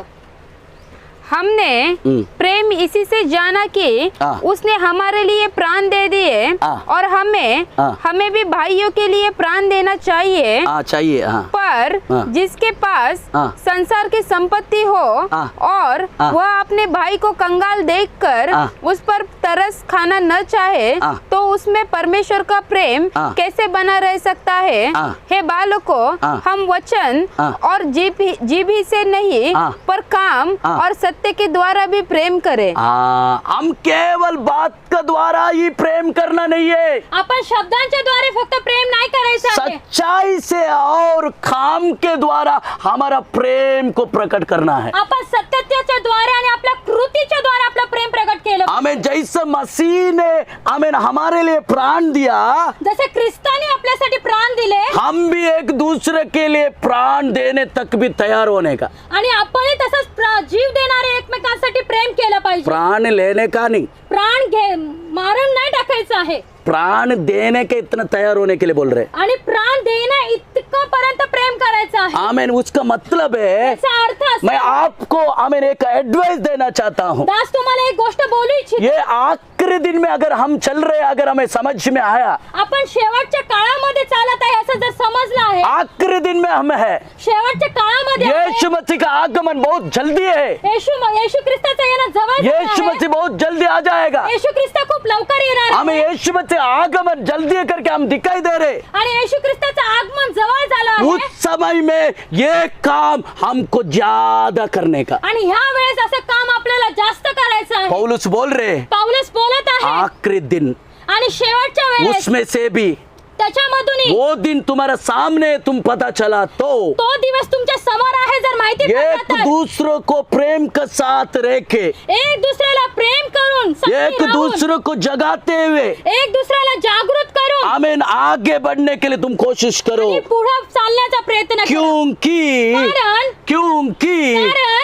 S3: हमने प्रेम इसी से जाना कि
S1: हाँ।
S3: उसने हमारे लिए प्राण दे दिए
S1: हाँ।
S3: और हमें
S1: हाँ।
S3: हमें भी भाइयों के लिए प्राण देना चाहिए।
S1: हाँ चाहिए. हाँ
S3: पर
S1: हाँ।
S3: जिसके पास
S1: हाँ।
S3: संसार की संपत्ति हो
S1: हाँ।
S3: और
S1: हाँ।
S3: वह अपने भाई को कंगाल देखकर
S1: हाँ।
S3: उस पर तरस खाना न चाहे
S1: हाँ।
S3: तो उसमें परमेश्वर का प्रेम
S1: हाँ।
S3: कैसे बना रह सकता है?
S1: हाँ।
S3: हे बालकों,
S1: हाँ।
S3: हम वचन
S1: हाँ।
S3: और जीभ ही से नहीं
S1: हाँ।
S3: पर काम
S1: हाँ।
S3: और सत्य के द्वारा भी प्रेम करें।
S1: हम केवल बात का द्वारा ही प्रेम करना नहीं है,
S2: आपण शब्दांच्या द्वारे फक्त प्रेम नाही करायचं आहे.
S1: सच्चाई से और काम के द्वारा हमारा प्रेम को प्रकट करना है.
S2: आपण सत्यतेच्या द्वारे आणि आपल्या कृतीच्या द्वारे आपलं प्रेम केलं
S1: आमेन, जैसे मसीह ने आमेन हमारे लिए प्राण दिया,
S2: जसे ख्रिस्ताने आपल्यासाठी प्राण दिले
S1: हम भी एक दूसरे के लिए प्राण देने तक भी तैयार होने का।
S2: आणि आपणही तसंच जीव देणारे एकमेकांसाठी प्रेम केलं पाहिजे.
S1: प्राण लेने का नहीं,
S2: प्राण घे मारून नाही टाकायचं आहे
S1: प्राण देने के इतना तैयार होने के लिए बोल रहे।
S2: आणि प्राण देणं इतकं पर्यंत प्रेम करायचं आहे.
S1: आमेन, उसका मतलब है
S2: याचा अर्थ असा,
S1: मैं आपको आमेन एक एडवाइस देना चाहता हूँ।
S2: दास तुम्हाला एक गोष्ट बोलू इच्छितो.
S1: ये आखिरी दिन में अगर हम चल रहे, अगर हमें समझ में आया,
S2: आपण शेवटच्या काळामध्ये चालत आहे असं जर समजलं आहे,
S1: आखिरी दिन में हम है,
S2: शेवटच्या काळामध्ये
S1: यीशु मसीह का आगमन बहुत जल्दी है,
S2: येशू ख्रिस्ताचं येणं जवळ
S1: यीशु मसीह बहुत जल्दी आ जाएगा।
S2: येशू ख्रिस्त खूप लवकर येणार
S1: हमें
S2: आहे
S1: यीशु मसीह आगमन जल्दी करके हम दिखाई दे रहे।
S2: आणि येशू ख्रिस्ताचं आगमन जवळ झालं आहे
S1: उस समय में ये काम हमको ज्यादा करने का।
S2: आणि ह्या वेळेस असं काम आपल्याला जास्त करायचं आहे.
S1: पौलुस बोल रहे
S2: पौलुस बोलत आहे
S1: आखिरी दिन,
S2: आणि शेवटच्या वेळेस
S1: उसमें से भी
S2: त्याच्यामधूनही
S1: वो दिन तुम्हारा सामने तुम पता चला तो
S2: तो दिवस तुमच्या समोर आहे जर माहिती पडला
S1: एक
S2: तर
S1: दूसरे को प्रेम के साथ रेखे,
S2: एक दुसऱ्याला प्रेम करून संगती
S1: एक
S2: राहून,
S1: दूसरे को जगाते हुए
S2: एक दुसऱ्याला जागृत करून
S1: आमीन आगे बढ़ने के लिए तुम कोशिश करो।
S2: आणि पुढे चालण्याचा प्रयत्न करा.
S1: क्योंकि
S2: कारण
S1: क्योंकि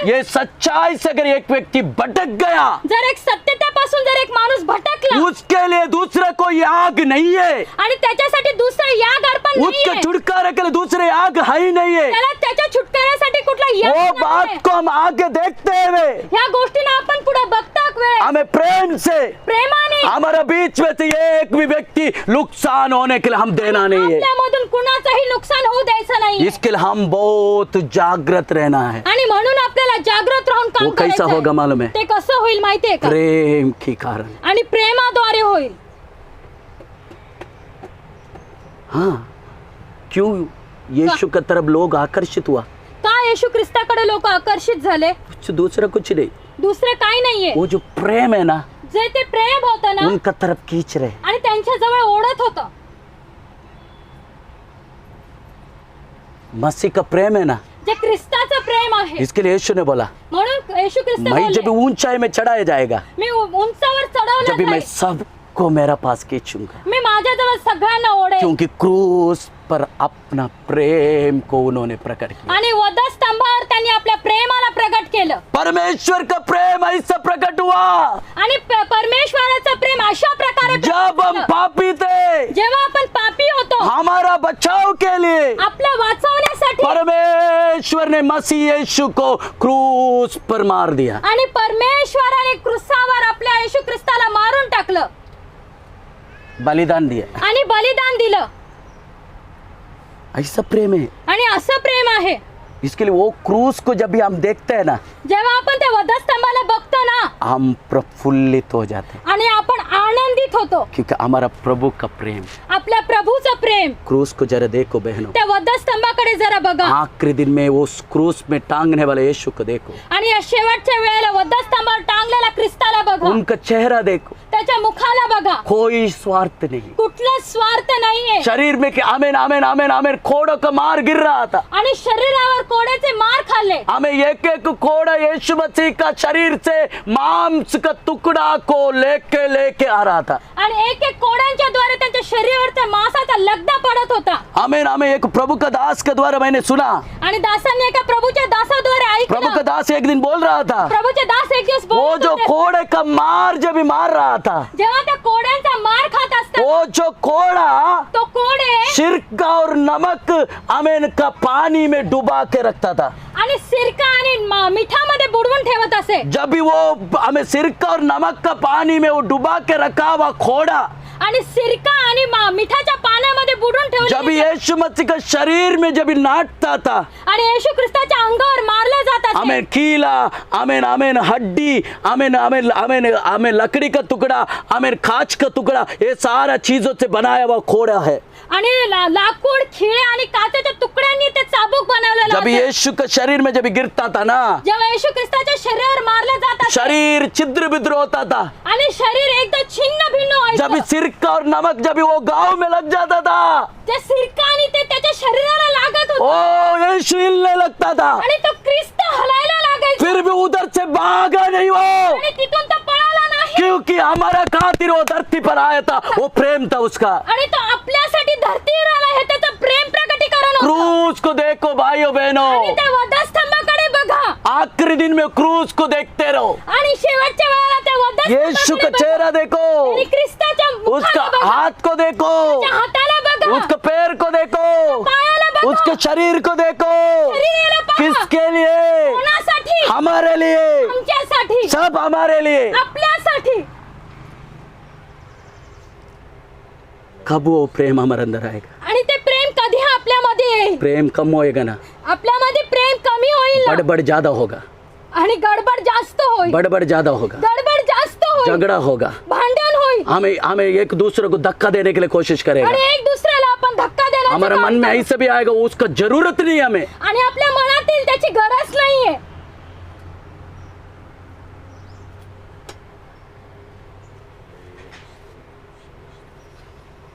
S1: ये सच्चाई से अगर एक व्यक्ति भटक गया,
S2: जर एक सत्यतेपासून जर एक माणूस भटकला
S1: उसके लिए दूसरे को याग नहीं है,
S2: आणि त्याच्यासाठी दुसरा याग अर्पण
S1: उसके
S2: नाहीये,
S1: छुटकारे के लिए दूसरे याग है ही नहीं है।
S2: त्याला त्याच्या छुटकाऱ्यासाठी कुठला याग
S1: वो
S2: नाहीये.
S1: बात को हम आगे देखते हुए
S2: ह्या गोष्टींना आपण पुढे बघता वेळ
S1: हमें प्रेम से
S2: प्रेमाने
S1: हमारा बीच में से एक भी व्यक्ति नुकसान होने के लिए हम देना नहीं है।
S2: आपल्यामधून कुणाचंही नुकसान होऊ द्यायचं नाही
S1: इसके लिए हम बहुत जागृत रहना है।
S2: आणि म्हणून आपल्याला जागृत राहून काम
S1: वो कैसा
S2: करायचं
S1: होगा
S2: आहे.
S1: मालूम है?
S2: ते कसं होईल माहितीये का?
S1: प्रेम के कारण।
S2: आणि प्रेमाद्वारे होईल.
S1: हाँ, क्यों यीशु की तरफ लोग आकर्षित हुआ?
S2: का येशू ख्रिस्ताकडे लोक आकर्षित झाले?
S1: कुछ दूसरा कुछ नहीं,
S2: दुसरे काही नाहीये.
S1: वो जो प्रेम है ना,
S2: जे ते प्रेम होतं ना
S1: उनका तरफ खींच रहे।
S2: आणि त्यांच्या जवळ ओढत होतं.
S1: मसीह का प्रेम है ना,
S2: जे ख्रिस्ताचं प्रेम आहे.
S1: इसके लिए यीशु ने बोला,
S2: म्हणून येशू ख्रिस्त
S1: मैं जब
S2: बोलले,
S1: ऊंचाई में चढ़ाया जाएगा,
S2: मी उंचावर
S1: जब
S2: चढवलं
S1: मैं
S2: जाईल,
S1: सबको मेरा पास खींचूंगा,
S2: मी माझ्याजवळ सगळ्यांना ओढेल.
S1: क्योंकि क्रूस पर अपना प्रेम को उन्होंने प्रकट किया।
S2: आणि वधस्तंभावर त्यांनी आपल्या प्रेमाला प्रगट केलं.
S1: परमेश्वर का प्रेम ऐसा प्रकट हुआ
S2: आणि परमेश्वराचं प्रेम अशा प्रकारे प्रकट
S1: जब हम
S2: झालं.
S1: पापी थे,
S2: जेव्हा आपण पापी होतो,
S1: हमारा बचाव के लिए
S2: आपल्या वाचवण्यासाठी
S1: परमेश्वर ने मसीह यीशु को क्रूस पर मार दिया।
S2: आणि परमेश्वराने क्रूसावर आपल्या येशू ख्रिस्ताला मारून टाकलं
S1: बलिदान दिया।
S2: आणि बलिदान दिलं.
S1: ऐसा प्रेम है।
S2: आणि असं प्रेम आहे.
S1: इसके लिए वो क्रूस को जब भी हम देखते हैं ना,
S2: जेव्हा आपण त्या वधस्तंभाला बघतो ना,
S1: हम प्रफुल्लित हो जाते हैं,
S2: आणि आपण आनंदित होतो.
S1: क्योंकि हमारा प्रभु का प्रेम।
S2: आपल्या प्रभूचं प्रेम.
S1: क्रूस को जरा देखो बहनों,
S2: त्या वधस्तंभाकडे जरा बघा.
S1: आखिरी दिन में वो क्रूस में टांगने वाले यीशु को देखो,
S2: आणि या शेवटच्या वेळेला वधस्तंभावर टांगलेला ख्रिस्ताला बघा.
S1: उनका चेहरा देखो,
S2: त्याच्या मुखाला बघा.
S1: कोई स्वार्थ नहीं,
S2: कुठला स्वार्थ नाहीये.
S1: शरीर में कि आमेन आमेन आमेन आमेन कोड़ों का मार गिर रहा था।
S2: आणि शरीरावर कोड्याचे मार खाल्ले.
S1: हमें एक एक कोड़ा यीशु मसीह का शरीर से मांस का टुकड़ा को लेके लेके आ रहा था।
S2: आणि एक एक कोड्यांच्या द्वारे त्यांच्या शरीरावरचा मांसाचा लगदा पडत होता.
S1: आमेन आमेन। एक प्रभु का दास के द्वारा मैंने सुना,
S2: आणि दासांनी एका प्रभूच्या दासाद्वारे
S1: प्रभु का
S2: ऐकलं.
S1: दास एक दिन बोल रहा था,
S2: प्रभूचे दास एक दिवस
S1: वो
S2: बोलत
S1: जो
S2: होते,
S1: कोड़े का मार जब भी मार रहा था,
S2: जेव्हा त्या कोड्यांचा मार खात असतात,
S1: वो जो कोड़ा
S2: तो कोडे
S1: सिरका और नमक आमेन का पानी में डुबा के रखता था।
S2: आणि सिरका आणि मिठामध्ये बुडवून ठेवत असे.
S1: जब भी वो हमें सिरका और नमक का पानी में वो डुबा के रखा हुआ खोड़ा,
S2: आणि सिरका आणि मिठाच्या पाण्यामध्ये बुडवून
S1: जब
S2: ठेवले
S1: यीशु मसीह का शरीर में जब नाटता था,
S2: आणि येशू ख्रिस्ताच्या अंगावर मारलं जात असे.
S1: आमेन कीला, आमेन आमेन हड्डी, आमेन आमेन आमेन आमेन लकड़ी का टुकड़ा, आमेन कांच का टुकड़ा, ये सारा चीजों से बनाया हुआ खोड़ा है।
S2: आणि लाकूड खिळे आणि काचेच्या तुकड्यांनी ते चाबूक बनवलेलं
S1: जब
S2: होतं.
S1: यीशु का शरीर में जब गिरता था ना,
S2: जेव्हा येशू ख्रिस्ताच्या शरीरावर मारलं जात असे,
S1: शरीर छिद्र बिद्र होता था।
S2: आणि शरीर एकदम छिन्न भिन्न
S1: जब
S2: व्हायचं.
S1: सिरका और नमक जब वो गाँव में लग जाता था,
S2: ते सिरका आणि ते त्याच्या शरीराला लागत
S1: ओ
S2: होतं.
S1: यीशु हिलने लगता था,
S2: आणि तो ख्रिस्त हलायला लागायचा.
S1: फिर भी उधर से भागा नहीं वो,
S2: आणि तिथून तो पळाला नाही.
S1: क्योंकि हमारा खातिर वो धरती पर आया था, वो प्रेम था उसका।
S2: आणि तो आपल्यासाठी धरतीवर आला, हे त्याचं प्रेम प्रकटीकरण होतं.
S1: क्रूस को देखो भाइयों बहनों,
S2: आणि त्या वधस्तंभाकडे बघा
S1: आखिरी दिन में क्रूस को देखते रहो।
S2: आणि शेवटच्या वेळेला त्या
S1: यीशु का
S2: वधस्तंभाकडे
S1: चेहरा
S2: बघा.
S1: देखो,
S2: आणि ख्रिस्ताच्या
S1: उसका
S2: मुखाला बघा,
S1: हाथ को देखो,
S2: त्याच्या हाताला बघा,
S1: उसके पैर को देखो,
S2: पायाला बघा,
S1: उसके शरीर को देखो।
S2: शरीराला पहा.
S1: किसके लिए?
S2: कोणासाठी?
S1: हमारे लिए,
S2: आमच्यासाठी,
S1: सब हमारे लिए।
S2: आपल्यासाठी.
S1: कब वो प्रेम हमारे अंदर आएगा?
S2: आणि ते प्रेम कधी आपल्यामध्ये येईल?
S1: प्रेम कम होएगा ना,
S2: आपल्यामध्ये प्रेम कमी होईल ना.
S1: बड़बड़ ज्यादा होगा,
S2: आणि गडबड जास्त होईल,
S1: बड़बड़ ज्यादा होगा,
S2: गडबड जास्त होईल,
S1: झगड़ा होगा,
S2: भांडण होईल,
S1: हमें एक दूसरे को धक्का देने के लिए कोशिश करेगा।
S2: आणि एक दुसऱ्याला आपण धक्का देण्याचं
S1: हमारे मन
S2: काम
S1: में
S2: करू.
S1: ऐसा भी आएगा, उसका जरूरत नहीं हमें।
S2: आणि आपल्या मनातील त्याची गरज नाहीये.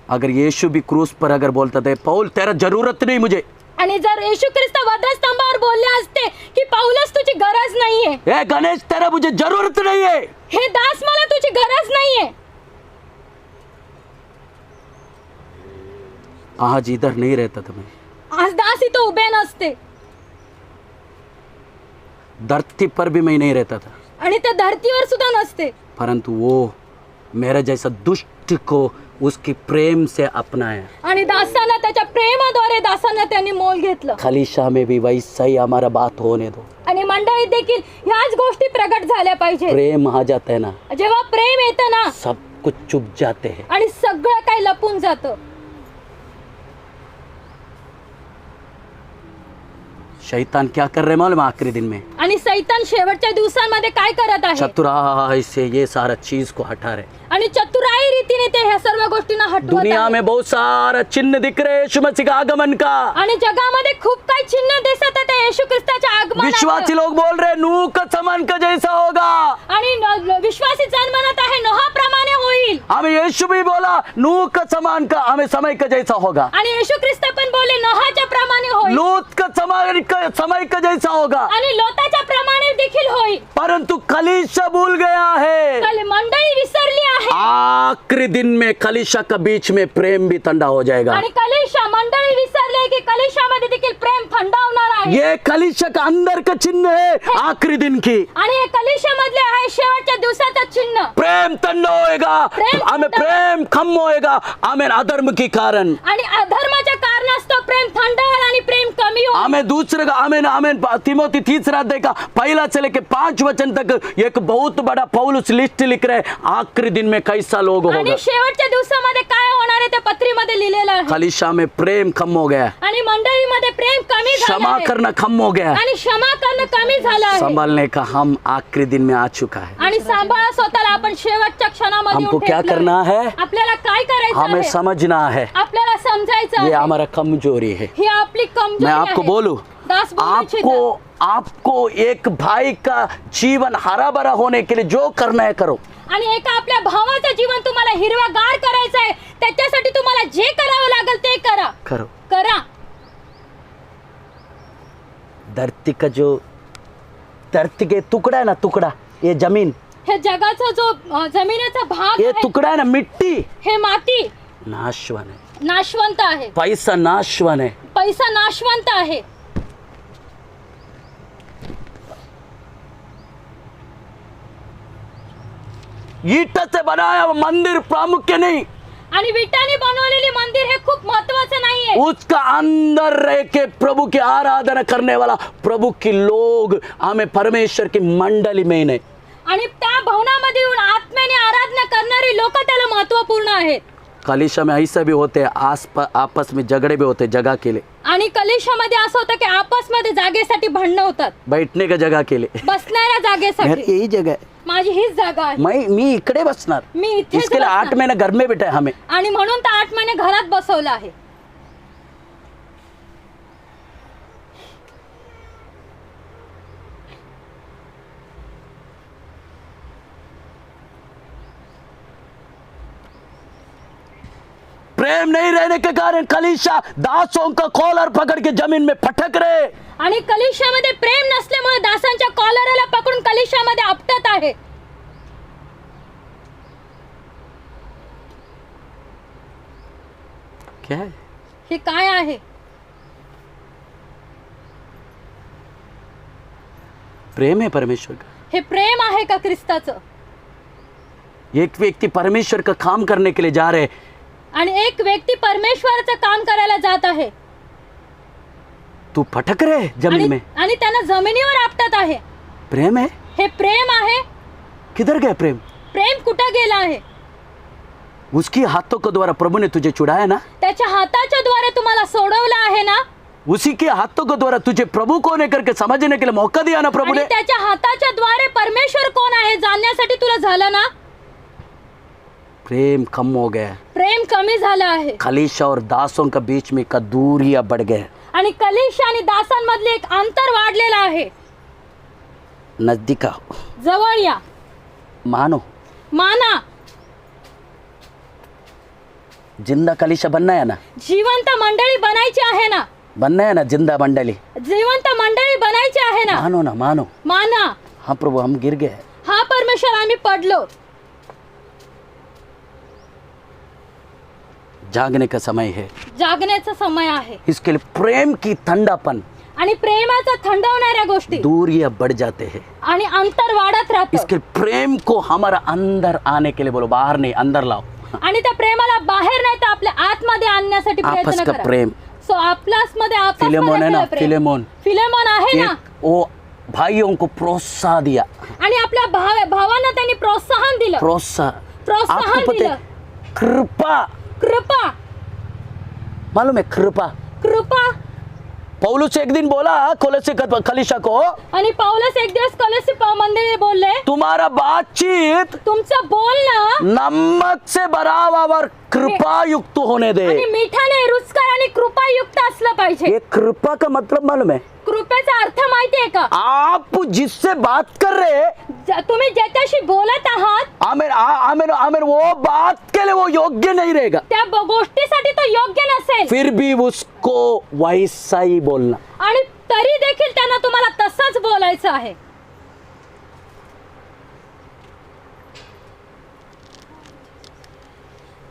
S1: अगर यीशु भी क्रूस पर अगर बोलता था, पौल तेरा जरूरत नहीं मुझे,
S2: आणि जर येशू ख्रिस्त वधस्तंभावर बोलले असते की पाऊलच तुझी गरज नाहीये,
S1: ए गणेश तेरा मुझे जरूरत नहीं है,
S2: हे दास मला तुझी गरज नाहीये,
S1: आज इधर नहीं रहता था मैं,
S2: आज दास इथं उभे नसते,
S1: धरती पर भी मैं नहीं रहता था,
S2: आणि त्या धरतीवर सुद्धा नसते.
S1: परंतु वो मेरा जैसा दुष्ट को उसकी प्रेम से अपनाया।
S2: आणि दासांना त्याच्या प्रेमाद्वारे दासांना त्यांनी मोल घेतलं.
S1: खलीशा में भी वैसा ही हमारा बात होने दो।
S2: आणि मंडळीत देखील ह्याच गोष्टी प्रगट झाल्या पाहिजे.
S1: प्रेम आ जाता है ना,
S2: जेव्हा प्रेम येतं ना,
S1: सब कुछ चुप जाते हैं।
S2: आणि सगळं काही लपून जातं.
S1: शैतान क्या कर रहे मालूम आखिरी दिन में?
S2: आणि सैतान शेवटच्या दिवसांमध्ये काय करत आहे?
S1: चतुराई से ये सारा चीज को हटा रहे।
S2: आणि चतुराई रीतीने ते ह्या सर्व गोष्टींना हटवत
S1: दुनिया
S2: आहे.
S1: में बहुत सारा चिन्ह दिख रहे हैं यीशु मसीह का आगमन का।
S2: आणि जगामध्ये खूप काही चिन्ह दिसत आहे त्या येशू ख्रिस्ताच्या आगमनाचं.
S1: विश्वासी लोग बोल रहे नूह का समान का जैसा होगा।
S2: आणि विश्वासी जन म्हणत आहे नोहाप्रमाणे होईल.
S1: हमें यीशु भी बोला नूह का समान का, हमें समय का जैसा होगा।
S2: आणि येशू ख्रिस्त पण बोले नोहाच्या प्रमाणे होईल.
S1: लूत का समय का जैसा होगा।
S2: आणि लोताच्या प्रमाणे देखील होईल.
S1: परंतु कलीसिया भूल गया है,
S2: काल मंडळी विसरली आहे.
S1: आखिरी दिन में कलीसिया का बीच में प्रेम भी ठंडा हो जाएगा।
S2: आणि कलिशा मंडळी विसरले की कलिशामध्ये देखील प्रेम थंडावणार आहे.
S1: ये कलीसिया का अंदर का चिन्ह है आखिरी दिन की।
S2: आणि हे कलिशामधले आहे शेवटच्या दिवसाचं चिन्ह.
S1: प्रेम ठंडा होएगा, हमें प्रेम कम होएगा, हमें अधर्म के कारण,
S2: आणि अधर्माच्या कारणास्तव प्रेम थंडावल आणि प्रेम कमी होईल.
S1: हमें दूसरे का हमें तिमोथी 3 अध्याय का 1 से लेकर 5 वचन तक एक बहुत बड़ा पौलुस लिस्ट लिख रहे हैं आखिरी दिन में कैसा लोग
S2: आणि
S1: होगा।
S2: शेवटच्या दिवसामध्ये काय होणार आहे त्या पत्रीमध्ये लिहिलेलं आहे.
S1: कलीसिया में प्रेम कम हो गया,
S2: आणि मंडळीमध्ये प्रेम कमी झालं
S1: क्षमा
S2: आहे.
S1: करना कम हो गया,
S2: आणि क्षमा करणं कमी झालं आहे.
S1: संभालने का हम आखिरी दिन में आ चुका है।
S2: आणि सांभाळा स्वतःला आपण शेवटच्या क्षणामध्ये
S1: हमको
S2: येऊन
S1: क्या
S2: ठेपलोय.
S1: करना है?
S2: आपल्याला काय करायचं
S1: हमें
S2: आहे?
S1: समझना है,
S2: आपल्याला समजायचं
S1: ये
S2: आहे.
S1: हमारा कमजोरी है।
S2: ही आपली कमजोरी
S1: मैं
S2: आहे.
S1: आपको बोलूं,
S2: दास बोलू इच्छितात.
S1: आपको एक भाई का जीवन हरा भरा होने के लिए जो करना है करो।
S2: आणि एका आपल्या भावाचं जीवन तुम्हाला हिरवागार करायचं आहे, त्याच्यासाठी तुम्हाला जे करावं लागेल ते करा.
S1: करो।
S2: करा.
S1: धरती के टुकड़ा है ना, टुकड़ा ये जमीन,
S2: हे जगाचा जो जमिनीचा भाग
S1: ये
S2: आहे,
S1: टुकड़ा है ना, मिट्टी
S2: हे माती
S1: नाशवन है,
S2: नाशवंत आहे.
S1: पैसा नाशवन है।
S2: पैसा नाशवंत आहे.
S1: ईंट से बनाया हुआ मंदिर प्रामुख्य नहीं,
S2: आणि विटाने बनवलेली मंदिर हे खूप महत्वाचं नाहीये.
S1: उसका अंदर रह के प्रभु की आराधना करने वाला प्रभु की लोग, हमें परमेश्वर की मंडली में नहीं।
S2: आणि त्या भवनामध्ये येऊन आत्म्याने आराधना करणारी लोक त्याला महत्वपूर्ण आहेत.
S1: कलीसिया में ऐसा भी होते हैं, आपस में झगड़े भी होते हैं जगह के लिए,
S2: आणि कलिशामध्ये असं होतं की आपसमध्ये जागेसाठी भांडणं होतात,
S1: बैठने का जगह के लिए।
S2: बसणाऱ्या
S1: मेरी
S2: जागेसाठी.
S1: यही जगह है,
S2: माझी हीच जागा आहे.
S1: मी इकडे बसणार,
S2: मी इथेच
S1: इसके लिए
S2: बसणार.
S1: 8 महीने घर में बिठाए हमें।
S2: आणि म्हणून तर 8 महिने घरात बसवलं आहे.
S1: प्रेम नहीं रहने के कारण कलीसिया दासों का कॉलर पकड़ के जमीन में फटक रहे।
S2: आणि कलिशामध्ये प्रेम नसल्यामुळे दासांच्या कॉलरला पकडून कलिशामध्ये आपटत आहे.
S1: क्या है?
S2: हे काय आहे?
S1: प्रेम है परमेश्वर का.
S2: हे प्रेम आहे का ख्रिस्ताचं?
S1: एक व्यक्ति परमेश्वर का काम करने के लिए जा रहे,
S2: आणि एक व्यक्ती परमेश्वराचं काम करायला जात आहे
S1: तू भटक रहे जमीन में.
S2: आणि त्यांना जमिनीवर आपटत आहे.
S1: प्रेम है?
S2: हे प्रेम आहे?
S1: किधर गया प्रेम?
S2: प्रेम कुठं गेलं आहे?
S1: उसकी हाथों के द्वारा प्रभु ने तुझे छुड़ाया ना.
S2: त्याच्या हाताच्या द्वारे तुम्हाला सोडवलं आहे ना.
S1: उसी के हाथों के द्वारा तुझे प्रभु कौन है करके समझने के लिए मौका दिया ना प्रभु
S2: आणि
S1: ने.
S2: त्याच्या हाताच्या द्वारे परमेश्वर कोण आहे जाणण्यासाठी तुला झालं ना.
S1: प्रेम कम हो गया.
S2: प्रेम कमी झालं आहे
S1: कलीशा और दासों के बीच में का दूरियां बढ़ गए.
S2: आणि कलीशा आणि दासांमधले एक अंतर वाढलेलं आहे.
S1: नजदीक आओ,
S2: जवळ या,
S1: मानो.
S2: माना.
S1: जिंदा कलीशा बनना है ना.
S2: जिवंत मंडळी बनायची आहे ना.
S1: बनना है ना जिंदा मंडली.
S2: जिवंत मंडळी बनायची आहे ना.
S1: मानो ना, मानो.
S2: माना.
S1: हाँ प्रभु, हम गिर गए.
S2: हा परमेश्वर, आम्ही पडलो.
S1: जागने का समय है.
S2: जागण्याचा समय आहे.
S1: इसके लिए प्रेम की ठंडापन,
S2: आणि प्रेमाचा थंडवणाऱ्या गोष्टी
S1: दूरियां बढ़ जाते हैं.
S2: आणि अंतर वाढत राहतं.
S1: इसके लिए प्रेम को हमारा अंदर आने के लिए बोलो, बाहर नहीं अंदर लाओ.
S2: आणि त्या प्रेमाला बाहेर नाही तर आपल्या आतमध्ये आणण्यासाठी
S1: आपस
S2: प्रयत्न
S1: का
S2: करा.
S1: प्रेम.
S2: सो आपल्यामध्ये
S1: फिलेमोन है ना,
S2: प्रेम.
S1: फिलेमोन.
S2: फिलेमोन आहे ना.
S1: एक वो भाइयों को प्रोत्साहन दिया.
S2: आणि आपल्या भावांना त्यांनी प्रोत्साहन दिलं. प्रोत्साहन
S1: आपको पता
S2: दिलं.
S1: है, कृपा.
S2: कृपा.
S1: मालूम है कृपा.
S2: कृपा.
S1: पौलुस एक दिन बोला कोलोसे कलीशा को,
S2: आणि पौलुस एक दिवस कलोसी मंदिर बोलले,
S1: तुम्हारा बातचीत
S2: तुमचं बोलणं
S1: नमक से भरा हुआ और कृपा युक्त होने दे.
S2: आणि मिठाने रुचकर आणि कृपायुक्त असलं पाहिजे.
S1: ये कृपा का मतलब मालूम है?
S2: कृपेचा अर्थ माहितीये का?
S1: आप जिससे बात कर रहे,
S2: तुम्ही ज्याच्याशी बोलत आहात,
S1: आमेन आमेन आमेन, वो बात के लिए वो योग्य नहीं रहेगा.
S2: त्या गोष्टीसाठी तो योग्य नसेल.
S1: फिर भी उसको वैसा ही बोलना.
S2: आणि तरी देखील त्यांना तुम्हाला तसंच बोलायचं आहे.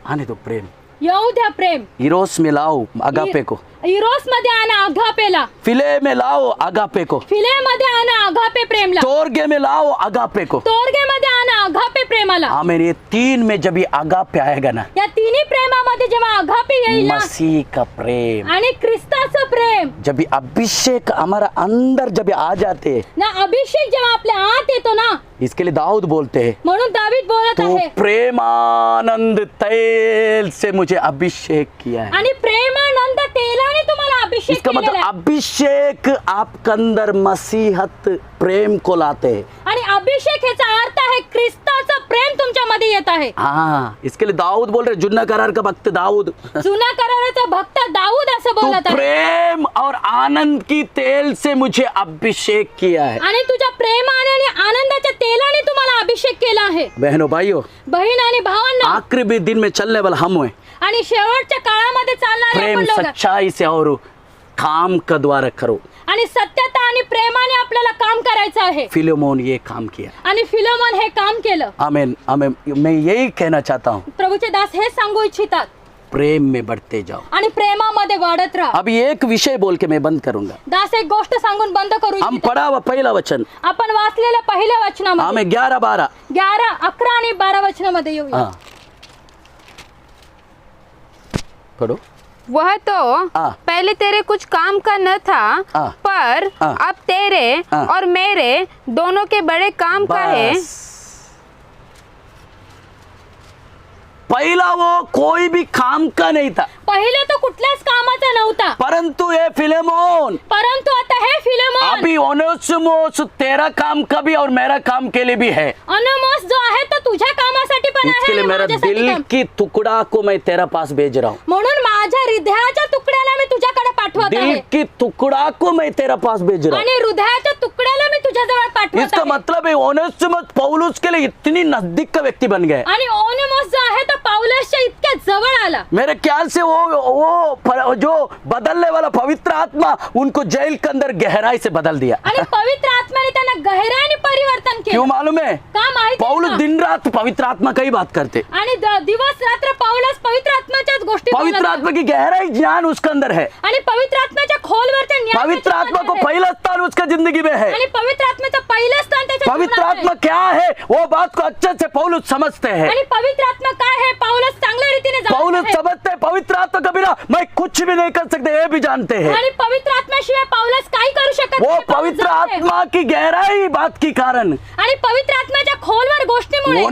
S1: आने दो प्रेम.
S2: येऊ द्या प्रेम.
S1: इरोस में लाओ अगापे को.
S2: इरोस मध्ये आणा अगापेला.
S1: फिले में लाओ अगापे को.
S2: फिले मध्ये आणा अगापे प्रेमला.
S1: तोरगे में लाओ अगापे को.
S2: तोरगे मध्ये आणा अगापे प्रेमाला.
S1: आमेन. ये तीन में जब ये अगापे आएगा ना,
S2: या तिन्ही प्रेमामध्ये जेव्हा अगापे येईल ना,
S1: मसीह का प्रेम,
S2: आणि ख्रिस्ताचं प्रेम
S1: जब ये अभिषेक हमारा अंदर जब ये आ जाते हैं,
S2: ना, अभिषेक जेव्हा आपल्या आत येतो ना,
S1: इसके लिए दाऊद बोलते हैं,
S2: म्हणून दावीद बोलत
S1: तो
S2: आहे,
S1: प्रेमानंद तेल से मुझे अभिषेक किया है.
S2: आणि प्रेमानंद तेलाने तुम्हाला अभिषेक
S1: इसका मतलब
S2: केलेला आहे.
S1: अभिषेक आपके अंदर मसीहत प्रेम को लाते हैं.
S2: आणि अभिषेक ह्याचा अर्थ आहे ख्रिस्ताचं प्रेम तुमच्यामध्ये येत आहे.
S1: हाँ, इसके लिए दाऊद बोल रहे, जुन्ना करार का भक्त दाऊद,
S2: जुना कराराचा भक्त दाऊद असं
S1: तो
S2: बोलत आहे,
S1: प्रेम और आनंद की तेल से मुझे अभिषेक किया है.
S2: आणि तुझ्या प्रेमाने आणि आनंदाच्या तेलाने तुम्हाला अभिषेक केला आहे.
S1: बहनों भाइयों,
S2: बहीण आणि भावांना,
S1: आखिरी दिन में चलने वाला हम हैं.
S2: आणि शेवटच्या काळामध्ये चालणारे
S1: प्रेम
S2: आपण लोक,
S1: सच्चाई से और काम का द्वारा करो.
S2: आणि सत्यता आणि प्रेमाने आपल्याला काम करायचं आहे.
S1: फिलोमोन ये काम किया.
S2: आणि फिलोमोन हे काम केलं.
S1: आमेन आमेन. मैं यही कहना चाहता हूँ,
S2: प्रभूचे दास हे सांगू इच्छितात,
S1: प्रेम में बढ़ते जाओ.
S2: आणि प्रेमामध्ये वाढत राहा.
S1: अभी एक विषय बोल के मैं बंद करूंगा.
S2: दास एक गोष्ट सांगून बंद करू
S1: हम
S2: इच्छितात.
S1: पढ़ा हुआ पहला वचन,
S2: आपण वाचलेल्या पहिल्या वचनामध्ये
S1: हमें 11-12.
S2: 11, 11 आणि 12 वचनामध्ये येऊया.
S1: हाँ, पढ़ो.
S3: वह तो
S1: हाँ।
S3: पहले तेरे कुछ काम का न था,
S1: हाँ।
S3: पर
S1: हाँ।
S3: अब तेरे
S1: हाँ।
S3: और मेरे दोनों के बड़े काम का है.
S1: बस. पहिला वो कोई भी काम का नहीं था,
S2: पहिले तो कुठल्याच कामाचा नव्हता,
S1: परंतु ये फिलेमोन,
S2: परंतु आता हे फिलेमोन,
S1: अभी ओनेसिमोस तेरा काम का भी और मेरा काम के लिए भी है.
S2: अनमोस जो आहे तो तुझ्या कामासाठी पण आहे
S1: इसके लिए
S2: आणि
S1: मेरा
S2: माझ्यासाठी
S1: दिल
S2: पण.
S1: की टुकड़ा को मैं तेरा पास भेज रहा हूँ.
S2: म्हणून माझ्या हृदयाच्या तुकड्याला मी तुझ्याकडे पाठवत
S1: दिल
S2: आहे,
S1: की टुकड़ा को मैं तेरा पास भेज रहा हूँ.
S2: आणि हृदयाच्या तुकड्याला मी तुझ्याजवळ पाठवत
S1: इसका
S2: आहे.
S1: मतलब है ओनेसिमोस पौलुस के लिए इतनी नजदीक का व्यक्ति बन गए.
S2: आणि ओनेमोस जो आहे तो पौलुसच्या इतक्या जवळ आला.
S1: मेरे ख्याल से वो जो बदलने वाला पवित्र आत्मा उनको जेल के अंदर गहराई से बदल दिया।
S2: आणि पवित्र आत्म्याने त्यांना गहऱ्याने परिवर्तन
S1: क्यों
S2: केलं।
S1: मालूम है?
S2: का माहिती आहे
S1: पौलुस
S2: का?
S1: दिन रात पवित्र आत्मा का ही बात करते।
S2: आणि दिवस रात्र पौलुस पवित्र आत्म्याच्याच गोष्टी
S1: पवित्र
S2: बोलत
S1: आत्मा की गहराई ज्ञान उसके अंदर है।
S2: आणि पवित्र आत्म्याच्या खोलवरच्या ज्ञानाची
S1: पवित्र आत्मा को
S2: जाणीव आहे.
S1: पहला स्थान उसका जिंदगी में है।
S2: आणि पवित्र आत्म्याचं पहिलं स्थान त्याच्या
S1: पवित्र
S2: जीवनात
S1: आत्मा
S2: आहे.
S1: क्या है वो बात को अच्छे से पौलुस समझते हैं।
S2: आणि पवित्र आत्मा काय आहे पौलुस चांगल्या रीतीने जाणत
S1: पौलुस
S2: आहे.
S1: समझते हैं पवित्र आत्मा के बिना मैं कुछ भी नहीं कर सकते, ये भी जानते हैं।
S2: आणि पवित्र आत्म्याशिवाय पौलुस काही करू शकत
S1: वो
S2: नाही. पौलुस
S1: पवित्र
S2: जाणते.
S1: आत्मा की गहराई बात की कारण
S2: आणि पवित्र आत्म्याच्या खोलवर गोष्टीमुळे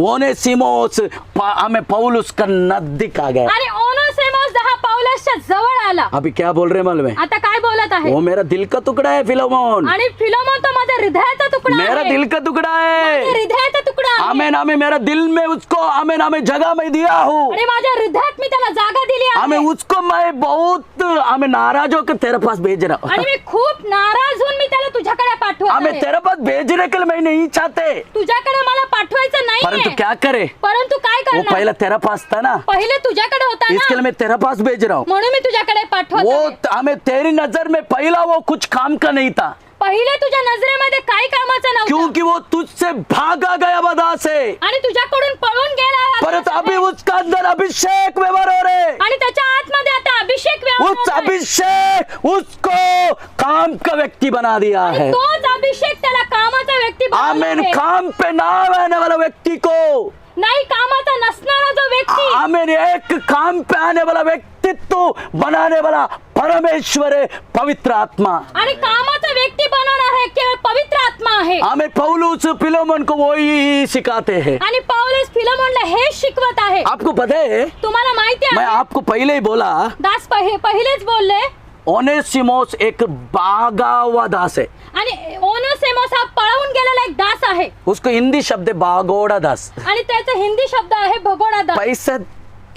S1: ओनेसिमोस हमें पौलुस का नजदीक आ गया।
S2: आणि ओनेसिमोस हा पौलुसच्या जवळ आला।
S1: अभी क्या बोल रहे मालूम है?
S2: आता काय बोलत आहे?
S1: वो मेरा दिल का टुकड़ा है फिलोमोन,
S2: आणि फिलोमोन तो माझ्या हृदयाचा तुकडा आहे।
S1: मेरा दिल का टुकड़ा
S2: माझ्या
S1: है।
S2: हृदयाचा तुकडा आहे।
S1: आमेन आमेन, मेरा दिल में उसको आमेन आमेन जगह मैं दिया हूँ।
S2: आणि माझ्या हृदयात मी त्याला जागा दिली
S1: आमेन
S2: आहे।
S1: उसको मैं बहुत आमेन नाराज होकर तेरे पास भेज रहा
S2: आणि
S1: हूँ।
S2: मी खूप नाराज होऊन मी त्याला तुझ्याकडे पाठवत
S1: आमेन
S2: आहे।
S1: तेरे पास भेजने के लिए मैं नहीं चाहते,
S2: तुझ्याकडे मला पाठवायचं
S1: परंतु
S2: नाहीये।
S1: क्या करे,
S2: परंतु काय
S1: वो
S2: करणार?
S1: पहले तेरा पास था ना,
S2: पहिले तुझ्याकडे होता
S1: इसके लिए
S2: ना,
S1: मैं तेरा पास भेज रहा हूँ।
S2: म्हणून मी तुझ्याकडे पाठवत
S1: वो
S2: आहे।
S1: हमें तेरी नजर में पहला वो कुछ काम का नहीं था,
S2: पहिले तुझ्या नजरेमध्ये काही कामाचं नव्हतं
S1: क्योंकि वो तुझसे भागा गया वदा से,
S2: आणि तुझ्याकडून पळून गेला हा
S1: परंतु
S2: दास
S1: अभी
S2: आहे.
S1: उसका अंदर अभिषेक व्यवहार हो रहे।
S2: आणि त्याच्या आतमध्ये आता अभिषेक व्यवहार
S1: उस
S2: होत आहे.
S1: अभिषेक उसको काम का व्यक्ति बना दिया
S2: आणि
S1: है।
S2: तोच अभिषेक त्याला कामाचा व्यक्ती बनवला
S1: आमेन,
S2: आहे.
S1: काम पे ना आने वाला व्यक्ति को
S2: नाही कामाचा नसणारा जो व्यक्ती
S1: आमेन एक काम पे आने वाला व्यक्तित्व बनाने वाला परमेश्वर है, पवित्र आत्मा।
S2: आणि कामाचा व्यक्ती बनवणार आहे केवळ पवित्र आत्मा आहे।
S1: हमें पौलुस फिलोमन को वही सिखाते हैं।
S2: आणि पौलुस फिलोमोनला हे शिकवत आहे।
S1: आपको पता है,
S2: तुम्हाला माहिती
S1: मैं
S2: आहे
S1: आपको पहले ही बोला,
S2: दास पहिलेच बोलले
S1: ओनेसिमोस एक भागा हुआ दास है।
S2: आणि ओनेसिमोस हा पळून गेलेला एक दास आहे
S1: उसको हिंदी शब्द है बागोड़ा दास।
S2: आणि त्याचा हिंदी शब्द आहे भगोडा दास
S1: पैसा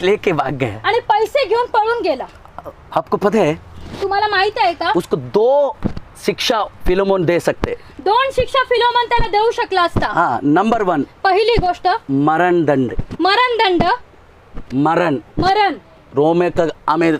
S1: लेके भाग गया।
S2: आणि पैसे घेऊन पळून गेला।
S1: आपको पता है,
S2: तुम्हाला माहिती आहे का
S1: उसको 2 शिक्षा फिलोमोन दे सकते।
S2: 2 शिक्षा फिलोमन त्याला देऊ शकला असता।
S1: हाँ, नंबर 1
S2: पहिली गोष्ट
S1: मरण दंड।
S2: मरणदंड
S1: मरण
S2: मरण
S1: रोमे का हमें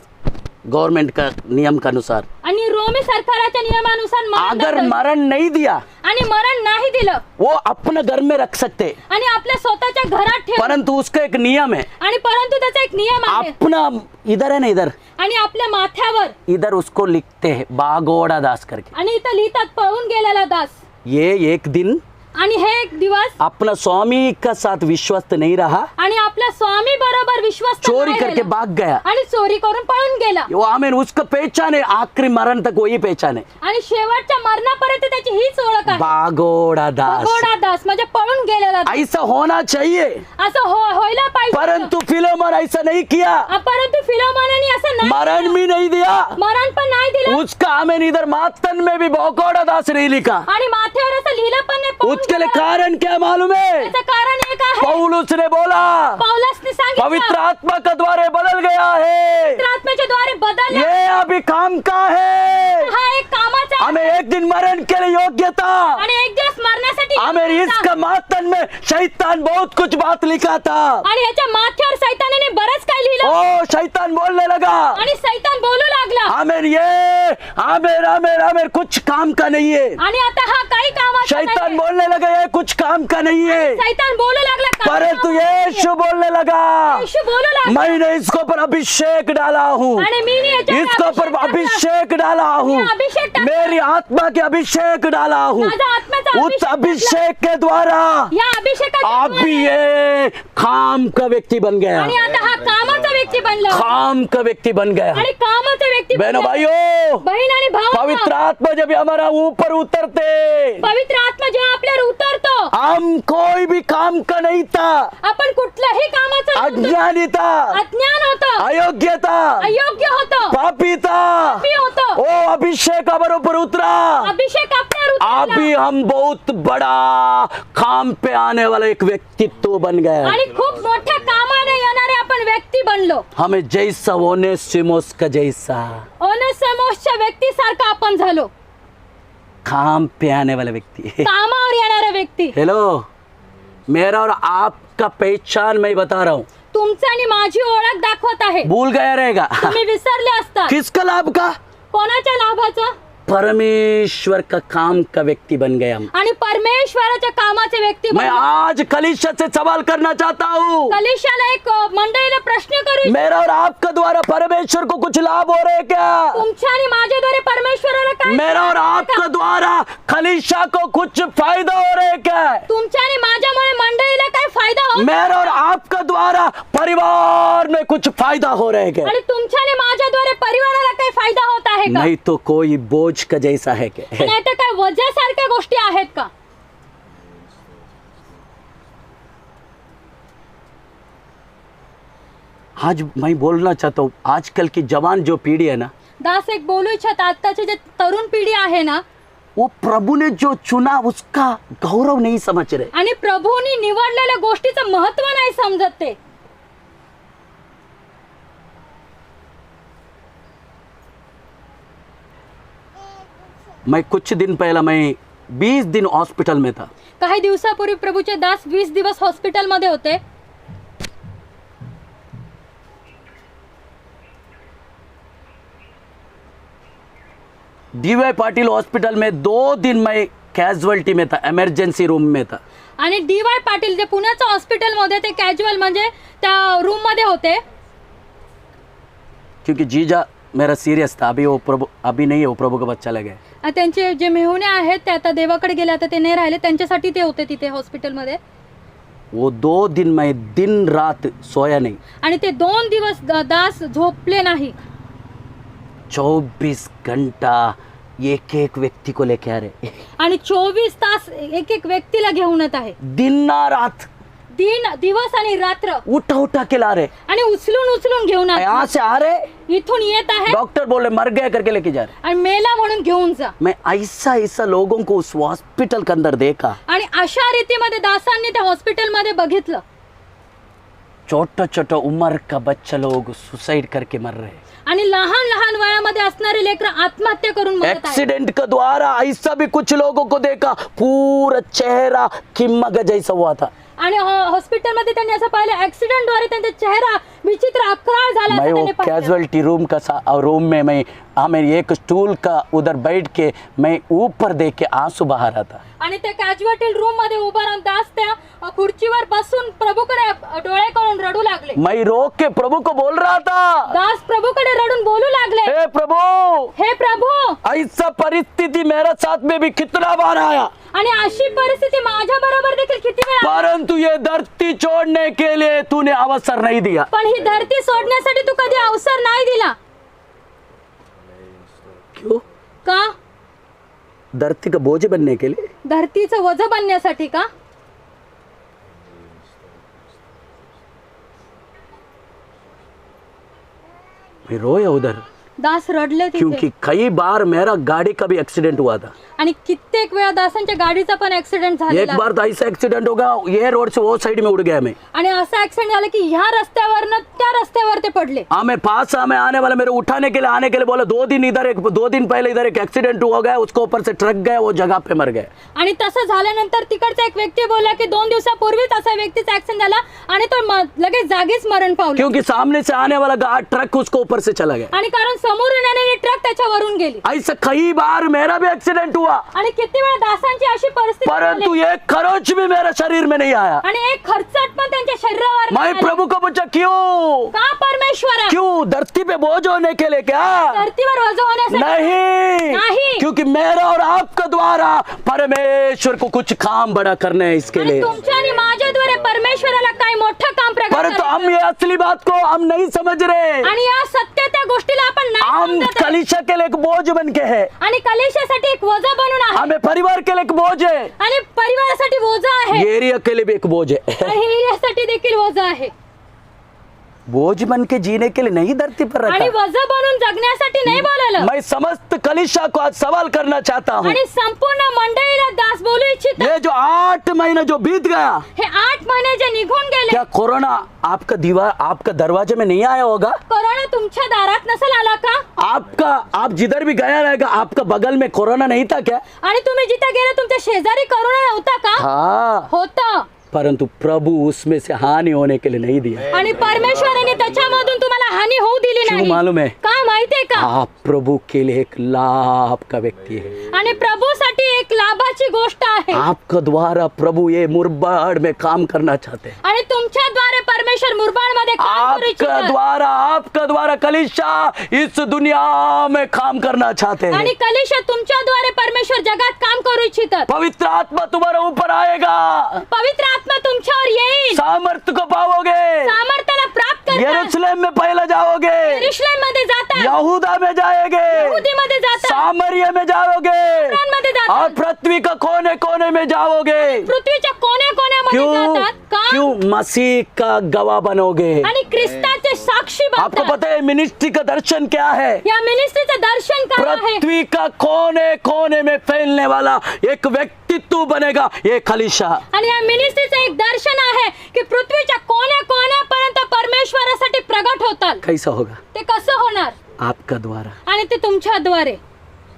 S1: गवर्नमेंट का नियम के अनुसार
S2: आणि रोमी सरकाराच्या नियमानुसार
S1: अगर
S2: मरणदंड
S1: मरण नहीं दिया
S2: आणि मरण नाही दिलं
S1: वो अपने घर में रख सकते,
S2: आणि आपल्या स्वतःच्या घरात ठेव
S1: परंतु उसका एक नियम है।
S2: आणि परंतु त्याचा एक नियम आहे
S1: अपना इधर है ना, इधर
S2: आणि आपल्या माथ्यावर
S1: इधर उसको लिखते हैं बागोड़ा दास करके।
S2: आणि इथं लिहितात पळून गेलेला दास।
S1: ये एक दिन
S2: आणि हे एक दिवस
S1: अपना स्वामी का साथ विश्वस्त नहीं रहा,
S2: आणि आपल्या स्वामी बरोबर विश्वास
S1: चोरी करके भाग गया।
S2: आणि चोरी करून पळून गेला
S1: वो आमीन उसका पहचान है, आखिरी मरण तक वही पहचान है,
S2: आणि शेवटच्या मरणापर्यंत त्याची हीच ओळख आहे
S1: बागोड़ा दास।
S2: भगोडा दास म्हणजे पळून गेलेला दास।
S1: ऐसा होना चाहिए,
S2: असं व्हायला पाहिजे
S1: परंतु फिलोमन ऐसा नहीं किया।
S2: परंतु फिलोमोनाने असं नाही
S1: मरण
S2: केलं.
S1: भी नहीं दिया
S2: मरण पण नाही दिलं
S1: उसका, आमीन इधर मातन में भी बागोड़ा दास नहीं लिखा।
S2: आणि माथ्यावर असं लिहिलं पण नाही पळून
S1: उसके लिए
S2: गेला.
S1: कारण क्या मालूम है?
S2: त्याचं कारण एक आहे
S1: पौलुस ने बोला
S2: पौलुसने सांगितलं
S1: पवित्र आत्मा का द्वारे बदल गया है,
S2: पवित्र आत्म्याच्या द्वारे बदल
S1: ये अभी काम का है।
S2: हा एक कामाचा आहे.
S1: हमें एक दिन मरण के लिए योग्यता,
S2: आणि एक दिवस मरण्यासाठी
S1: हमें
S2: योग्य होता.
S1: इसका मातन में शैतान बहुत कुछ बात लिखा था।
S2: आणि याच्या माथ्यावर सैतानाने बरंच काय लिहिलं
S1: ओ शैतान बोलने लगा,
S2: आणि सैतान बोलू लागला
S1: आमेन ये आमेन आमेन आमेन कुछ काम का नहीं है।
S2: आणि आता हा काही कामाचा
S1: शैतान
S2: नाहीये.
S1: बोलने लगा ये कुछ काम का नहीं है,
S2: सैतान बोलू लागला कामाचा
S1: परंतु
S2: नाहीये.
S1: यीशु बोलने लगा
S2: येशू बोलू लागला
S1: मैंने इसको पर अभिषेक डाला हूँ,
S2: आणि मीने याच्यावर
S1: इसको पर अभिषेक डाला हूँ,
S2: मैं अभिषेक डाला.
S1: मेरी आत्मा के अभिषेक डाला हूँ,
S2: माझा आत्म्याचा
S1: उस
S2: अभिषेक
S1: अभिषेक के द्वारा
S2: या अभिषेकाच्या
S1: अभी
S2: द्वारे.
S1: ये काम का व्यक्ति बन गया,
S2: आणि आता हा कामाचा व्यक्ती बनला
S1: काम का व्यक्ति बन गया।
S2: आणि कामाचा व्यक्ती
S1: बहनों
S2: बनला.
S1: भाइयों,
S2: बहीण आणि भाऊ
S1: पवित्र आत्मा जब हमारा ऊपर उतरते,
S2: पवित्र आत्मा जेव्हा आपल्यावर उतरतो
S1: हम कोई भी काम का नहीं था,
S2: आपण कुठल्याही कामाचं नव्हतं.
S1: अज्ञानिता,
S2: अज्ञान होतं
S1: अयोग्यता,
S2: अयोग्य होतं
S1: पापीता,
S2: पापी होतं.
S1: ओ अभिषेक हमारे ऊपर उतरा।
S2: अभिषेक आपल्यावर उतरला.
S1: अभी हम बहुत बड़ा काम पे आने वाला एक व्यक्तित्व बन गए।
S2: आणि खूप मोठ्या कामाने येणारे आपण व्यक्ती बनलो.
S1: हमें जैसा ओनेसिमोस का जैसा
S2: ओनेसिमोसच्या व्यक्तीसारखा आपण झालो.
S1: काम पे आने वाला व्यक्ति।
S2: कामावर येणारा व्यक्ती.
S1: हेलो, मेरा और आपका पहचान मैं बता रहा हूँ,
S2: तुमचं आणि माझी ओळख दाखवत आहे.
S1: भूल गया रहेगा।
S2: तुम्ही विसरले असता
S1: किसका लाभ का?
S2: कोणाच्या लाभाचं?
S1: परमेश्वर का काम का व्यक्ति बन गए हम।
S2: आणि परमेश्वराच्या कामाचे व्यक्ती
S1: मैं
S2: बनलो.
S1: आज कलीसिया से सवाल करना चाहता हूँ,
S2: कलिशाला एक मंडळीला प्रश्न करू.
S1: मेरा और आपका द्वारा परमेश्वर को कुछ लाभ हो रहे क्या?
S2: तुमच्या आणि माझ्याद्वारे परमेश्वराला काय
S1: मेरा और आपका द्वारा कलीसिया को कुछ फायदा हो रहे क्या?
S2: तुमच्या आणि माझ्यामुळे मंडळीला काय फायदा होत
S1: मेरा और आपका द्वारा परिवार में कुछ फायदा हो रहे क्या?
S2: आणि तुमच्या आणि माझ्याद्वारे परिवाराला काय फायदा होत आहे का?
S1: नहीं तो कोई बोझ का जैसा है क्या?
S2: नाही तर काय वजासारख्या गोष्टी आहेत का?
S1: आज मैं बोलना चाहता हूँ, आजकल की जवान जो पीढ़ी है ना,
S2: दास एक बोलू इच्छित आताची जे तरुण पिढी आहे ना,
S1: वो प्रभु ने जो चुना उसका गौरव नहीं समझ रहे।
S2: आणि प्रभूनी निवडलेल्या गोष्टीचं महत्व नाही समजत ते.
S1: मैं कुछ दिन पहला मैं 20 दिन हॉस्पिटल में था।
S2: काही दिवसापूर्वी प्रभूचे दास 20 दिवस हॉस्पिटलमध्ये होते.
S1: DY पाटिल हॉस्पिटल में 2 दिन मैं कैजुअलिटी में था, इमरजेंसी रूम में था।
S2: आणि DY पाटील जे पुण्याचं हॉस्पिटलमध्ये ते कॅज्युअल म्हणजे त्या रूम मध्ये होते.
S1: क्योंकि जीजा मेरा सीरियस था, अभी नहीं है, वो प्रभु का बच्चा लगे।
S2: आणि त्यांचे जे मेहुणे आहेत ते आता देवाकडे गेले, आता ते नाही राहिले, त्यांच्यासाठी ते होते तिथे हॉस्पिटलमध्ये.
S1: वो 2 दिन मैं दिन रात सोया नहीं।
S2: आणि ते 2 दिवस दास झोपले नाही.
S1: 24 घंटा एक एक व्यक्ति को लेके आ रहे,
S2: आणि 24 तास एक एक व्यक्तीला घेऊन येत आहे.
S1: दिन ना रात
S2: दिवस आणि रात्र
S1: उठा उठा के ला रहे,
S2: आणि उचलून घेऊन
S1: यहाँ से आ रहे,
S2: इथून येत आहे
S1: डॉक्टर बोल रहे मर गया करके लेके जा रहे।
S2: आणि मेला म्हणून घेऊन जा.
S1: मैं ऐसा लोगों को उस हॉस्पिटल के अंदर देखा।
S2: आणि अशा रीतीमध्ये दासांनी त्या हॉस्पिटलमध्ये बघितलं.
S1: छोटा उम्र का बच्चा लोग सुसाइड करके मर रहे,
S2: आणि लहान वयामध्ये असणारे लेकरं आत्महत्या करून मरत आहेत.
S1: एक्सीडेंट के द्वारा ऐसा भी कुछ लोगों को देखा, पूरा चेहरा किम्मग जैसा हुआ था।
S2: आणि हॉस्पिटलमध्ये त्यांनी असं पाहिलं, ऍक्सिडेंटद्वारे त्यांचा चेहरा विचित्र आकार झाला असं
S1: मैं वो
S2: त्यांनी पाहिलं.
S1: कैजुअलिटी रूम का रूम में मैं हमें एक स्टूल का उधर बैठ के मैं ऊपर देख के आंसू बहा रहा था।
S2: आणि त्या कॅज्युअलिटी रूम मध्ये उभा राहून दास त्या खुर्चीवर बसून प्रभूकडे डोळे करून रडू लागले.
S1: मैं रो के प्रभु को बोल रहा था,
S2: दास प्रभूकडे रडून बोलू लागले,
S1: हे प्रभु,
S2: हे प्रभू,
S1: ऐसा परिस्थिति मेरे साथ में भी कितना बार आया,
S2: आणि अशी परिस्थिती माझ्या बरोबर देखील किती वेळा,
S1: परंतु ये धरती छोड़ने के लिए तूने अवसर नहीं दिया।
S2: पण ही धरती सोडण्यासाठी तू कधी अवसर नाही दिला.
S1: क्यों?
S2: का?
S1: धरती का बोझ बनने के लिए।
S2: धरतीचं वजन बनण्यासाठी का?
S1: मैं रोया उधर,
S2: दास रडले
S1: क्योंकि
S2: तिथे.
S1: कई बार मेरा गाड़ी का भी एक्सीडेंट हुआ था।
S2: आणि कित्येक वेळा दासांच्या गाडीचा पण ऍक्सिडेंट
S1: एक
S2: झालेला.
S1: बार तो ऐसा एक्सीडेंट होगा, ये रोड से वो साइड में उड़ गया मैं।
S2: आणि असा ऍक्सिडेंट झाला की ह्या रस्त्यावरनं त्या रस्त्यावर ते पडले.
S1: हमें पास हमें आने वाला मेरे उठाने के लिए आने के लिए बोला, 2 दिन पहले इधर एक एक्सीडेंट हो गया, उसको ऊपर से ट्रक गया, वो जगह पे मर गए।
S2: आणि तसं झाल्यानंतर तिकडचा एक व्यक्ती बोलला की 2 दिवसापूर्वीच असा व्यक्तीचा ऍक्सिडेंट झाला आणि तो लगेच जागीच मरण पावला.
S1: क्योंकि सामने से आने वाला ट्रक उसको ऊपर से चला गया।
S2: आणि कारण समोरून येणारी ट्रक त्याच्यावरून गेली.
S1: ऐसा कई बार मेरा भी एक्सीडेंट हुआ,
S2: आणि किती वेळा दासांची अशी परिस्थिती
S1: परंतु
S2: झाली.
S1: एक खरोच भी मेरे शरीर में नहीं आया।
S2: आणि एक खर्चट पण त्यांच्या शरीरावर
S1: मैं
S2: नाही आला.
S1: प्रभु को पूछा, क्यों
S2: का परमेश्वरा?
S1: क्यों धरती पे बोझ होने के लिए क्या?
S2: धरतीवर वजन होण्यासाठी
S1: नहीं, क्योंकि मेरा और आपका द्वारा परमेश्वर को कुछ काम बड़ा करना है, इसके
S2: आणि
S1: लिए।
S2: तुमच्या आणि माझ्याद्वारे परमेश्वराला काय मोठं काम प्रकट
S1: परंतु
S2: करायचं.
S1: हम ये असली बात को हम नहीं समझ रहे।
S2: आणि या सत्य त्या गोष्टीला आपण नाही
S1: हम
S2: समजत आहे.
S1: कलीसिया के लिए एक बोझ बन के है,
S2: आणि कलेशासाठी एक वजा बनून आहे,
S1: हमें परिवार के लिए एक बोझ है,
S2: आणि परिवारासाठी वजा आहे,
S1: एरिया के लिए भी एक बोझ है।
S2: आणि एरियासाठी देखील वजा आहे.
S1: बोझ बन के जीने के लिए नहीं धरती पर
S2: आणि
S1: रखा।
S2: वजा बनून जगण्यासाठी नाही बोलवलं.
S1: मैं समस्त कलीसिया को आज सवाल करना चाहता हूँ,
S2: आणि संपूर्ण मंडळीला दास बोलू इच्छित,
S1: ये जो 8 महीना जो बीत गया,
S2: हे 8 महिने जे निघून गेले,
S1: क्या कोरोना आपका दरवाजे में नहीं आया होगा?
S2: कोरोना तुमच्या दारात नसेल आला का?
S1: आप जिधर भी गया रहेगा, आपका बगल में कोरोना नहीं था क्या?
S2: आणि तुम्ही जिथे गेले तुमच्या शेजारी कोरोना नव्हता का?
S1: हाँ,
S2: होता.
S1: परंतु प्रभु उसमें से हानि होने के लिए नहीं दिया।
S2: आणि परमेश्वराने त्याच्यामधून तुम्हाला हानी होऊ दिली
S1: क्यों
S2: नाही।
S1: मालूम है?
S2: का माहितीये का?
S1: आप प्रभु के लिए एक लाभ का व्यक्ति है।
S2: आणि प्रभूसाठी एक लाभाची गोष्ट आहे।
S1: आपका द्वारा प्रभु ये मुरबाड में काम करना चाहते हैं।
S2: आणि तुमच्याद्वारे परमेश्वर मुरबाडमध्ये काम करू इच्छितात।
S1: आपका द्वारा कलीसिया इस दुनिया में काम करना चाहते
S2: आणि
S1: हैं।
S2: कलिशा तुमच्याद्वारे परमेश्वर जगात काम करू इच्छितात।
S1: पवित्र आत्मा तुम्हारे ऊपर आएगा,
S2: पवित्र आत्मा तुमच्यावर येईल,
S1: सामर्थ्य को पाओगे,
S2: सामर्थ्याला प्राप्त करता,
S1: यरूशलेम में पहले जाओगे,
S2: यरूशलेम मध्ये जाता,
S1: यहूदा में जाएंगे,
S2: यहूदीमध्ये जाता,
S1: सामरिया में जाओगे
S2: मध्ये जाता,
S1: और पृथ्वी का कोने कोने में जाओगे।
S2: पृथ्वीच्या कोण्या-कोण्यामध्ये
S1: क्यों?
S2: जातात का?
S1: क्यों? मसीह का गवाह बनोगे।
S2: आणि ख्रिस्ताचे साक्षी
S1: आपको
S2: बनतात।
S1: पता है मिनिस्ट्री का दर्शन क्या है?
S2: या मिनिस्ट्रीचं दर्शन काय आहे?
S1: पृथ्वी का कोने कोने में फैलने वाला एक व्यक्तित्व बनेगा ये कलीसिया।
S2: आणि या मिनिस्ट्रीचं एक दर्शन आहे की पृथ्वीच्या कोण्या-कोण्यापर्यंत परमेश्वरासाठी प्रगट होतात।
S1: कैसा होगा?
S2: ते कसं होणार?
S1: आपका द्वारा।
S2: आणि ते तुमच्याद्वारे।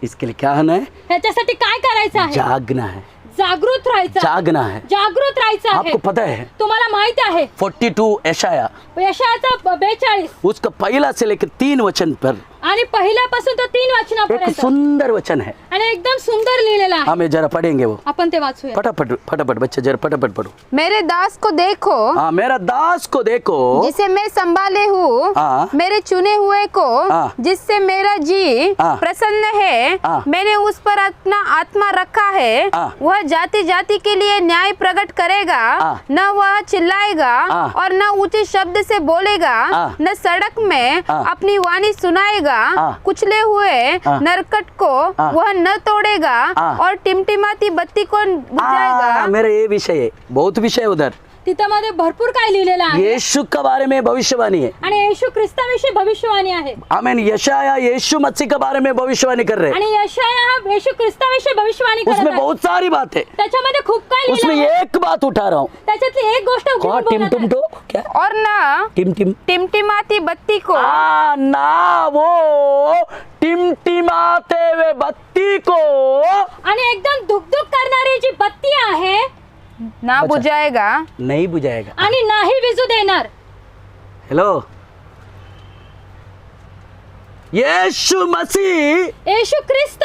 S1: इसके लिए क्या होना है?
S2: ह्याच्यासाठी काय करायचं आहे?
S1: जागना है,
S2: जागृत राहायचं,
S1: जागना है।
S2: जागृत राहायचं आहे।
S1: आपको पता है
S2: तुम्हाला माहिती आहे
S1: 42 यशाया
S2: यशायाचा 42
S1: उसका पहला से लेकर 3 वचन पर
S2: आणि पहिल्यापासून तो 3
S1: एक
S2: वचनापर्यंत
S1: सुंदर वचन है।
S2: आणि एकदम सुंदर लिहिलेला आहे।
S1: हमें जरा पढ़ेंगे वो।
S2: आपण ते वाचूया।
S1: फटाफट फटाफट बच्चे जरा फटाफट पढ़ो।
S3: मेरे दास को देखो,
S1: हाँ, मेरा दास को देखो,
S3: जिसे मैं संभाले हूँ,
S1: हाँ।
S3: मेरे चुने हुए को,
S1: हाँ।
S3: जिससे मेरा जी
S1: हाँ।
S3: प्रसन्न है।
S1: हाँ।
S3: मैंने उस पर अपना आत्मा रखा है।
S1: हाँ।
S3: वह जाति जाति के लिए न्याय प्रकट करेगा।
S1: हाँ।
S3: न वह चिल्लाएगा
S1: हाँ।
S3: और न ऊंचे शब्द से बोलेगा।
S1: हाँ।
S3: न सड़क में
S1: हाँ।
S3: अपनी वाणी सुनाएगा।
S1: हाँ।
S3: कुचले हुए
S1: हाँ।
S3: नरकट को
S1: हाँ।
S3: वह न तोड़ेगा
S1: हाँ।
S3: और टिमटिमाती बत्ती को बुझाएगा।
S1: मेरा ये विषय है, बहुत विषय है उधर।
S2: तिथं मध्ये भरपूर काय लिहिलेलं आहे
S1: यीशु के बारे में भविष्यवाणी है।
S2: आणि येशू ख्रिस्ताविषयी भविष्यवाणी आहे।
S1: आमीन। यशाया यीशु मसीह के बारे में भविष्यवाणी कर रहे हैं।
S2: आणि यशाया हा येशू ख्रिस्ताविषयी भविष्यवाणी करत
S1: उसमें
S2: आहे।
S1: बहुत सारी बात है,
S2: त्याच्यामध्ये खूप काय
S1: उसमें
S2: लिहिलं आहे।
S1: एक बात उठा रहा हूँ।
S2: त्याच्यातली एक गोष्ट
S1: कौन?
S2: बोलत
S1: टिम
S2: आहे।
S1: टुम टो क्या?
S3: और न
S1: टिम टिम
S3: टिमटिमाती बत्ती को
S1: ना वो टिमटिमाते हुए बत्ती को
S2: आणि एकदम धुकधुक करणारी जी बत्ती आहे
S3: ना बुझाएगा।
S1: नहीं बुझाएगा।
S2: आणि नाही विजू देणार।
S1: हेलो, यीशु मसीह
S2: येशू ख्रिस्त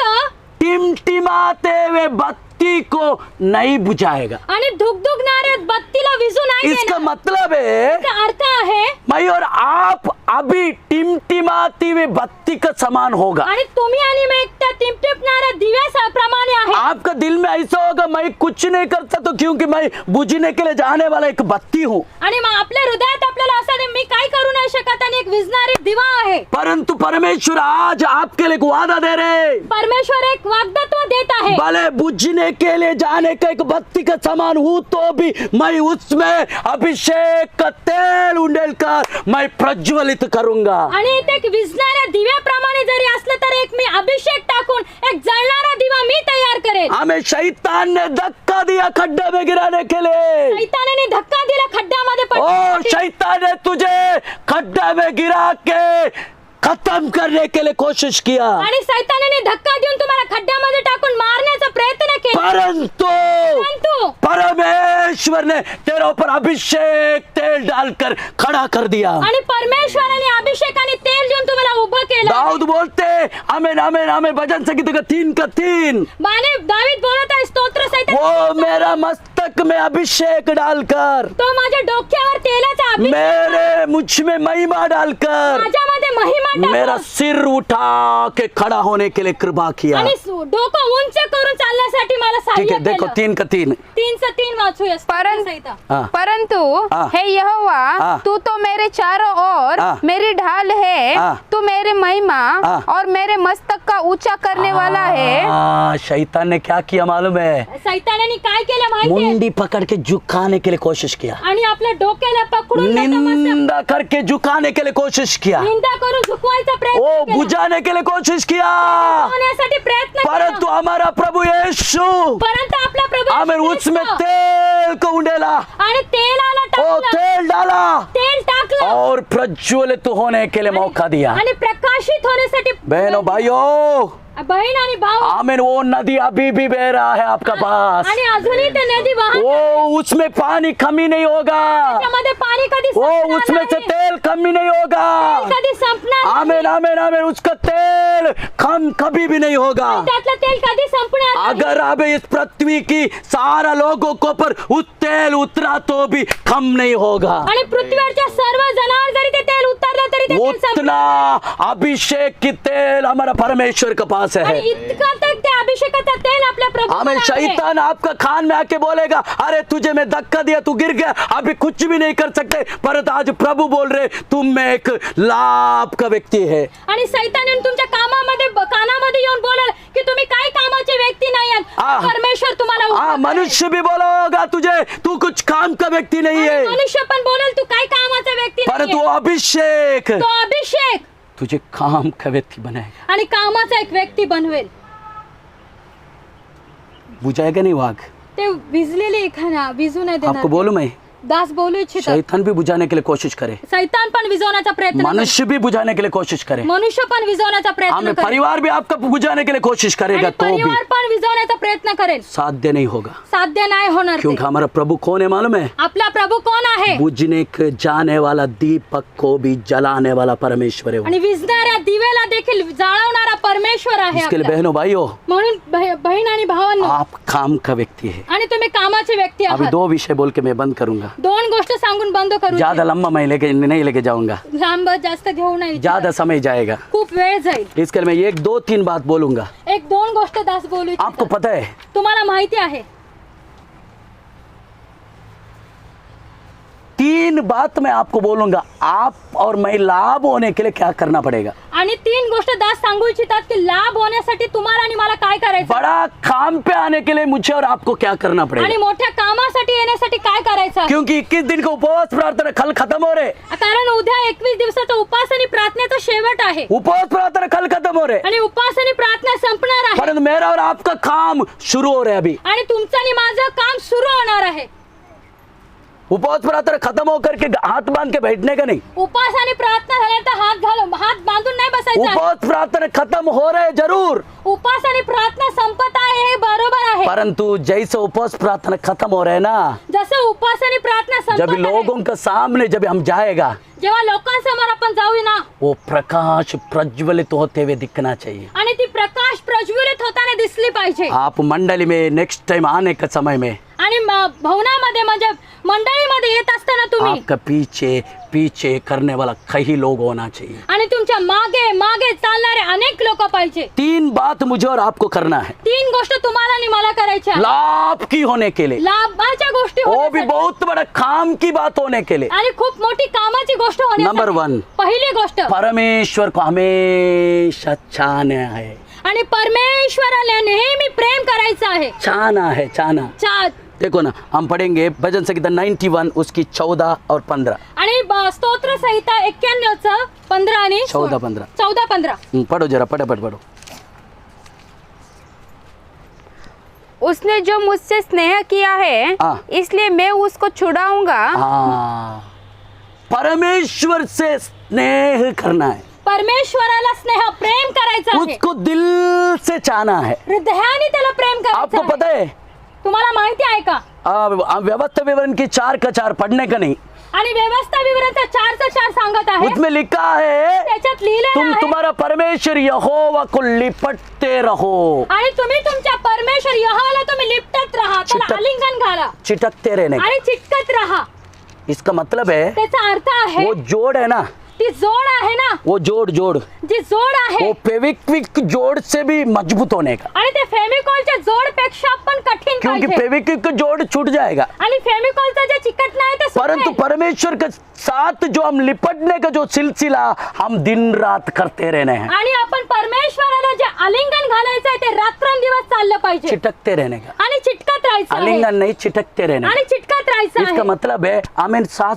S1: टिमटिमाते हुए बत्ती को नहीं बुझाएगा।
S2: आणि धुकधुकणाऱ्या बत्तीला विजू नाही
S1: इसका
S2: देणार।
S1: मतलब है
S2: इसका अर्थ आहे
S1: मैं और आप अभी टिमटिमाती हुई बत्ती का समान होगा।
S2: आणि तुम्ही आणि मी त्या टिपटिपणाऱ्या दिव्याप्रमाणे आहे।
S1: आपका दिल में ऐसा होगा मैं कुछ नहीं करता तो क्योंकि मैं बुझने के लिए जाने वाला एक बत्ती हूँ।
S2: आणि मग आपल्या हृदयात आपल्याला असं वाटतं, मी काय करू नाही शकत आणि एक विझणारी दिवा आहे।
S1: परंतु परमेश्वर आज आपके लिए एक वादा दे रहे,
S2: परमेश्वर एक वाग्दत्व देत आहे।
S1: भले बुझने के लिए जाने का एक बत्ती का समान हूँ तो भी मैं उसमें अभिषेक का तेल उंडेलकर मैं प्रज्वलित करूंगा।
S2: आणि ते एक विझणाऱ्या दिव्याप्रमाणे जरी असलं तर एक मी अभिषेक टाकून एक जळणारा दिवा मी तयार करेन।
S1: हमें शैतान ने धक्का दिया खड्डे में गिराने के लिए।
S2: शैतानाने धक्का दिला खड्ड्यामध्ये
S1: ओ
S2: पडण्यासाठी।
S1: शैतान ने तुझे खड्डे में गिरा के खत्म करने के लिए कोशिश किया,
S2: आणि शैतानाने धक्का देऊन तुम्हाला खड्ड्यामध्ये टाकून मारण्याचा प्रयत्न केला।
S1: परंतु परमेश्वर ने तेरे ऊपर अभिषेक तेल डालकर खड़ा कर दिया।
S2: आणि परमेश्वराने अभिषेकाने तेल देऊन तुम्हाला उभं केलं।
S1: दाऊद बोलते आमेन आमेन आमेन, भजन संगीत का 3
S2: माने दावीद बोलत आहे स्तोत्र सहित,
S1: वो मेरा मस्तक में अभिषेक डालकर,
S2: तो माझ्या डोक्यावर तेलाचा अभिषेक,
S1: मेरे मुझ में महिमा डालकर
S2: माझ्यामध्ये महिमा टाकून,
S1: मेरा सिर उठा के खड़ा होने के लिए कृपा किया।
S2: आणि डोकं उंच करून चालण्यासाठी मला
S1: ठीक
S2: सहाय्य
S1: है, देखो
S2: केलं।
S1: 3 का 3।
S2: 3:3 वाचूया स्तोत्र सहित।
S1: हाँ।
S3: परंतु
S1: हाँ।
S3: हे यहोवा,
S1: हाँ।
S3: तू तो मेरे चारों ओर
S1: हाँ।
S3: मेरी ढाल है।
S1: हाँ।
S3: तू मेरे महिमा
S1: हाँ।
S3: और मेरे मस्तक का ऊंचा करने वाला है।
S1: शैतान ने क्या किया मालूम है?
S2: शैतानाने काय केलं माहितीये?
S1: मुंडी पकड़ के झुकाने के लिए कोशिश किया,
S2: आणि आपल्या डोक्याला पकडून नतमस्तक
S1: निंदा करके झुकाने के लिए कोशिश किया,
S2: निंदा करून झुकवायचा प्रयत्न
S1: ओ
S2: केला,
S1: बुझाने के लिए कोशिश किया।
S2: होण्यासाठी प्रयत्न केला।
S1: परंतु हमारा प्रभु यीशु
S2: परंतु आपला प्रभु
S1: आमेन
S2: येशू
S1: उसमें
S2: ख्रिस्त
S1: तेल को उंडेला,
S2: आणि तेलाला
S1: ओ
S2: टाकलं,
S1: तेल डाला
S2: तेल टाकलं
S1: और प्रज्वलित होने के लिए मौका दिया।
S2: आणि प्रकाशित होण्यासाठी
S1: बहनों भाइयों,
S2: बहीण आणि भाऊ
S1: आमीन, वो नदी अभी भी बह रहा है आपका पास,
S2: आणि अजूनही ते नदी वाहत
S1: वो उसमें पानी कमी नहीं होगा,
S2: त्यामध्ये पाणी कधी
S1: वो
S2: संपणार
S1: उसमें से
S2: नाही.
S1: तेल कमी नहीं होगा।
S2: तेल कधी संपणार नाही.
S1: आमीन आमीन आमीन, उसका तेल कम कभी भी नहीं होगा।
S2: त्यातलं तेल कधी संपणार नाही.
S1: अगर अब इस पृथ्वी की सारा लोगों को पर उस तेल उतरा तो भी कम नहीं होगा।
S2: आणि पृथ्वीवरच्या सर्व जनावर जरी ते तेल उतरलं तरी ते तेल संपणार
S1: उतना अभिषेक की तेल हमारा परमेश्वर के पास
S2: आणि
S1: है।
S2: इतकं तक ते अभिषेकाचं तेल आपल्या प्रभू
S1: हमें शैतान आपका खान में आके बोलेगा, अरे तुझे मैं धक्का दिया, तू गिर गया, अभी कुछ भी नहीं कर सकते, परंतु आज प्रभु बोल रहे तुम में एक लाभ का व्यक्ति है।
S2: आणि सैतान येऊन तुमच्या कानामध्ये येऊन बोलेल की तुम्ही काय कामाचे व्यक्ती नाही आहात. परमेश्वर तुम्हाला उठवतोय.
S1: मनुष्य भी बोलेगा तुझे, तू कुछ काम का व्यक्ति नहीं
S2: आणि
S1: है,
S2: मनुष्य पण बोलेल तू काय कामाचा व्यक्ती
S1: परंतु
S2: नाहीये.
S1: अभिषेक
S2: तो अभिषेक
S1: तुझे काम का व्यक्ति बनाएगा।
S2: आणि कामाचा एक व्यक्ती बनवेल.
S1: बुझाएगा नहीं वाघ?
S2: ते विजलेली खाना विजू नाही
S1: आपको
S2: देणार.
S1: बोलूं मैं,
S2: दास बोलू इच्छितात.
S1: शैतान भी बुझाने के लिए कोशिश करे,
S2: सैतान पण विजवण्याचा प्रयत्न करेल.
S1: मनुष्य भी बुझाने के लिए कोशिश करे,
S2: मनुष्य पण विजवण्याचा प्रयत्न
S1: हमें
S2: करेल.
S1: परिवार भी आपका बुझाने के लिए कोशिश करेगा,
S2: आणि
S1: तो भी
S2: परिवार पण विजवण्याचा प्रयत्न करेल.
S1: साध्य नहीं होगा,
S2: साध्य नाही होणार ते.
S1: क्योंकि हमारा प्रभु कौन है मालूम है?
S2: आपला प्रभु कोण आहे?
S1: बुझने के जाने वाला दीपक को भी जलाने वाला परमेश्वर है वो।
S2: आणि विजणाऱ्या दिवेला देखील जाळवणारा परमेश्वर आहे
S1: इसके लिए
S2: आपला.
S1: बहनों भाइयों,
S2: म्हणून बहीण आणि भावांनो,
S1: आप काम का व्यक्ति है।
S2: आणि तुम्ही कामाचे व्यक्ती
S1: अभी
S2: आहात.
S1: 2 विषय बोल के मैं बंद करूंगा,
S2: दोन गोष्ट सांगून बंद करू.
S1: ज्यादा लंबा मैं नहीं लेके जाऊंगा,
S2: लांब जास्त घेऊ नये.
S1: ज्यादा समय जाएगा,
S2: खूप वेळ जाईल.
S1: इसके लिए मैं 1 2 3 बात बोलूंगा।
S2: एक दोन गोष्ट दास बोलू इच्छितात.
S1: आपको पता है,
S2: तुम्हाला माहिती आहे
S1: 3 बात मैं आपको बोलूंगा, आप और मैं लाभ होने के लिए क्या करना पड़ेगा।
S2: आणि 3 गोष्ट दास सांगू इच्छितात की लाभ होण्यासाठी तुम्हाला आणि मला काय करायचं,
S1: बड़ा काम पे आने के लिए मुझे और आपको क्या करना
S2: आणि
S1: पड़ेगा,
S2: मोठ्या कामासाठी येण्यासाठी काय करायचं आहे?
S1: क्योंकि 21 दिन का उपवास प्रार्थना कल खत्म हो रहे,
S2: कारण उद्या 21 दिवसाचा उपवास आणि प्रार्थनेचा शेवट आहे.
S1: उपवास प्रार्थना कल खत्म हो रहे,
S2: आणि उपवास आणि प्रार्थना संपणार आहे.
S1: परंतु मेरा और आपका काम शुरू हो रहा है अभी।
S2: आणि तुमचं आणि माझं काम सुरू होणार आहे.
S1: उपवास प्रार्थना खत्म होकर के हाथ बांध के बैठने का नहीं,
S2: उपवास आणि प्रार्थना झाल्यानंतर हात बांधून नाही बसायचं आहे.
S1: उपवास प्रार्थना खत्म हो रहे जरूर,
S2: उपवास आणि प्रार्थना संपत आहे हे बरोबर आहे.
S1: परंतु जैसे उपवास प्रार्थना खत्म हो रहे ना,
S2: जसं उपवास आणि प्रार्थना
S1: जब
S2: संपत आहे,
S1: लोगों के सामने जब हम जाएगा,
S2: जेव्हा लोकांसमोर आपण जाऊ ना,
S1: वो प्रकाश प्रज्वलित होते हुए दिखना चाहिए।
S2: आणि ती प्रकाश प्रज्वलित होताना दिसली पाहिजे.
S1: आप मंडली में नेक्स्ट टाइम आने के समय में
S2: आणि भवनामध्ये म्हणजे मंडळीमध्ये येत असताना तुम्ही
S1: आपका पीछे पीछे करने वाला कई लोग होना चाहिए।
S2: आणि तुमच्या मागे मागे चालणारे अनेक लोक पाहिजे.
S1: 3 बात मुझे और आपको करना है,
S2: 3 गोष्ट तुम्हाला आणि मला करायच्या.
S1: लाभ की होने के लिए,
S2: लाभाच्या गोष्टी
S1: वो भी
S2: होण्यासाठी
S1: बहुत बड़ा काम की बात होने के लिए।
S2: आणि खूप मोठी कामाची गोष्ट होण्यासाठी.
S1: नंबर 1,
S2: पहिली गोष्ट,
S1: परमेश्वर को हमेशा चाहना है,
S2: आणि परमेश्वराला नेहमी प्रेम करायचं आहे.
S1: चाहना है, चाहना। देखो ना, हम पढ़ेंगे भजन संहिता 91 उसकी 14 और 15।
S2: आणि स्तोत्र संहिता 91 15 आणि 14-15
S1: पढ़ो जरा, फटाफट पढ़ो।
S3: उसने जो मुझसे स्नेह किया है
S1: हाँ।
S3: इसलिए मैं उसको छुड़ाऊंगा।
S1: हाँ, परमेश्वर से स्नेह करना है,
S2: परमेश्वराला स्नेह प्रेम करायचं आहे.
S1: उसको दिल से चाहना है।
S2: हृदयाने त्याला प्रेम करायचं
S1: आपको
S2: आहे.
S1: पता है,
S2: तुम्हाला माहिती आहे का?
S1: व्यवस्था विवरण की 4 का 4 पढ़ने का नहीं,
S2: आणि व्यवस्था विवरणचा 4चा 4 सांगत आहे.
S1: उसमें लिखा है
S2: त्याच्यात लिहिलेलं आहे
S1: तुम्हारा परमेश्वर यहोवा को लिपटते रहो,
S2: आणि तुम्ही तुमच्या परमेश्वर यहोवाला तुम्ही लिपटत राहा, त्याला
S1: चिटक-
S2: आलिंगन घाला
S1: चिटकते रहने का।
S2: आणि चिटकत राहा.
S1: इसका मतलब है
S2: त्याचा अर्थ आहे
S1: वो जोड़ है ना,
S2: ती जोड आहे ना,
S1: वो जोड़
S2: जी जोड आहे,
S1: वो फेविक्विक जोड़ से भी मजबूत होने का,
S2: आणि ते फेविकॉलच्या जोड पेक्षा पण कठीण
S1: क्योंकि
S2: पाहिजे.
S1: फेविक्विक जोड़ छूट जाएगा,
S2: आणि फेविकॉलचं जे चिकट नाही ते
S1: परंतु परमेश्वर के साथ जो हम लिपटने का जो सिलसिला हम दिन रात करते रहने हैं,
S2: आणि आपण परमेश्वराला जे आलिंगन घालायचं आहे ते रात्रंदिवस चाललं पाहिजे
S1: चिटकते रहने का।
S2: आणि चिटकत राहायचं आहे.
S1: आलिंगन नहीं, चिटकते रहने
S2: आणि
S1: का।
S2: चिटकत राहायचं
S1: इसका
S2: आहे.
S1: मतलब है हमें साथ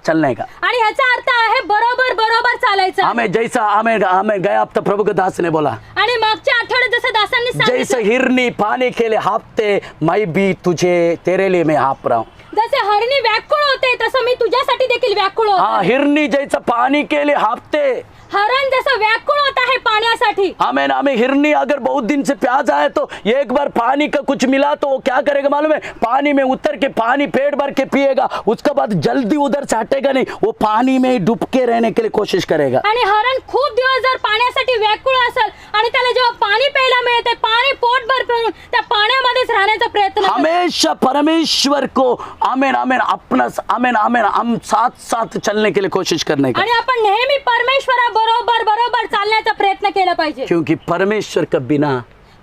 S1: चलने का।
S2: आणि ह्याचा अर्थ आहे बरोबर बरोबर चालायचं.
S1: हमें जैसा हमें गया हफ्ता प्रभु के दास ने बोला,
S2: आणि मागच्या आठवड्यात जसं दासांनी
S1: जैसे
S2: सांगितलं,
S1: हिरनी पानी के लिए हाँफते, मैं भी तुझे तेरे लिए मैं हाँफ रहा हूँ।
S2: जसे हरणी व्याकुळ होते तसं मी तुझ्यासाठी देखील व्याकुळ
S1: हाँ
S2: होते.
S1: हिरनी जैसा पानी के लिए हाँफते.
S2: हरण जसं व्याकुळ होत आहे पाण्यासाठी.
S1: आमेन आमेन. हिरनी अगर बहुत दिन से प्यास आए तो एक बार पानी का कुछ मिला तो वो क्या करेगा मालूम है? पानी में उतर के पानी पेट भर के पिएगा, उसके बाद जल्दी उधर से हटेगा नहीं, वो पानी में ही डूब के रहने के लिए कोशिश करेगा.
S2: आणि हरण खूप दिवस जर पाण्यासाठी व्याकुळ असेल आणि त्याला जेव्हा पाणी प्यायला मिळते पाणी पोटभर पिऊन त्या पाण्यामध्येच राहण्याचा प्रयत्न करतो.
S1: हमेशा परमेश्वर को आमेन आमेन अपना आमेन आमेन हम साथ साथ चलने के लिए कोशिश करने का.
S2: आणि आपण नेहमी परमेश्वरा बरोबर बरोबर चालण्याचा प्रयत्न केला पाहिजे.
S1: क्योंकि परमेश्वर के बिना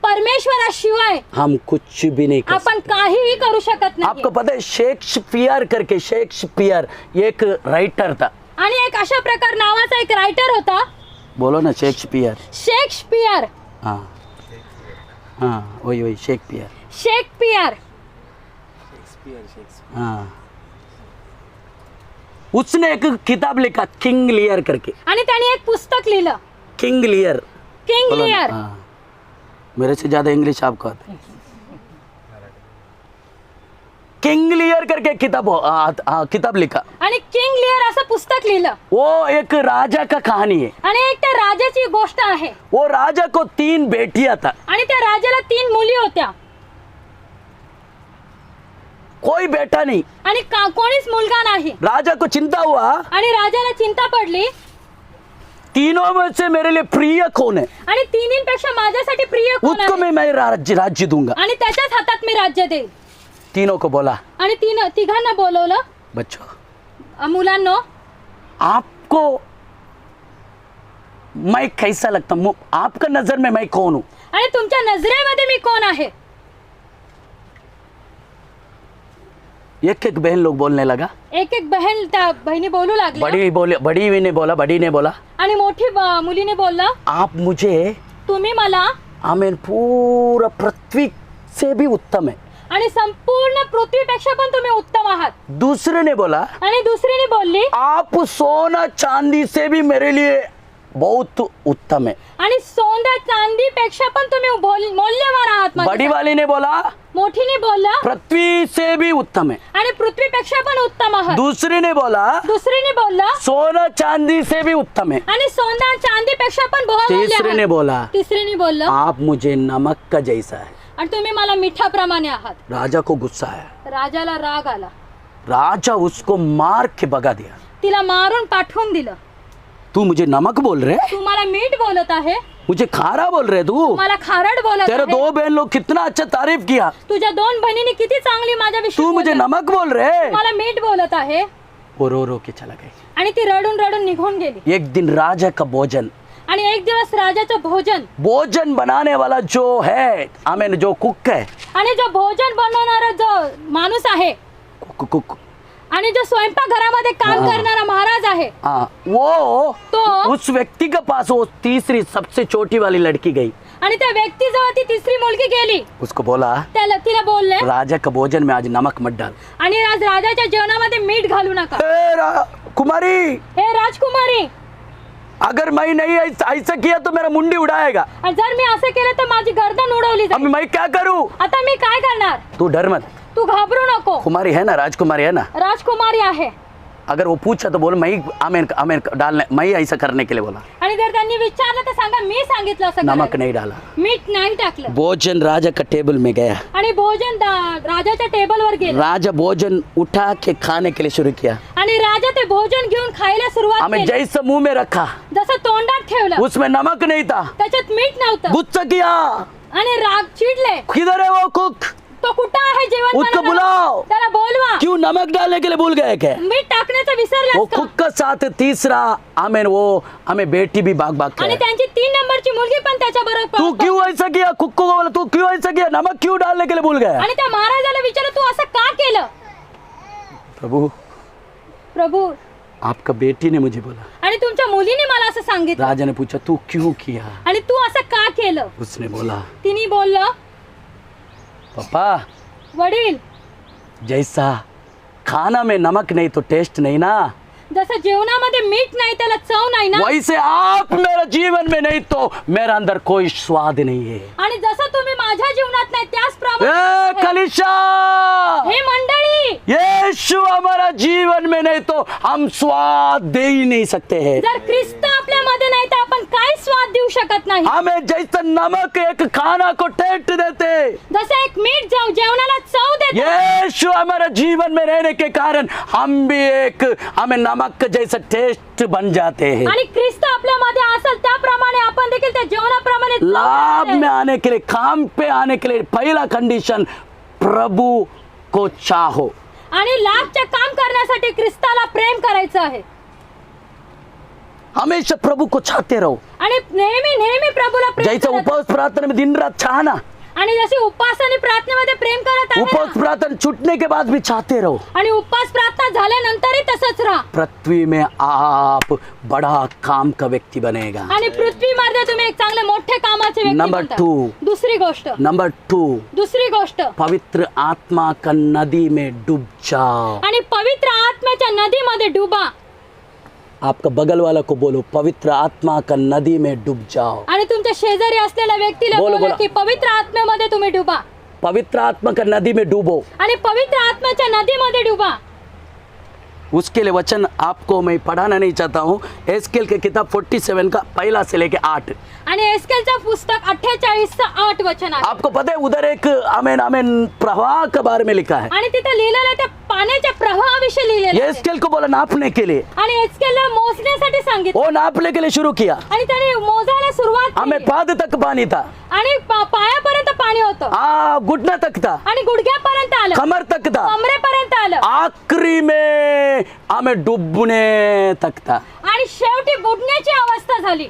S2: परमेश्वराशिवाय
S1: हम कुछ भी नहीं कर सकते.
S2: आपण काहीही करू शकत नाही.
S1: आपको पता है शेक्सपियर करके, शेक्सपियर एक राइटर था.
S2: आणि एक अशा प्रकार नावाचा एक रायटर होता.
S1: बोलो ना शेक्सपियर.
S2: शेक्सपियर.
S1: हाँ हाँ वही वही शेक्सपियर.
S2: शेक्सपियर.
S1: हाँ उसने एक किताब लिखा किंग लियर करके.
S2: आणि त्याने एक पुस्तक लिहिलं
S1: किंग लियर.
S2: किंग
S1: बोलो ना.
S2: लियर.
S1: हाँ मेरे से ज्यादा इंग्लिश आपको आती है. किंग लियर करके किताब लिखा.
S2: आणि किंग लियर असं पुस्तक लिहिलं.
S1: वो एक राजा का कहानी है.
S2: आणि एक त्या राजाची गोष्ट आहे.
S1: वो राजा को 3 बेटियां था.
S2: आणि त्या राजाला 3 मुली होत्या.
S1: कोई बेटा नहीं.
S2: आणि कोणीच मुलगा नाही.
S1: राजा को चिंता हुआ
S2: आणि राजाला चिंता पडली
S1: तीनों में से मेरे लिए प्रिय कौन है,
S2: आणि तिन्हींपेक्षा माझ्यासाठी प्रिय कोण
S1: उसको
S2: आहे
S1: मैं राज्य दूंगा.
S2: आणि त्याच्याच हातात मी राज्य देईन.
S1: तीनों को बोला
S2: आणि तिघांना बोलवलं.
S1: बच्चों
S2: मुलांनो
S1: आपको मैं कैसा लगता हूँ, आपका नजर में मैं कौन हूँ.
S2: आणि तुमच्या नजरेमध्ये मी कोण आहे.
S1: एक एक बहन लोग बोलने लगा.
S2: एक एक बहन त्या बहिणी बोलू लागल्या.
S1: बड़ी ने बोला
S2: आणि मोठी मुलीने बोलला
S1: आप मुझे
S2: तुम्ही मला
S1: आमेन पूरा पृथ्वी से भी उत्तम है.
S2: आणि संपूर्ण पृथ्वीपेक्षा पण तुम्ही उत्तम आहात.
S1: दूसरे ने बोला
S2: आणि दुसरीने बोलली
S1: आप सोना चांदी से भी मेरे लिए बहुत उत्तम है.
S2: आणि सोन्या चांदीपेक्षा पण तुम्ही मौल्यवान आहात माझ्यासाठी.
S1: बड़ी वाली ने बोला
S2: मोठीने बोलला
S1: पृथ्वी से भी उत्तम है.
S2: आणि पृथ्वीपेक्षा पण उत्तम आहात.
S1: दूसरी ने बोला
S2: दुसरीने बोलला
S1: सोना चांदी से भी उत्तम है.
S2: आणि सोना चांदीपेक्षा पण बहुमूल्य
S1: तीसरे ने
S2: आहात.
S1: बोला
S2: तिसरीने बोलला
S1: आप मुझे नमक का जैसा है.
S2: आणि तुम्ही मला मिठाप्रमाणे आहात.
S1: राजा को गुस्सा आया.
S2: राजाला राग आला.
S1: राजा उसको मार के भगा दिया.
S2: तिला मारून पाठवून दिलं.
S1: तू मुझे नमक बोल रहे,
S2: तू मला मीठ बोलत आहे.
S1: मुझे खारा बोल रहे तू.
S2: मला खारट बोलत
S1: तेरे
S2: आहे.
S1: 2 बहन लोग कितना अच्छा तारीफ किया,
S2: तुझ्या 2 बहिणींनी किती चांगली माझ्याविषयी
S1: तू मुझे
S2: बोलल्या.
S1: नमक बोल रहे.
S2: मला मीठ बोलत आहे.
S1: वो रो रो के चला गया.
S2: आणि ती रडून रडून निघून गेली.
S1: एक दिन राजा का भोजन
S2: आणि एक दिवस राजाचं
S1: भोजन बनाने वाला जो है आमेन जो कुक है
S2: आणि जो भोजन बनवणारा जो माणूस आहे
S1: कुक
S2: आणि जो स्वयंपाक घरामध्ये काम करणारा महाराज आहे
S1: वो
S2: तो
S1: उस व्यक्ति के पास वो तीसरी सबसे छोटी वाली लड़की गई
S2: आणि त्या व्यक्तीजवळ ती तिसरी मुलगी गेली.
S1: उसको बोला
S2: तिला बोलले
S1: राजा का भोजन में आज नमक मत डाल.
S2: आणि आज राजाच्या जेवणामध्ये मीठ घालू नका.
S1: कुमारी
S2: हे राजकुमारी
S1: अगर मैं नहीं ऐसा किया तो मेरा मुंडी उड़ाएगा.
S2: जर मी असं केलं तर माझी गर्दन उडवली
S1: अब
S2: जाईल.
S1: मैं क्या करूं.
S2: आता मी काय करणार.
S1: तू डर मत.
S2: तू घाबरू नको.
S1: कुमारी है ना, राजकुमारी है ना.
S2: राजकुमारी आहे.
S1: अगर वो पूछा तो बोल मैं आमेन आमेन डालने मैं ऐसा करने के लिए बोला.
S2: आणि जर त्यांनी विचारलं तर सांगा मी सांगितलं असं
S1: नमक
S2: करायला.
S1: नहीं डाला.
S2: मीठ नाही टाकलं.
S1: भोजन राजा का टेबल में गया.
S2: आणि भोजन राजाच्या टेबलवर गेलं.
S1: राजा भोजन उठा के खाने के लिए शुरू किया.
S2: आणि राजा ते भोजन घेऊन खायला सुरुवात
S1: हमें
S2: केली.
S1: जैसे मुंह में रखा
S2: जसं तोंडात ठेवलं
S1: उसमें नमक नहीं था.
S2: त्याच्यात मीठ नव्हतं.
S1: गुस्सा किया.
S2: आणि राग चिडले.
S1: किधर है वो कुक.
S2: तो कुठं आहे जेवण
S1: उसको
S2: बनवणारा?
S1: बुलाओ.
S2: त्याला बोलवा.
S1: क्यों नमक डालने के लिए भूल गए क्या.
S2: मीठ टाकण्याचं
S1: वो
S2: विसरलास का.
S1: कुक का साथ तीसरा आमेन वो हमें बेटी भी भाग भाग
S2: आणि
S1: के.
S2: त्यांची 3 नंबरची मुलगी पण त्याच्या
S1: तू
S2: बरोबर.
S1: क्यों ऐसा किया. कुक को बोला तू क्यों ऐसा किया. नमक क्यों डालने के लिए भूल गया.
S2: आणि त्या महाराजाला विचारलं तू असं का केलं. प्रभु
S1: आपका बेटी ने मुझे बोला.
S2: आणि तुमच्या मुलीने मला असं सांगितलं.
S1: राजा ने पूछा तू क्यों किया.
S2: आणि तू असं का केलं.
S1: उसने बोला
S2: तिने बोललं
S1: पापा
S2: वडील
S1: जैसा खाना में नमक नहीं तो टेस्ट नहीं ना.
S2: जसं जेवणामध्ये मीठ नाही त्याला चव नाही ना,
S1: वैसे आप मेरे जीवन में नहीं तो मेरा अंदर कोई स्वाद नहीं है।
S2: आणि जसं तुम्ही माझ्या जीवनात नाही
S1: ए
S2: त्याचप्रमाणे
S1: कलीसिया,
S2: हे मंडळी,
S1: यीशु हमारा जीवन में नहीं तो हम स्वाद दे ही नहीं सकते हैं।
S2: जर ख्रिस्त आपल्यामध्ये नाही तर आपण काय स्वाद देऊ शकत नाही।
S1: हमें जैसे नमक एक खाना को टेस्ट देते,
S2: जसं एक मीठ जेवणाला चव देते,
S1: यीशु हमारे जीवन में रहने के कारण हम भी एक हमें नमक जैसा टेस्ट बन जाते हैं।
S2: आणि ख्रिस्त आपल्यामध्ये असेल त्याप्रमाणे आपण देखील त्या जेवणाप्रमाणे चव
S1: लाभ
S2: देते।
S1: में आने के लिए, काम पे आने के लिए पहला कंडीशन प्रभु को चाहो।
S2: आणि लाभचे काम करण्यासाठी ख्रिस्ताला प्रेम करायचं आहे
S1: हमेशा प्रभु को चाहते रहो।
S2: आणि नेहमी नेहमी प्रभूला प्रेम
S1: जैसे
S2: करत-
S1: उपवास प्रार्थना में दिन रात चाहना,
S2: आणि जशी उपवास आणि प्रार्थनेमध्ये प्रेम करत आहे
S1: उपवास
S2: ना,
S1: प्रार्थना छूटने के बाद भी चाहते रहो।
S2: आणि उपवास प्रार्थना झाल्यानंतरही तसंच राहा
S1: पृथ्वी में आप बड़ा काम का व्यक्ति बनेगा।
S2: आणि पृथ्वीमध्ये तुम्ही एक चांगले मोठे कामाचे व्यक्ती
S1: नंबर
S2: बनता।
S1: 2.
S2: दुसरी गोष्ट
S1: नंबर 2,
S2: दुसरी गोष्ट
S1: पवित्र आत्मा का नदी में डूब जाओ।
S2: आणि पवित्र आत्म्याच्या नदीमध्ये डुबा
S1: आपका बगल वाला को बोलो, पवित्र आत्मा का नदी में डूब जाओ।
S2: आणि तुमच्या शेजारी असलेल्या व्यक्तीला
S1: बोला,
S2: बोला
S1: बोला.
S2: की पवित्र आत्म्यामध्ये तुम्ही डुबा
S1: पवित्र आत्मा का नदी में डूबो।
S2: आणि पवित्र आत्म्याच्या नदीमध्ये डुबा।
S1: उसके लिए वचन आपको मैं पढ़ाना नहीं चाहता हूँ। एस्केल के किताब 47 का 1 से लेके 8।
S2: आणि एस्केलचं पुस्तक 48:8 वचन आहे
S1: आपको पता है उधर एक आमेन आमेन प्रवाह के बारे में लिखा है।
S2: आणि तिथे लिहिलेलं आहे त्या पाण्याच्या प्रवाहाविषयी लिहिलेलं
S1: ये
S2: आहे
S1: एस्केल को बोला नापने के लिए,
S2: आणि एस्केलला मोजण्यासाठी सांगितलं
S1: वो नापने के लिए शुरू किया।
S2: आणि त्याने मोजायला सुरुवात
S1: हमें
S2: केली
S1: पाद तक पानी था,
S2: आणि पायापर्यंत पाणी होतं
S1: घुटना तक था,
S2: आणि गुडघ्यापर्यंत आलं,
S1: कमर तक था,
S2: कमरेपर्यंत आलं
S1: आखिरी में हमें डूबने तक था।
S2: आणि शेवटी बुडण्याची अवस्था झाली।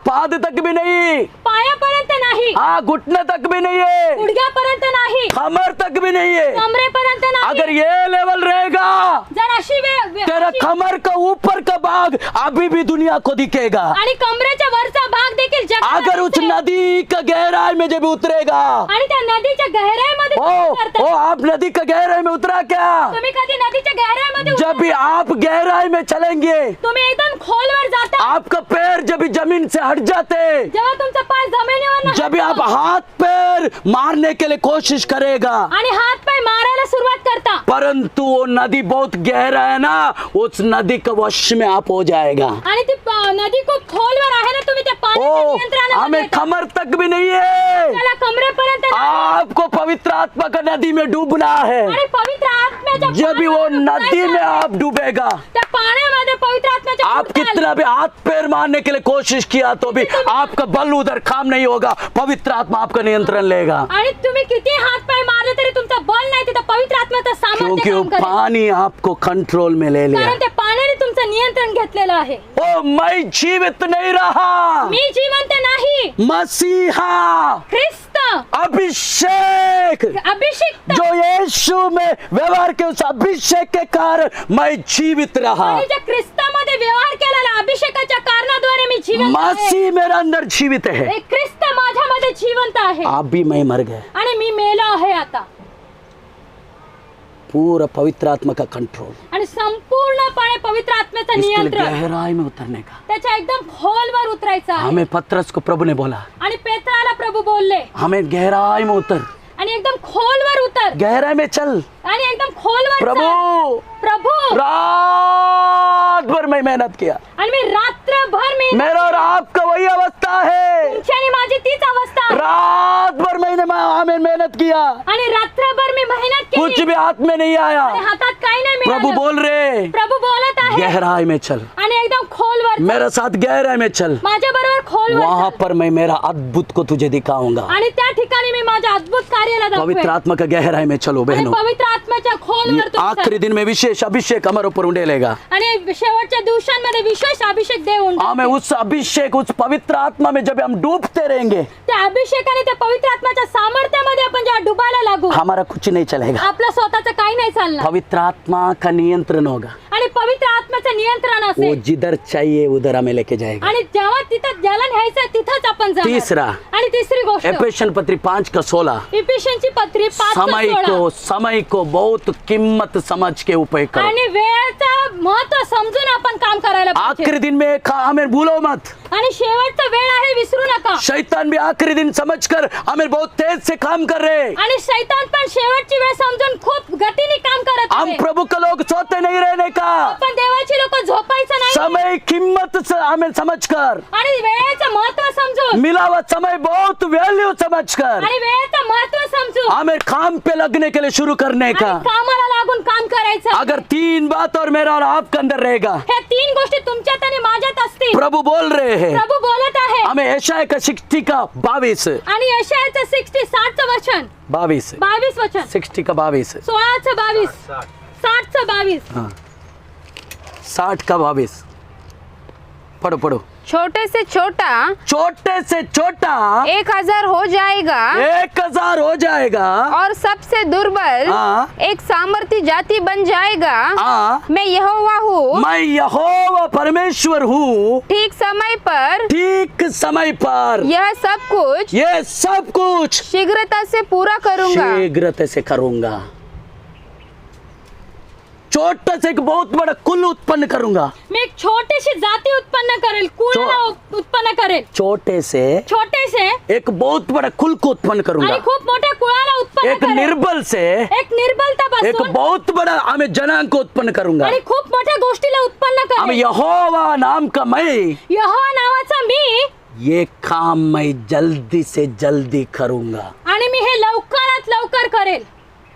S1: पाद तक भी नहीं,
S2: पायापर्यंत नाही,
S1: घुटना तक भी नहीं है,
S2: गुडघ्यापर्यंत नाही,
S1: कमर तक भी नहीं है।
S2: कमरेपर्यंत नाही।
S1: अगर ये लेवल रहेगा,
S2: जर अशी
S1: तेरा कमर का ऊपर का भाग अभी भी दुनिया को दिखेगा।
S2: आणि कमरेच्या वरचा भाग देखील जगाला
S1: अगर उस
S2: दिसेल।
S1: नदी का गहराई में जब उतरेगा,
S2: आणि त्या नदीच्या गहराईमध्ये
S1: ओ
S2: तुम्ही करता।
S1: ओ आप नदी का गहराई में उतरा क्या?
S2: तुम्ही कधी नदीच्या गहराईमध्ये
S1: जब भी आप गहराई में चलेंगे,
S2: तुम्ही एकदम खोलवर जाता,
S1: आपका पैर जब भी जमीन से हट जाते,
S2: जेव्हा तुमचा पाय जमिनीवर
S1: जब भी आप हाथ पैर मारने के लिए कोशिश करेगा,
S2: आणि हात पाय मारायला सुरुवात करता,
S1: परंतु वो नदी बहुत गहरा है ना, उस नदी का वश में आप हो जाएगा।
S2: आणि ती नदी खूप खोलवर आहे ना, तुम्ही त्या पाण्याच्या
S1: ओ
S2: नियंत्रणामध्ये
S1: हमें
S2: येता।
S1: कमर तक भी नहीं है,
S2: त्याला कमरेपर्यंत नाही।
S1: आपको पवित्र आत्मा का नदी में डूबना है।
S2: आणि पवित्र आत्म्याच्या
S1: जब भी वो
S2: पाण्यामध्ये
S1: नदी में
S2: बुडायचं आहे।
S1: आप डूबेगा,
S2: त्या पाण्यामध्ये पवित्र आत्म्याच्या
S1: आप
S2: बुडता आलं।
S1: कितना भी हाथ पैर मारने के लिए कोशिश किया तो भी आपका बल उधर काम नहीं होगा, पवित्र आत्मा आपका नियंत्रण लेगा।
S2: आणि तुम्ही किती हात पाय मारले तरी तुमचा बल नाही, तिथं पवित्र आत्म्याचं सामर्थ्य
S1: क्योंकि वो
S2: काम करेल।
S1: पानी आपको कंट्रोल में ले लिया।
S2: कारण ते पाण्याने तुमचं नियंत्रण घेतलेलं आहे।
S1: ओ मैं जीवित नहीं रहा,
S2: मी जिवंत नाही,
S1: मसीहा
S2: ख्रिस्त
S1: अभिषेक
S2: अभिषिक्त
S1: जो यीशु में व्यवहार के उस अभिषेक के कारण मैं जीवित रहा।
S2: आणि ज्या ख्रिस्तामध्ये व्यवहार केलेला अभिषेकाच्या कारणाद्वारे मी जिवंत आहे।
S1: मसीह मेरे अंदर जीवित है,
S2: हे ख्रिस्त माझ्यामध्ये जिवंत आहे
S1: आप भी मैं मर गए।
S2: आणि मी मेलो आहे आता।
S1: पूरा पवित्र आत्मा का कंट्रोल,
S2: आणि संपूर्णपणे पवित्र आत्म्याचं
S1: इसके लिए
S2: नियंत्रण,
S1: गहराई में उतरने का।
S2: त्याच्या एकदम खोलवर उतरायचं आहे।
S1: हमें पतरस को प्रभु ने बोला,
S2: आणि पेत्राला प्रभू बोलले,
S1: हमें गहराई में उतर,
S2: आणि एकदम खोलवर उतर,
S1: गहराई में चल।
S2: आणि एकदम खोलवर
S1: प्रभु
S2: चल। प्रभू
S1: रात भर मैं मेहनत किया,
S2: आणि मी रात्रभर मी
S1: मेरा और आपका वही अवस्था है।
S2: तुमची आणि माझी तीच अवस्था आहे।
S1: रात भर मैंने हमें मेहनत किया,
S2: आणि रात्रभर मी मेहनत
S1: कुछ
S2: केली
S1: भी हाथ में नहीं आया।
S2: आणि हातात काही नाही
S1: प्रभु
S2: मिळालं।
S1: बोल रहे,
S2: प्रभू बोलत आहे,
S1: गहराई में चल,
S2: आणि एकदम खोलवर चल।
S1: मेरे साथ गहराई में चल,
S2: माझ्या बरोबर खोलवर
S1: वहां
S2: चल।
S1: पर मैं मेरा अद्भुत को तुझे दिखाऊंगा।
S2: आणि त्या ठिकाणी मी माझ्या अद्भुत कार्याला
S1: पवित्र
S2: दाखवेन।
S1: आत्मा का गहराई में चलो
S2: आणि
S1: बहनों,
S2: पवित्र आत्म्याच्या खोलवर तुम्ही
S1: आखिरी दिन में विशेष अभिषेक हमारे ऊपर उंडेलेगा।
S2: आणि शेवटच्या दिवसांमध्ये विशेष अभिषेक देऊन
S1: हमें उस अभिषेक उस पवित्र आत्मा में जब हम डूबते रहेंगे,
S2: त्या अभिषेकाने त्या पवित्र आत्म्याच्या सामर्थ्यामध्ये आपण जेव्हा डुबायला लागू,
S1: हमारा कुछ नहीं चलेगा।
S2: आपलं स्वतःचं काही नाही चालणार।
S1: पवित्र आत्मा का नियंत्रण होगा,
S2: आणि पवित्र आत्म्याचं नियंत्रण
S1: वो
S2: असेल,
S1: जिधर चाहिए उधर हमें लेके जाएगा।
S2: आणि जेव्हा तिथं ज्याला न्यायचं तिथंच आपण जाणार।
S1: तीसरा,
S2: आणि आणि तिसरी गोष्ट
S1: एफेसियन पत्री 5:16
S2: इफिशियनची पत्री 5:16
S1: समय को बहुत कीमत समझ के उपयोग करो।
S2: आणि वेळेचं महत्व समजून आपण काम करायला पाहिजे
S1: आखिरी दिन में हमें भूलो मत।
S2: आणि शेवटचा वेळ आहे विसरू नका
S1: शैतान भी आखिरी दिन समझकर हमें बहुत तेज से काम कर रहे हैं।
S2: आणि शैतान पण शेवटची वेळ समजून खूप गतीने काम करत
S1: हम
S2: आहे
S1: प्रभु के लोग सोते नहीं रहने का,
S2: आपण देवाची लोक झोपायचं नाही
S1: समय कीमत से हमें समझकर,
S2: आणि वेळेचं महत्व समजून
S1: मिला हुआ समय बहुत वैल्यू समझकर
S2: आणि वेळेचं महत्व समजून
S1: हमें काम पे लगने के लिए शुरू करने
S2: आणि
S1: का।
S2: कामाला लागून काम करायचं
S1: अगर 3 बात और मेरा और आपके अंदर रहेगा,
S2: हे 3 गोष्टी तुमच्यात आणि माझ्यात असतील
S1: प्रभु बोल रहे हैं
S2: प्रभू बोलत आहे
S1: हमें यशायाह का 60 का 22
S2: आणि यशायाचं 60 वचन
S1: 22
S2: 22 वचन
S1: 60 का 22
S2: 16चं 22 60चं 22
S1: हाँ 60 का 22 पढ़ो पढ़ो।
S3: छोटे से छोटा
S1: छोटे से छोटा
S3: 1000 हो जाएगा
S1: 1000 हो जाएगा
S3: और सबसे दुर्बल
S1: हाँ।
S3: एक सामर्थी जाति बन जाएगा।
S1: हाँ
S3: मैं यहोवा हूँ,
S1: मैं यहोवा परमेश्वर हूँ,
S3: ठीक समय पर
S1: ठीक समय पर
S3: यह सब कुछ
S1: ये सब कुछ
S3: शीघ्रता से पूरा करूंगा।
S1: शीघ्रता से करूंगा। छोटे से एक बहुत बड़ा कुल उत्पन्न करूंगा।
S2: मी एक छोटीशी जाती उत्पन्न करेल कुळाला उत्पन्न करेल
S1: छोटे से
S2: छोटे से
S1: एक बहुत बड़ा कुल को उत्पन्न करूंगा।
S2: आणि खूप मोठ्या कुळाला उत्पन्न
S1: एक
S2: करेल
S1: निर्बल से
S2: एक
S1: एक
S2: निर्बलतापासून
S1: बहुत बड़ा हमें जनांग को उत्पन्न करूंगा।
S2: आणि खूप मोठ्या गोष्टीला उत्पन्न
S1: हम
S2: करेल
S1: यहोवा नाम का मैं
S2: यहोवा नावाचा मी
S1: ये काम मैं जल्दी से जल्दी करूंगा।
S2: आणि मी हे लवकरात लवकर करेल।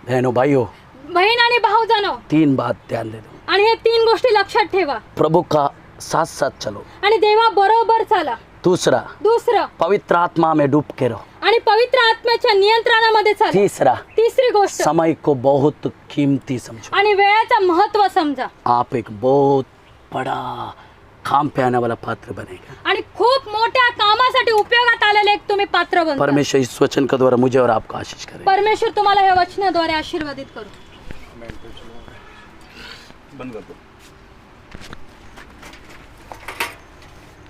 S1: बहनों भाइयों,
S2: बहीण आणि भाऊजानो
S1: 3 बात ध्यान दे दो।
S2: आणि हे 3 गोष्टी लक्षात ठेवा
S1: प्रभु का साथ साथ चलो।
S2: आणि देवा बरोबर चाला।
S1: दूसरा,
S2: दुसरं
S1: पवित्र आत्मा में डूब के रहो।
S2: आणि पवित्र आत्म्याच्या नियंत्रणामध्ये चाला।
S1: तीसरा,
S2: तिसरी गोष्ट
S1: समय को बहुत कीमती समझो।
S2: आणि वेळेचं महत्व समजा
S1: आप एक बहुत बड़ा काम पे आने वाला पात्र बनेगा।
S2: आणि खूप मोठ्या कामासाठी उपयोगात आलेले एक तुम्ही पात्र बनता।
S1: परमेश्वर इस वचन का द्वारा मुझे और आपको आशीष करे।
S2: परमेश्वर तुम्हाला या वचनाद्वारे आशीर्वादित करू।
S4: बंद कर दो।